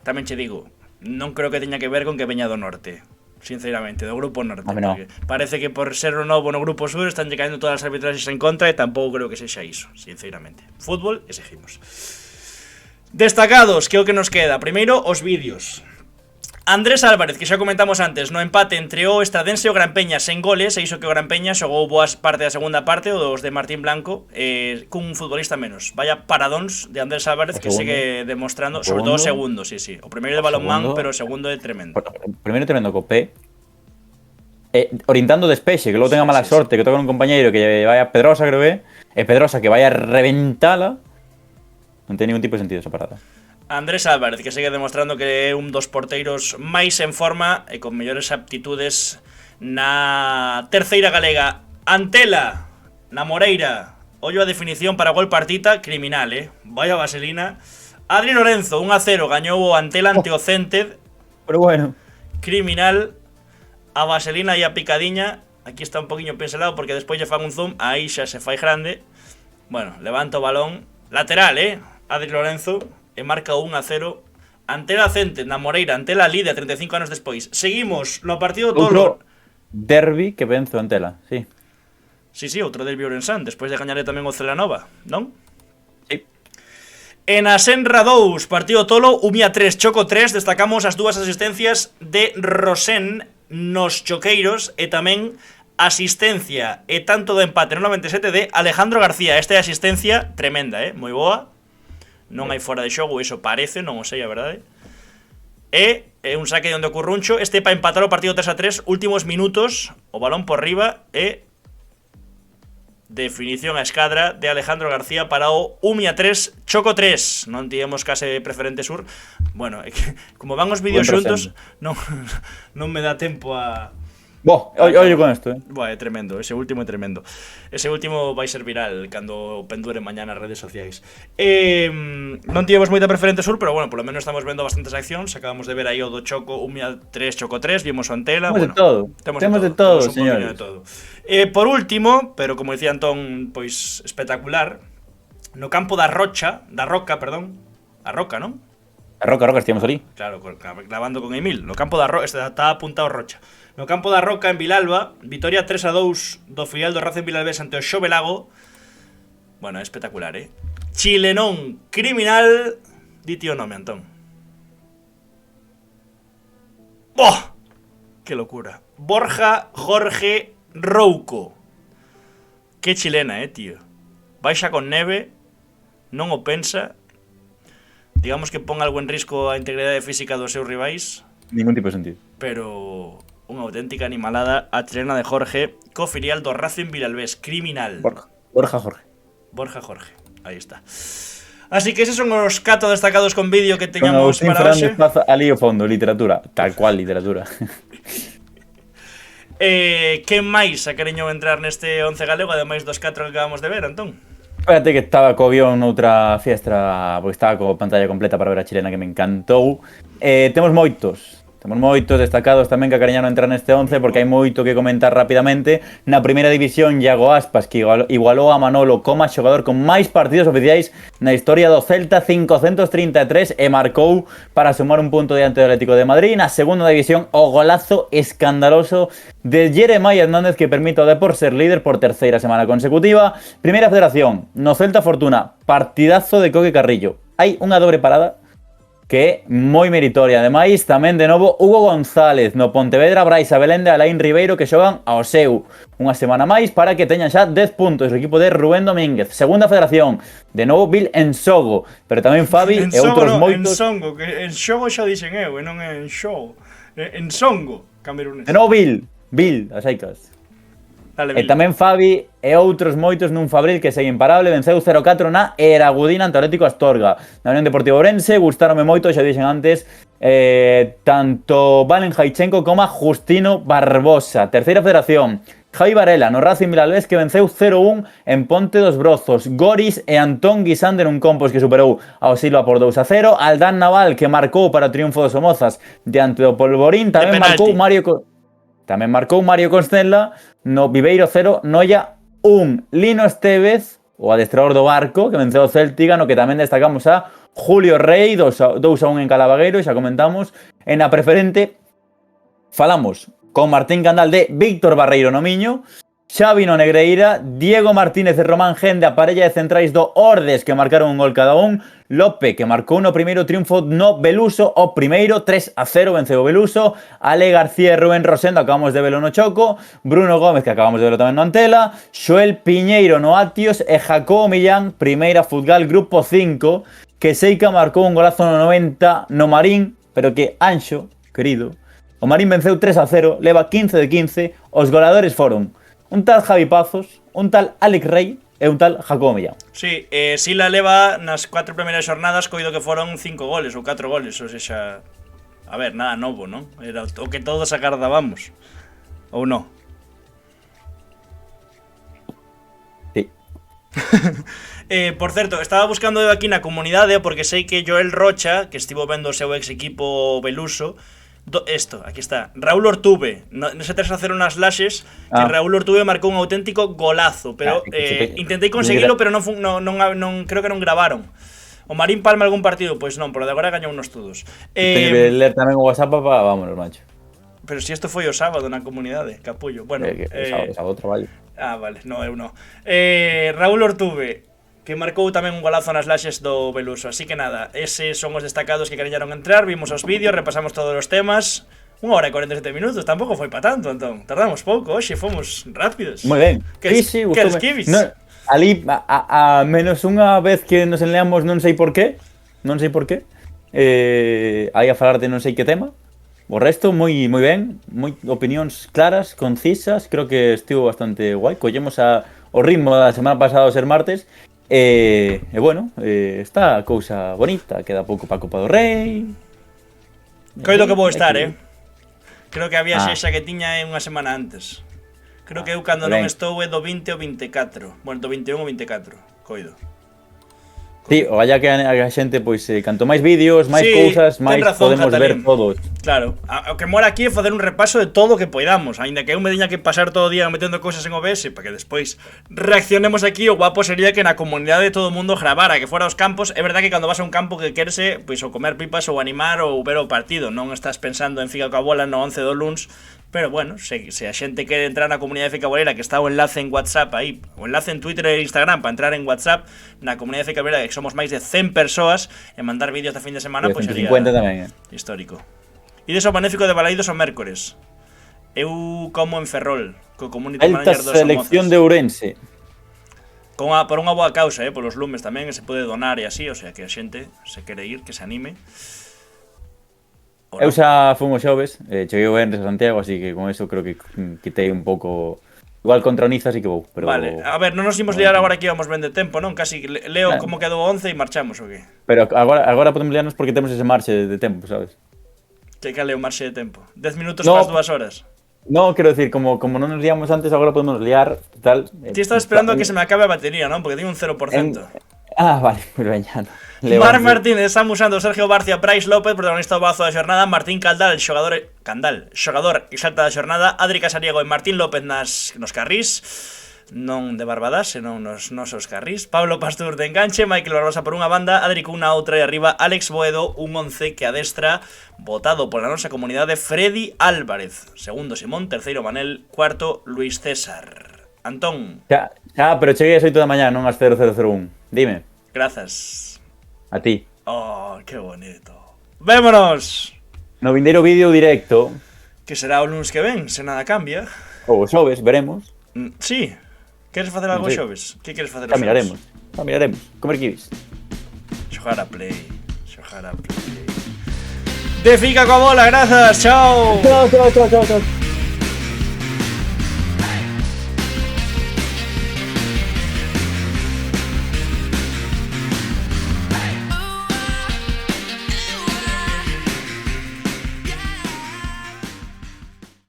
Tamén che digo, non creo que teña que ver con que veña do norte, sinceramente, do grupo norte. No. Parece que por ser o novo no grupo sur están caindo todas as arbitraxes en contra e tampouco creo que sexa iso, sinceramente. Fútbol e seguimos. Destacados, que é o que nos queda. Primeiro, os vídeos. Andrés Álvarez, que xa comentamos antes, no empate entre o Estradense e o Gran Peña sen goles, e iso que o Gran Peña xogou boas parte da segunda parte, os de Martín Blanco, cun futbolista menos. Vaya paradóns de Andrés Álvarez que segue demostrando, sobre todo o segundo, sí. O primeiro de balonmán, pero o segundo é tremendo. O primeiro tremendo co pé. Orientando despexe, que logo tenga mala sorte, que toca un compañeiro que vaya Pedrosa, creo que e Pedrosa que vaya a reventala. Non ten ningún tipo de sentido esa parada. Andrés Álvarez, que segue demostrando que é un dos porteiros máis en forma e con mellores aptitudes na terceira galega. Antela, na Moreira, ollo a definición para gol partita, criminal, vaya vaselina. Adri Lorenzo, 1-0, gañou o Antela ante o Cented. Pero bueno. Criminal. A vaselina e a picadiña, aquí está un poquinho pincelado porque despois lle fan un zoom, aí xa se fai grande. Bueno, levanta o balón, lateral, Adri Lorenzo, e marca 1-0 ante a Cented na Moreira, ante a Lidia 35 anos despois. Seguimos no partido todo. Outro derbi que vence o Antela, sí. Sí, outro derbi ourensán, despois de gañarle tamén o Celanova, non? Sí. En Asenra 2, partido tolo, Umia 3, Choco 3, destacamos as dúas asistencias de Rosén nos choqueiros e tamén asistencia e tanto de empate no 97 de Alejandro García. Esta é asistencia tremenda, moi boa. Non hai fora de xogo, iso parece, non o sei a verdade. E un saque onde o Curruncho, este para empatar o partido 3-3, últimos minutos, o balón por riba e definición a escadra de Alejandro García para o Umia 3, Choco 3. Non tiemos case preferente sur. Bueno, é que como van os vídeos xuntos, non me dá tempo a... Oye con esto, Buah, é tremendo, ese último é tremendo. Ese último vai ser viral cando pendure mañá nas redes sociais. Non tivemos moita preferente sur, pero bueno, por lo menos estamos vendo bastantes accións. Acabamos de ver aí o do Choco, Umia 3, Choco 3, vimos o Antela. Temos de todo, señores. Por último, pero como dicía Antón, pois espectacular, no campo da Roca, non? A Roca, estivemos ali. Claro, grabando con Emil. No campo da Roca, está apuntado Rocha. No campo da Roca, en Vilalba, vitoria 3-2 do filial do Racing Vilalbés ante o Xovelago. Bueno, é espectacular, Chilenón criminal. Dite o nome, Antón. ¡Oh! ¡Qué locura! Borja Jorge Rouco. Que chilena, tío. Baixa con neve, non o pensa. Digamos que pon algo en risco a integridade física dos seus rivais. Ningún tipo de sentido. Pero unha auténtica animalada a chilena de Jorge, co filial do Racing Vilalbés, criminal. Borja Jorge. Aí está. Así que esos son os 4 destacados con vídeo que teñamos para hoxe. Ali o fondo, literatura, tal cual literatura. Que máis a quereño entrar neste 11 galego, ademais dos 4 que acabamos de ver, Antón? Espérate que estaba co avión noutra fiestra, porque estaba co pantalla completa para ver a chilena que me encantou. Temos moitos destacados tamén que acariñaron entrar neste 11 porque hai moito que comentar rapidamente. Na primeira división, Iago Aspas, que igualou a Manolo como xogador con máis partidos oficiais na historia do Celta, 533, e marcou para sumar un punto diante do Atlético de Madrid. Na segunda división, o golazo escandaloso de Jeremiah Hernández que permite ao Depor ser líder por terceira semana consecutiva. Primeira Federación, no Celta Fortuna, partidazo de Coque Carrillo. Hai unha dobre parada que é moi meritoria. Ademais, tamén de novo Hugo González no Pontevedra, Brais Abelende e Alain Ribeiro que xogan ao seu unha semana máis para que teñan xa 10 puntos o equipo de Rubén Domínguez. Segunda Federación, de novo Bill Ensogo, pero tamén Fabi e outros moitos. Ensongo, que en xogo xa dixen eu, e non en xogo. Ensongo, camerunés. De novo Bill, as aicas. E tamén Fabi e outros moitos nun Fabril que segue imparable, venceu 0-4 na Eragudina ante o Atlético Astorga. Na Unión Deportiva Ourense gustaronme moito, xa dixen antes, tanto Valen Jaichenko como Justino Barbosa. Terceira Federación, Javi Varela no Racing Vilalbés que venceu 0-1 en Ponte dos Brozos. Goris e Antón Guisande nun Compos que superou ao Silva por 2-0. Aldán Naval que marcou para o triunfo dos Somozas diante do Polvorín. Tamén marcou Mario Constella no Viveiro 0, Noia 1. Lino Estevez o adestrador do Barco, que venceu o Céltiga, no que tamén destacamos a Julio Rey, 2-1 en Calabagueiro, xa comentamos. En a preferente, falamos con Martín Candal de Víctor Barreiro no Miño, Xavi no Negreira, Diego Martínez e Román Gende, a parella de centrais do Ordes, que marcaron un gol cada un, Lope, que marcou no primeiro triunfo no Beluso, o primeiro 3-0 venceu o Beluso, Ale García e Rubén Rosendo, acabamos de velo no Choco, Bruno Gómez, que acabamos de velo tamén no Antela, Xoel Piñeiro no Atios e Jacobo Millán, primeira Futgal Grupo 5, que Seica marcou un golazo no 90 no Marín, pero que Anxo, querido, o Marín venceu 3-0, leva 15 de 15, os goleadores foron un tal Javi Pazos, un tal Alex Rey e un tal Jacobo Millán. Sí, Sila leva nas 4 primeiras xornadas coido que foron 5 goles ou 4 goles, ou seja, a ver, nada novo, non? Era o que todos agardábamos. Ou non? Sí. Por certo, estaba buscando aquí na comunidade porque sei que Joel Rocha, que estivo vendo o seu ex equipo Beluso, aquí está, Raúl Ortuve, nese 3-0 nas Laxes, que Raúl Ortuve marcou un auténtico golazo, pero intentei conseguilo, pero non creo que non gravaron. O Marín Palma algún partido, pois non, pero de agora gañou unos todos. Teño que ler tamén o WhatsApp para vámonos, macho. Pero si isto foi o sábado na comunidade, capullo. Bueno, o sábado traballo. Vale, no, eu non. Raúl Ortuve, que marcou tamén un golazo nas Laxes do Beluso. Así que nada, eses son os destacados que quereñaron entrar. Vimos os vídeos, repasamos todos os temas. 1 hora e 47 minutos, tampouco foi pa tanto, entón. Tardamos pouco, hoxe fomos rápidos. Moi ben. Sí, gustoume. No, ali, a menos unha vez que nos enleamos non sei por qué, aí a falar de non sei que tema. O resto, moi ben, opinións claras, concisas, creo que estivo bastante guai. Collemos o ritmo da semana pasada ao ser martes. Bueno, está a cousa bonita, queda pouco pa Copa do Rei. Coido que vou estar, Creo que había xexa que tiña unha semana antes. Creo que eu cando non estou é do 20 ou 24. Bueno, do 21 ou 24, coido. Sí, o vaya que a xente, pois, canto máis vídeos, máis cousas, máis podemos ver todos. Claro, o que mola aquí é facer un repaso de todo o que poidamos. Ainda que eu me teña que pasar todo o día metendo cousas en OBS para que despois reaccionemos aquí, o guapo sería que na comunidade todo o mundo gravara, que fora aos campos. É verdad que cando vas a un campo que querese, pois, ou comer pipas ou animar ou ver o partido, non estás pensando en Fica coa bola no 11 do luns. Pero bueno, se a xente quere entrar na comunidade Fica Bolera, que está o enlace en WhatsApp aí, o enlace en Twitter e Instagram para entrar en WhatsApp na comunidade Fica Bolera, que somos máis de 100 persoas, e mandar vídeos de fin de semana, pois sería tamén, histórico. E deso benéfico de Balaidos o mércores. Eu como en Ferrol, co community manager dos Somozas. Selección de Ourense. Por unha boa causa, polos lumes tamén, se pode donar e así, o sea que a xente se quere ir, que se anime. Eu xa fun os xoves, cheguei o venres a Santiago, así que con eso creo que quitei un pouco. Igual contra o Niza así que vou, pero... Vale, a ver, non nos imos liar agora que íbamos ben de tempo, non? Casi leo como quedou 11 e marchamos, o que? Pero agora podemos liarnos porque temos ese marxe de tempo, sabes? Que cale o marxe de tempo? 10 minutos para 2 horas? No, quero decir, como non nos liamos antes, agora podemos liar, tal... Ti estás esperando a que se me acabe a batería, non? Porque teño un 0%. Vale, pero ben, xa non. Marc Martínez, están usando Sergio Barcia, Brais López, protagonista do bazo da xornada, Martín Caldal, xogador exalta da xornada, Adri Casariego e Martín López nos carrís, non de Barbadas, senón nos nosos carrís, Pablo Pastur de enganche, Michael Barbosa por unha banda, Adri cunha outra e arriba, Alex Boedo, un 11 que adestra, votado pola nosa comunidade, Freddy Álvarez, segundo Simón, terceiro Manel, cuarto Luis César. Antón. Pero cheguei ás 8 da mañá, non ás 0001. Dime. Grazas. A ti. Oh, que bonito. Vémonos. No vindeiro vídeo directo. Que será o lunes que ven, se nada cambia. Ou xoves, veremos. Sí. Queres facer algo xoves? Que queres facer os xoves? Xa miraremos. Comer quibis. Xogar a play. De Fica coa bola, grazas. Chao. Chao.